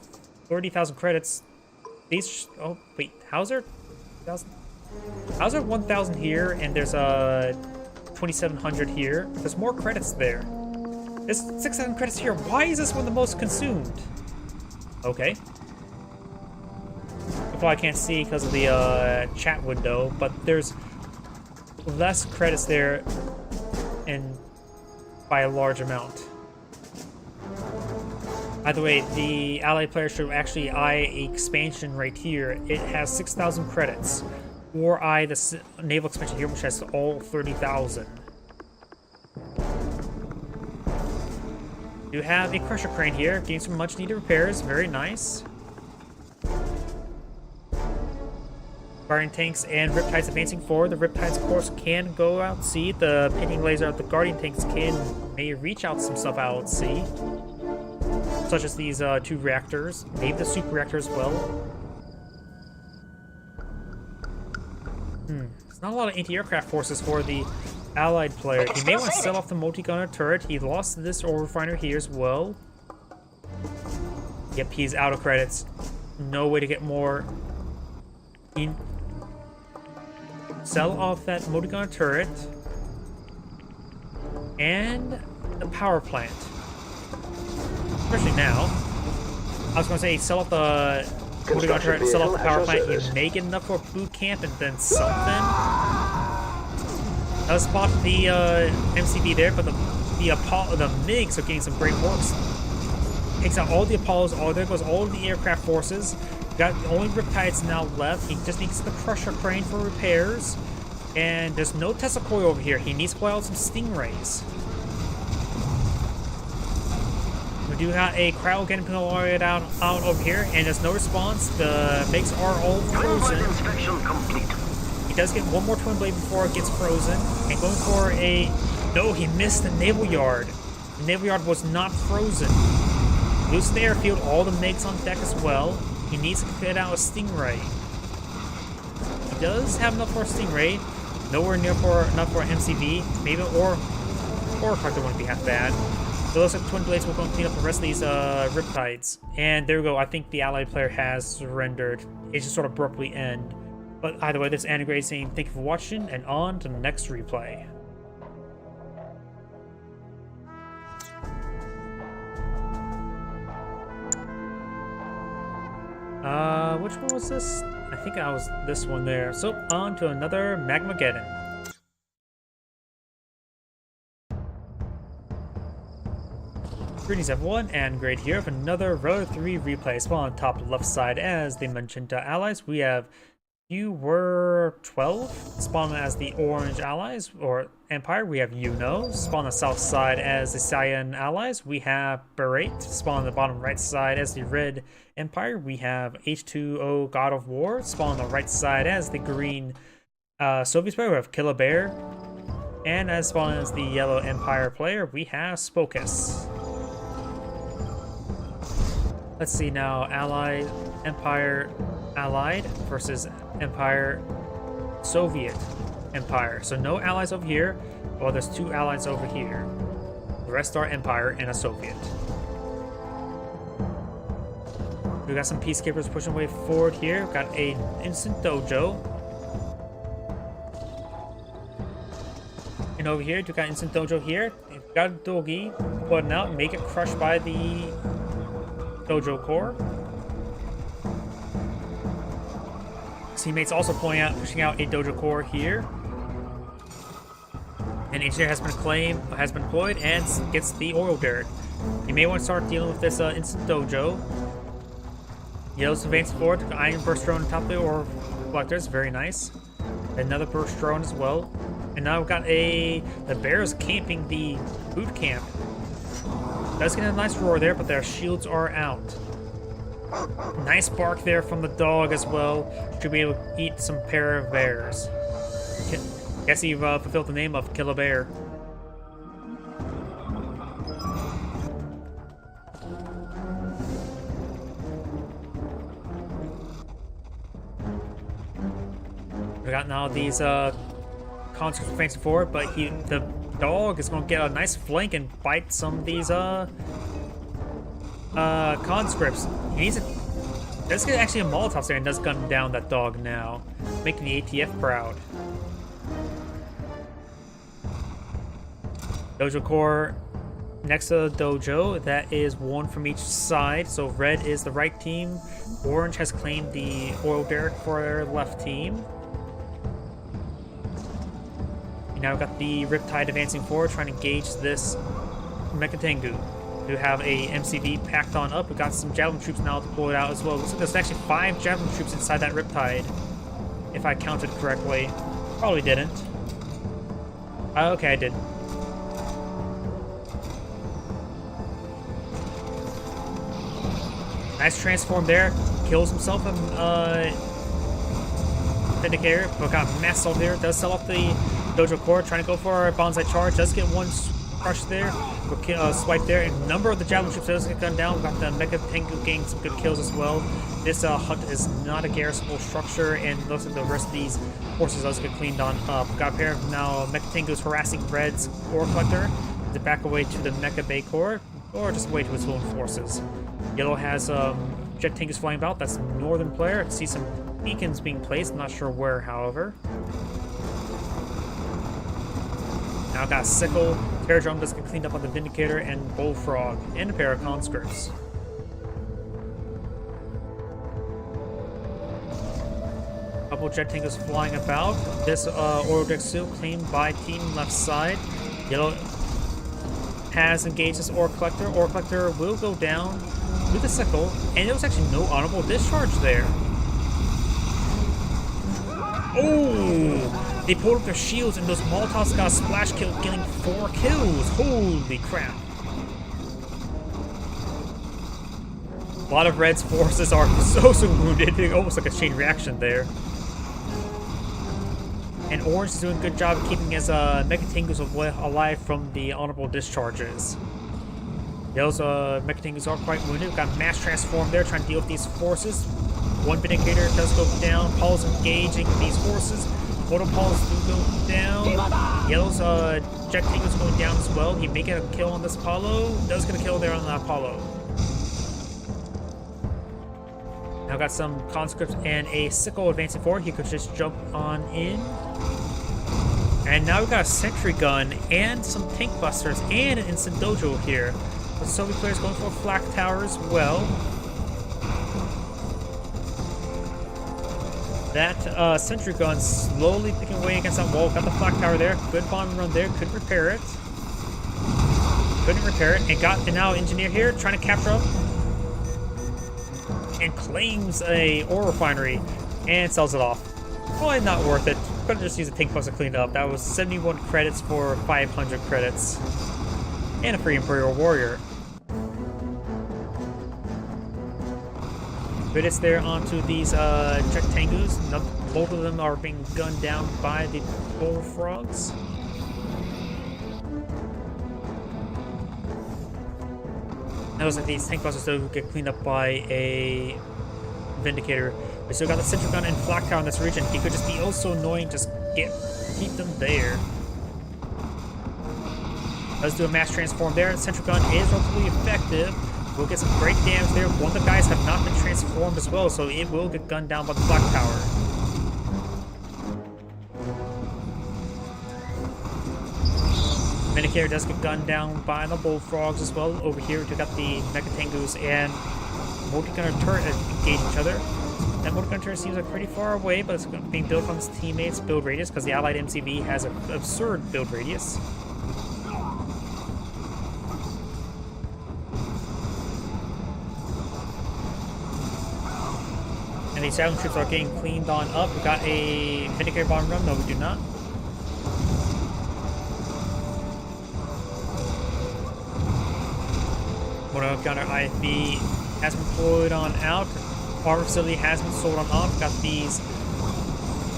30,000 credits. These oh wait, how's there 1,000? How's there 1,000 here and there's a 2,700 here? There's more credits there. There's 6,000 credits here. Why is this one the most consumed? Okay. I can't see because of the chat window, but there's less credits there and by a large amount. By the way, the allied player should actually eye expansion right here. It has 6,000 credits, or eye the naval expansion here, which has all 30,000. You have a crusher crane here, getting some much needed repairs. Very nice. Guardian tanks and Riptides advancing forward. The Riptides, of course, can go out to sea. The pinning laser of the Guardian tanks may reach out some stuff out at sea, such as these 2 reactors, maybe the super reactor as well. There's not a lot of anti-aircraft forces for the allied player. He may want to sell off the multi-gunner turret. He lost this ore refiner here as well. Yep, he's out of credits. No way to get more. Sell off that multi-gunner turret and the power plant. Especially now. I was going to say sell off the multi-gunner turret and sell off the power plant. You may get enough for boot camp and then something. I'll spot the MCV there, but the MiGs are getting some great works. Takes out all the Apollos. Oh, there goes all the aircraft forces. Got the only Riptides now left. He just needs the Crusher Crane for repairs. And there's no Tesla Coil over here. He needs to pull out some Stingrays. We do have a crowd getting deployed out over here, and there's no response. The MiGs are all frozen.
Inspection complete.
He does get one more Twin Blade before it gets frozen. And going for a... No, he missed the Naval Yard. The Naval Yard was not frozen. Loses the airfield, all the MiGs on deck as well. He needs to fit out a Stingray. He does have enough for a Stingray. Nowhere near enough for an MCV. Maybe, or Factor wouldn't be half bad. So it looks like Twin Blades will go and clean up the rest of these Riptides. And there we go. I think the allied player has surrendered. It just sort of abruptly end. But either way, this is Andy saying thank you for watching, and on to the next replay. Which one was this? I think I was this one there. So on to another Magmageddon. Greetings everyone, and great here for another Road 3 replay. So on top left side, as they mentioned, allies, we have you were 12, spawned as the Orange Allies, or Empire. We have Yuno, spawned on the south side as the Cyan Allies. We have Berate, spawned on the bottom right side as the Red Empire. We have H2O God of War, spawned on the right side as the Green Soviet player. We have Killer Bear. And as spawned as the Yellow Empire player, we have Spokus. Let's see now, Allied, Empire, Allied versus Empire, Soviet Empire. So no allies over here, well there's two allies over here. The rest are Empire and a Soviet. We got some Peacekeepers pushing way forward here. We've got a Instant Dojo. And over here, we've got Instant Dojo here. We've got Dogi putting out, make it crushed by the Dojo Core. Teammates also pushing out a Dojo Core here. And engineer has been deployed and gets the oil derrick. You may want to start dealing with this Instant Dojo. Yellow's advancing forward. Iron Burst Drone on top of the ore collectors, very nice. Another Burst Drone as well. And now we've got the bears camping the boot camp. Does get a nice roar there, but their shields are out. Nice bark there from the dog as well. Should be able to eat some pair of bears. Guess he fulfilled the name of Killer Bear. We got now these conscripts advancing forward, but the dog is going to get a nice flank and bite some of these conscripts. He needs Let's get actually a Molotov there and does gun down that dog now, making the ATF proud. Dojo Core next to the dojo. That is one from each side. So red is the right team. Orange has claimed the oil derrick for their left team. And now we've got the Riptide advancing forward, trying to engage this Mecha Tengu. We have a MCV packed on up. We've got some Javelin troops now deployed out as well. Looks like there's actually 5 Javelin troops inside that Riptide, if I counted correctly. Probably didn't. Okay, I did. Nice transform there. Kills himself and Vindicator, but got mass assault there. Does sell off the Dojo Core, trying to go for a bonsai charge. Does get one crush there. Swipe there. And a number of the Javelin troops does get gunned down. We've got the Mecha Tengu getting some good kills as well. This hut is not a garrisonable structure, and looks like the rest of these forces does get cleaned on up. Got a pair of now Mecha Tengus harassing Red's ore collector to back away to the Mecha Bay Core, or just away to its own forces. Yellow has Jet Tengus flying about. That's the northern player. I see some beacons being placed. I'm not sure where, however. Now got Sickle. Terror Drum does get cleaned up on the Vindicator and Bullfrog, and a pair of conscripts. Couple Jet Tengus flying about. This oil derrick still claimed by team left side. Yellow has engaged this Ore Collector. Ore Collector will go down with the sickle, and there was actually no honorable discharge there. Oh! They pulled up their shields, and those Molotovs got a splash kill, killing 4 kills. Holy crap. A lot of Red's forces are so wounded, almost like a chain reaction there. And Orange is doing a good job of keeping his Mechatengus alive from the honorable discharges. Those Mechatengus are quite wounded. We've got Mass Transform there trying to deal with these forces. One Vindicator does go down. Paul's engaging these forces. Autopols do go down. Yellow's Jet Tango's going down as well. He may get a kill on this Apollo. Does get a kill there on the Apollo. Now got some conscripts and a sickle advancing forward. He could just jump on in. And now we've got a sentry gun and some tank busters and an instant dojo here. The Soviet players going for a flak tower as well. That sentry gun slowly picking away against that wall. Got the flak tower there. Good bomb run there. Could repair it. Couldn't repair it. And now engineer here trying to capture up. And claims a ore refinery and sells it off. Probably not worth it. Could have just used a tank post to clean it up. That was 71 credits for 500 credits. And a free Imperial Warrior. Credits there onto these Jet Tangus. Both of them are being gunned down by the Bullfrogs. It looks like these tank busters still get cleaned up by a Vindicator. We still got the Sentry Gun and Flak Tower in this region. He could just be also annoying, just keep them there. Let's do a mass transform there. Sentry Gun is relatively effective. We'll get some great damage there. One of the guys have not been transformed as well, so it will get gunned down by the Flak Tower. Vindicator does get gunned down by the Bullfrogs as well. Over here, we got the Mechatengus and Multi-Gunner turret engage each other. That Multi-Gunner turret seems like pretty far away, but it's being built from its teammates' build radius because the Allied MCV has an absurd build radius. And these Javelin troops are getting cleaned on up. We got a Vindicator bomb run. No, we do not. Gunner IFB has been deployed on out. Armor facility has been sold on off. Got these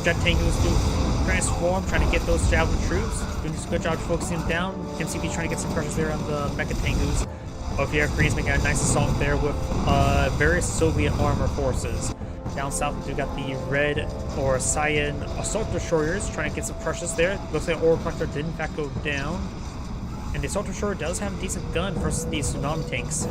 Jet Tangus to transform, trying to get those Javelin troops. Doing a good job focusing them down. MCB trying to get some pressures there on the Mecha Tangus. Over here, Koreans making a nice assault there with various Soviet armor forces. Down south, we got the Red or Cyan assault destroyers trying to get some pressures there. Looks like Ore Collector did in fact go down. And the Assault Destroyer does have a decent gun versus these Tsunami tanks.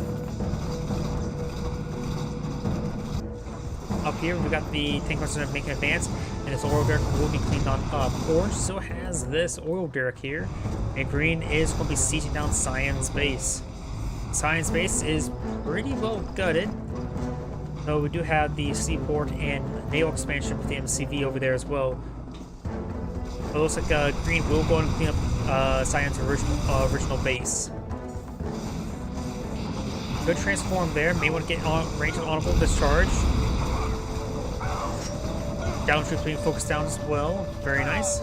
Up here, we got the tank busters making advance, and this oil derrick will be cleaned on up. Orange still has this oil derrick here, and green is going to be sieging down Cyan's base. Cyan's base is pretty well gutted, though we do have the seaport and naval expansion with the MCV over there as well. It looks like green will go and clean up Cyan's original base. Good transform there. May want to get on range of honorable discharge. Down troops being focused down as well. Very nice.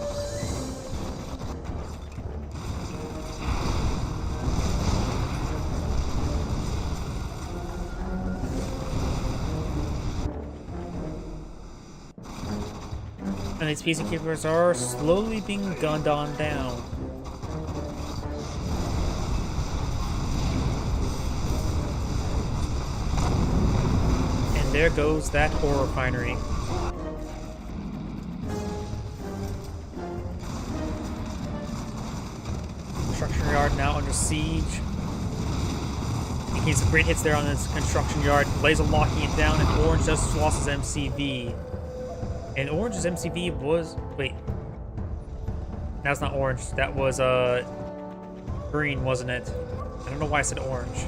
And these peacekeepers are slowly being gunned on down. And there goes that ore refinery. Construction yard now under siege. Making some great hits there on this construction yard. Laser locking it down, and Orange just lost his MCV. And Orange's MCV was... Wait. That's not Orange. That was, green, wasn't it? I don't know why I said Orange.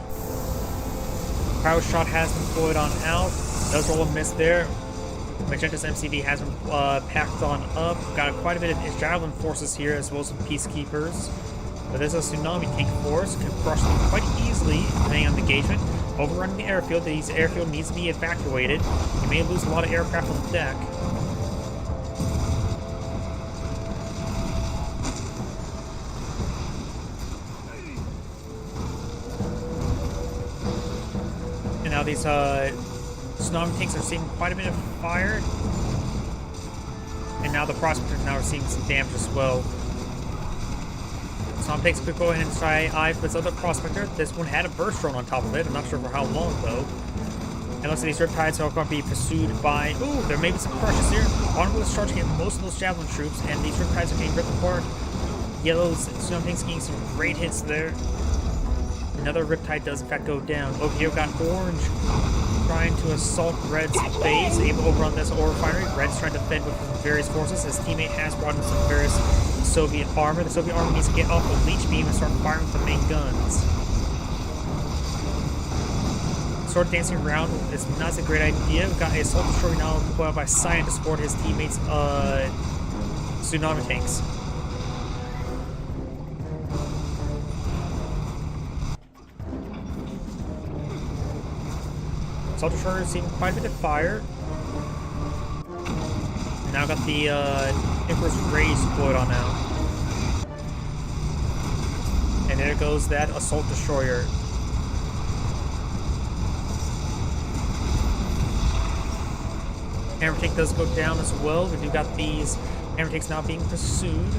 Power shot has been deployed on out. Does roll a miss there. Magenta's MCV has been packed on up. Got quite a bit of Javelin forces here, as well as some Peacekeepers. But there's a tsunami tank force, can crush them quite easily depending on the engagement. Overrunning the airfield, these airfield needs to be evacuated. You may lose a lot of aircraft on the deck. And now these tsunami tanks are seeing quite a bit of fire. And now the prospectors now are seeing some damage as well. Tsunami tanks could go ahead and try eye for this other prospector. This one had a burst drone on top of it. I'm not sure for how long though. And looks like these Riptides are going to be pursued by... Ooh, there may be some crushes here. Honorable is charging at most of those javelin troops, and these Riptides are getting ripped apart. Yellow's Tsunami tanks getting some great hits there. Another Riptide does in fact go down. Over here we've got Orange trying to assault Red's base, able to overrun this ore refinery. Red's trying to defend with various forces. His teammate has brought in some various Soviet armor. The Soviet armor needs to get off the leech beam and start firing with the main guns. Sword dancing around is not a great idea. We've got a assault destroyer now put out by Cyan to support his teammates' tsunami tanks. Assault destroyer is seeing quite a bit of fire. And now got the Emperor's Rage deployed on now. And there goes that assault destroyer. Hammer tank does go down as well. We do got these hammer tanks now being pursued.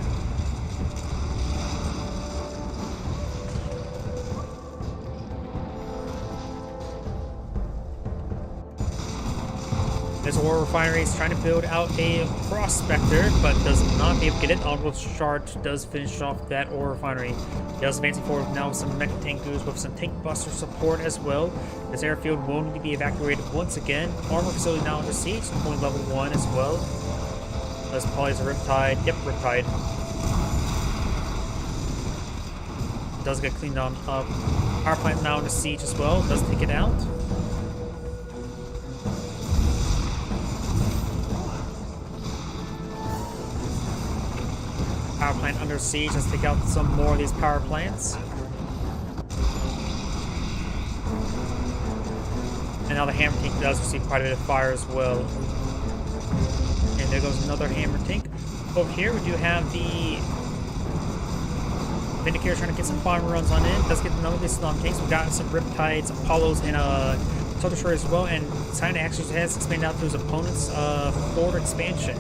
This ore refinery is trying to build out a prospector, but does not be able to get it. Honorable charge does finish off that ore refinery. Does advancing forward now with some mecha tankers with some tank buster support as well. This airfield will need to be evacuated once again. Armor facility now under siege, point level 1 as well. This probably is a Riptide. Yep, Riptide. Does get cleaned on up. Power plant now under siege as well. Does take it out. Power plant under siege. Let's take out some more of these power plants. And now the hammer tank does receive quite a bit of fire as well. And there goes another hammer tank. Over here we do have the Vindicator trying to get some farm runs on in. Does get none of these tsunami tanks. We've got some Riptides, Apollos, and Assault Destroyer as well. And Cyan actually has expanded out to his opponent's forward expansion.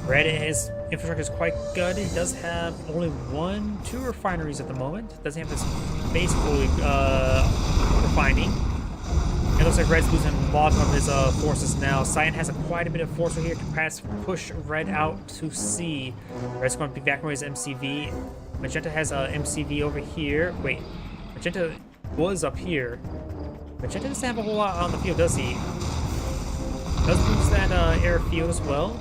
Red, his infrastructure is quite good. He does have only 2 refineries at the moment. Doesn't have his base fully refining. It looks like Red's losing a lot of his forces now. Cyan has quite a bit of force over here to perhaps push Red out to sea. Red's going to be back with his MCV. Magenta has a MCV over here. Wait, Magenta was up here. Magenta doesn't have a whole lot on the field, does he? Does lose that airfield as well.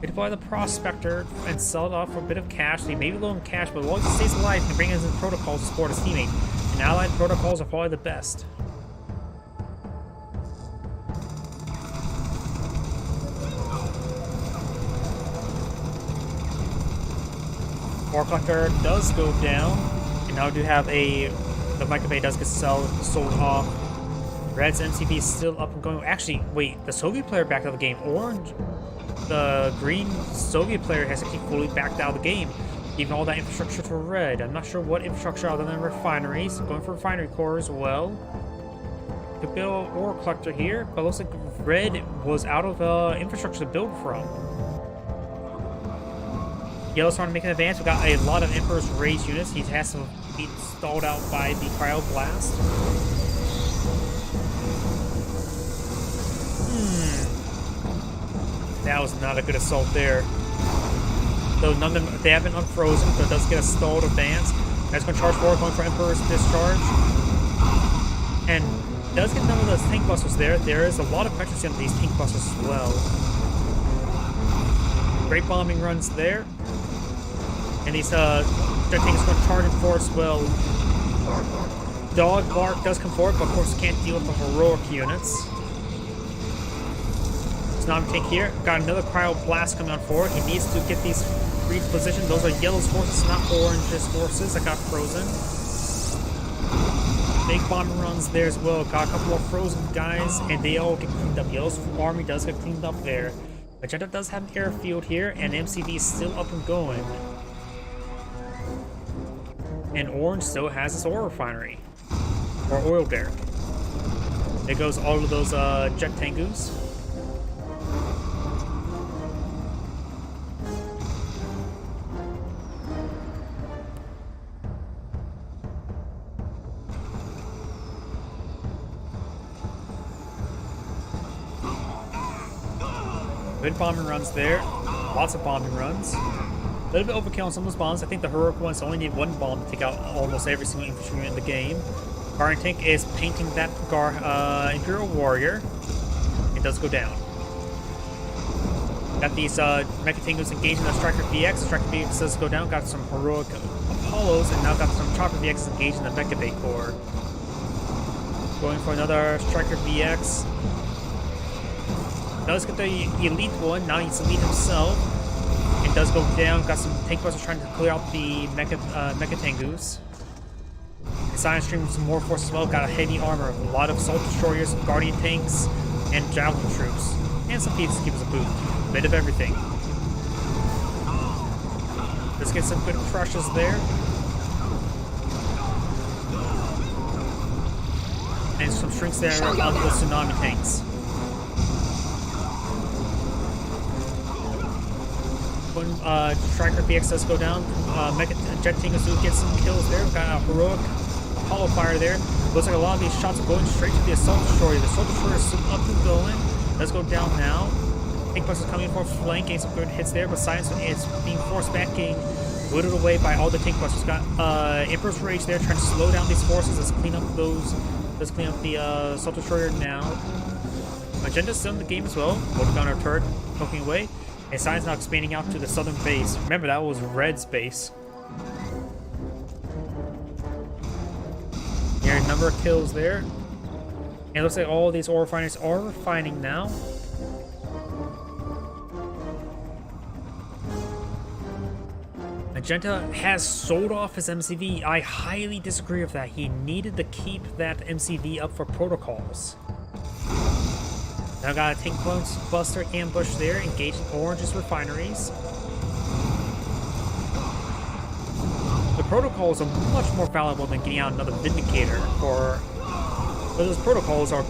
We deploy the Prospector and sell it off for a bit of cash. They may be low in cash, but as long as he stays alive, he can bring in his protocols to support his teammate. And allied protocols are probably the best. Ore Collector does go down. And now we do have the Micro Bay does get sold off. Red's MCV is still up and going. Actually, wait, the Soviet player backed out of the game. Orange, the green Soviet player has actually fully backed out of the game, giving all that infrastructure to Red. I'm not sure what infrastructure other than refineries. Going for refinery core as well. Could build an ore collector here, but it looks like Red was out of infrastructure to build from. Yellow's trying to make an advance. We got a lot of Emperor's Rage units. He has to be stalled out by the Cryo Blast. That was not a good assault there. Though none of them, they have been unfrozen, but it does get a stalled advance. That's going to charge forward, going for Emperor's Discharge. And does get none of those tank busters there. There is a lot of pressure on these tank busters as well. Great bombing runs there. And these their tanks going to charge in forward as well. Dog Bark does come forward, but of course can't deal with the heroic units. Tsunami tank here. Got another Cryo Blast coming on forward. He needs to get these read position. Those are Yellow's forces, not Orange's forces that got frozen. Big bombing runs there as well. Got a couple of frozen guys, and they all get cleaned up. Yellow's army does get cleaned up there. Magenta does have an airfield here, and MCV is still up and going. And Orange still has its oil refinery, or oil derrick. There goes all of those jet Tengus. Good bombing runs there. Lots of bombing runs. A little bit overkill on some of those bombs. I think the heroic ones only need one bomb to take out almost every single infantry in the game. Guardian Tank is painting that Imperial Warrior. It does go down. Got these Mecha Tengus engaging the Striker VX. The Striker VX does go down. Got some heroic Apollos, and now got some Chopper VX engaging the Mecha Bay Corps. Going for another Striker VX. Does get the elite one. Now he's elite himself. It does go down. Got some tank busters trying to clear out the Mecha Tengus. Science streams more forces as well. Got a heavy armor, a lot of assault destroyers, guardian tanks, and javelin troops, and some peacekeepers a boot. A bit of everything. Let's get some good crushes there. And some shrinks there on the tsunami tanks. When Striker VX does go down, Jet Tengus do get some kills there. We've got a heroic Apollo fire there. Looks like a lot of these shots are going straight to the assault destroyer. The assault destroyer is still up and going. Let's go down now. Tank busters coming in for flank, getting some good hits there, but Science is being forced back, getting whittled away by all the tank busters. Got Emperor's Rage there, trying to slow down these forces. Let's clean up those. Let's clean up the assault destroyer now. Magenta's still in the game as well. Motor gunner turret poking away. And Science now expanding out to the southern base. Remember, that was Red's base. Here, a number of kills there. And it looks like all these ore refineries are refining now. Magenta has sold off his MCV. I highly disagree with that. He needed to keep that MCV up for protocols. Now got a tank buster ambush there, engaging Orange's refineries. The protocols are much more valuable than getting out another Vindicator, but those protocols are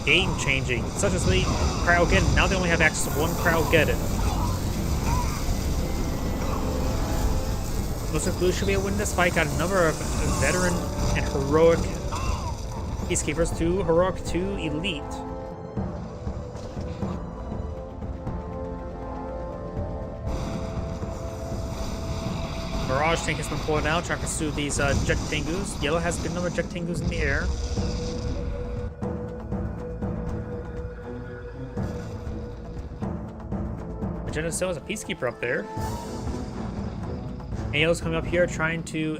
game-changing, such as the Cryogeddon. Now they only have access to one Cryogeddon. Looks like Blue should be able to win this fight. Got a number of veteran and heroic peacekeepers, 2 heroic, 2 elite. Mirage tank has been pulled out, trying to pursue these Jet Tengus. Yellow has a good number of Jet Tengus in the air. Magenta still has a Peacekeeper up there. And Yellow's coming up here trying to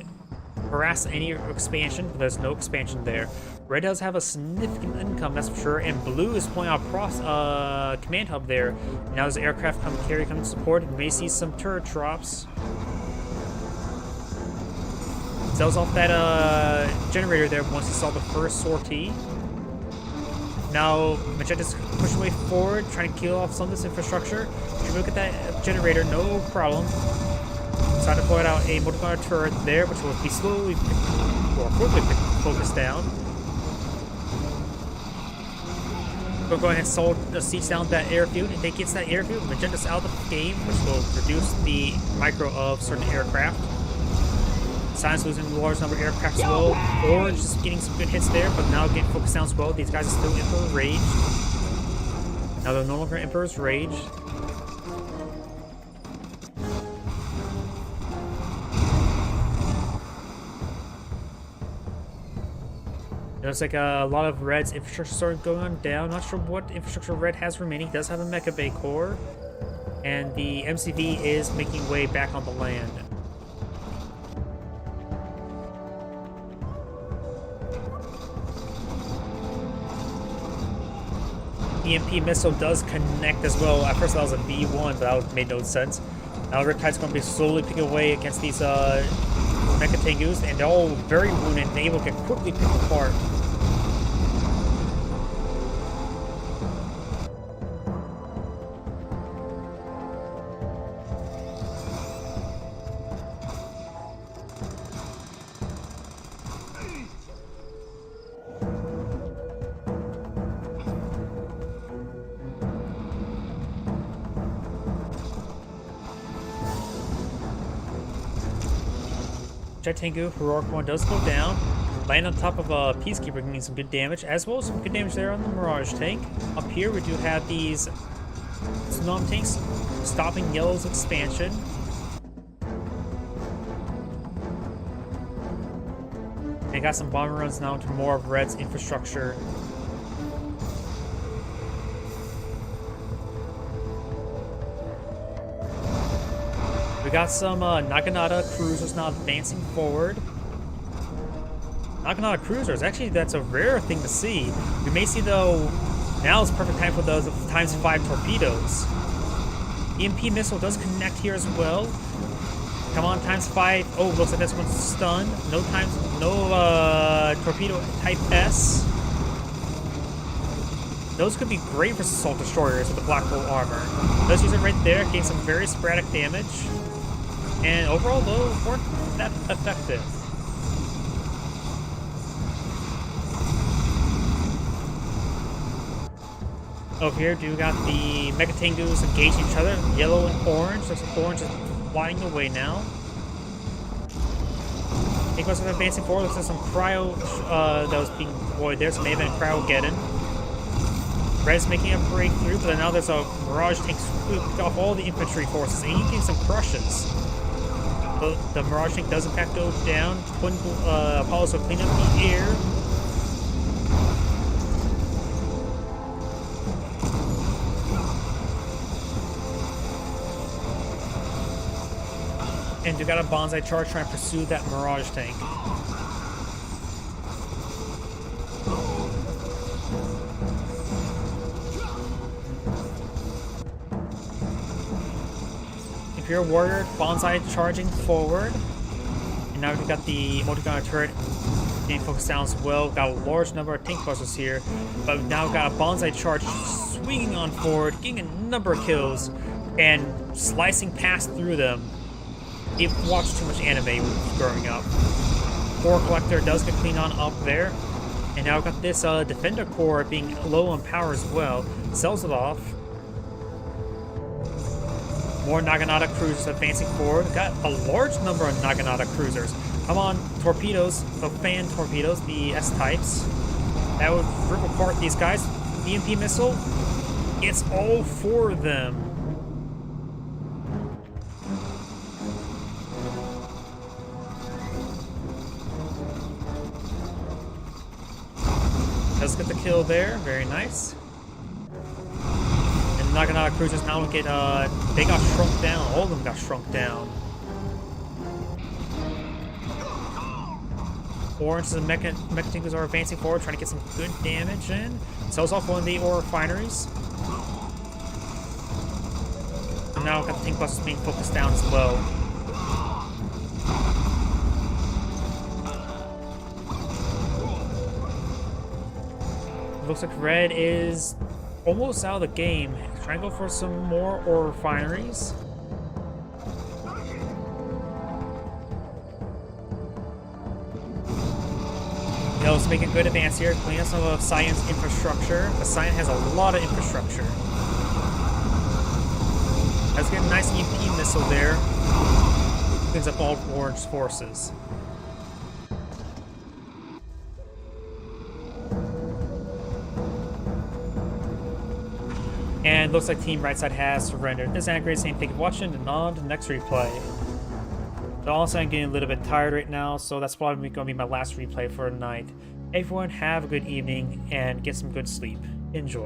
harass any expansion, but there's no expansion there. Red does have a significant income, that's for sure, and Blue is pulling out command hub there. Now there's aircraft carrier coming to support, and may see some turret drops. Sells off that generator there once he saw the first sortie. Now Magenta's pushing way forward, trying to kill off some of this infrastructure. If you look at that generator, no problem. Trying to pull out a motor gunner turret there, which will be slowly or quickly focused down. We'll go ahead and siege down that airfield. If they get that airfield, Magenta's out of the game, which will reduce the micro of certain aircraft. Science losing a large number of aircraft as well. Orange is getting some good hits there, but now getting focused down as well. These guys are still Emperor's Rage. Now they're no longer Emperor's Rage. Looks like a lot of Red's infrastructure started going on down. Not sure what infrastructure Red has remaining. He does have a Mecha Bay Corps. And the MCV is making way back on the land. EMP missile does connect as well. At first that was a V1, but that made no sense. Now Riptide's going to be slowly picking away against these Mecha Tengus, and they're all very wounded and able to get quickly picked apart. Jet Tengu, Heroic One does go down. Land on top of a Peacekeeper, getting some good damage, as well as some good damage there on the Mirage Tank. Up here, we do have these Tsunami Tanks stopping Yellow's expansion. They got some bomber runs now into more of Red's infrastructure. We got some Naginata cruisers now advancing forward. Naginata cruisers, actually that's a rare thing to see. We may see though, now is the perfect time for those ×5 torpedoes. EMP missile does connect here as well. Come on, ×5. Oh, looks like this one's stunned. No torpedo type S. Those could be great for assault destroyers with the Black Hole armor. Let's use it right there, getting some very sporadic damage. And overall, though, weren't that effective. Over here, we got the Mecha Tengus engaging each other, yellow and orange. Looks like orange is flying away now. Tangus are advancing forward. Looks like some cryo that was being deployed there, so maybe a Cryogeddon. Red is making a breakthrough, but now there's a Mirage Tank swooped off all the infantry forces, and getting some crushes. The Mirage Tank does in fact go down. Twin Apollos will clean up the air. And you got a Bonsai charge trying to pursue that Mirage Tank. Imperial Warrior, Bonsai charging forward. And now we've got the multi-gunner turret being focused down as well. We've got a large number of tank busters here. But we've now got a Bonsai charge swinging on forward, getting a number of kills, and slicing past through them. You've watched too much anime growing up. Core Collector does get cleaned on up there. And now we've got this Defender Core being low on power as well. Sells it off. More Naginata cruisers advancing forward. Got a large number of Naginata cruisers. Come on, torpedoes, the fan torpedoes, the S-types. That would rip apart these guys. EMP missile. It's all for them. Does get the kill there, very nice. And Naginata cruisers now get they got shrunk down. All of them got shrunk down. Orange and Mecha Tengus are advancing forward, trying to get some good damage in. Sells off one of the ore refineries. And now we've got the tank busters being focused down as well. Looks like Red is almost out of the game. Trying to go for some more ore refineries. Yellow's making good advance here, cleaning up some of Cyan's infrastructure. The Cyan has a lot of infrastructure. Let's get a nice EMP missile there. Cleans up all Orange forces. And looks like Team Right Side has surrendered. This is Anna Grace saying thank you for watching, and on to the next replay. So also, I'm getting a little bit tired right now, so that's probably going to be my last replay for tonight. Everyone have a good evening and get some good sleep. Enjoy.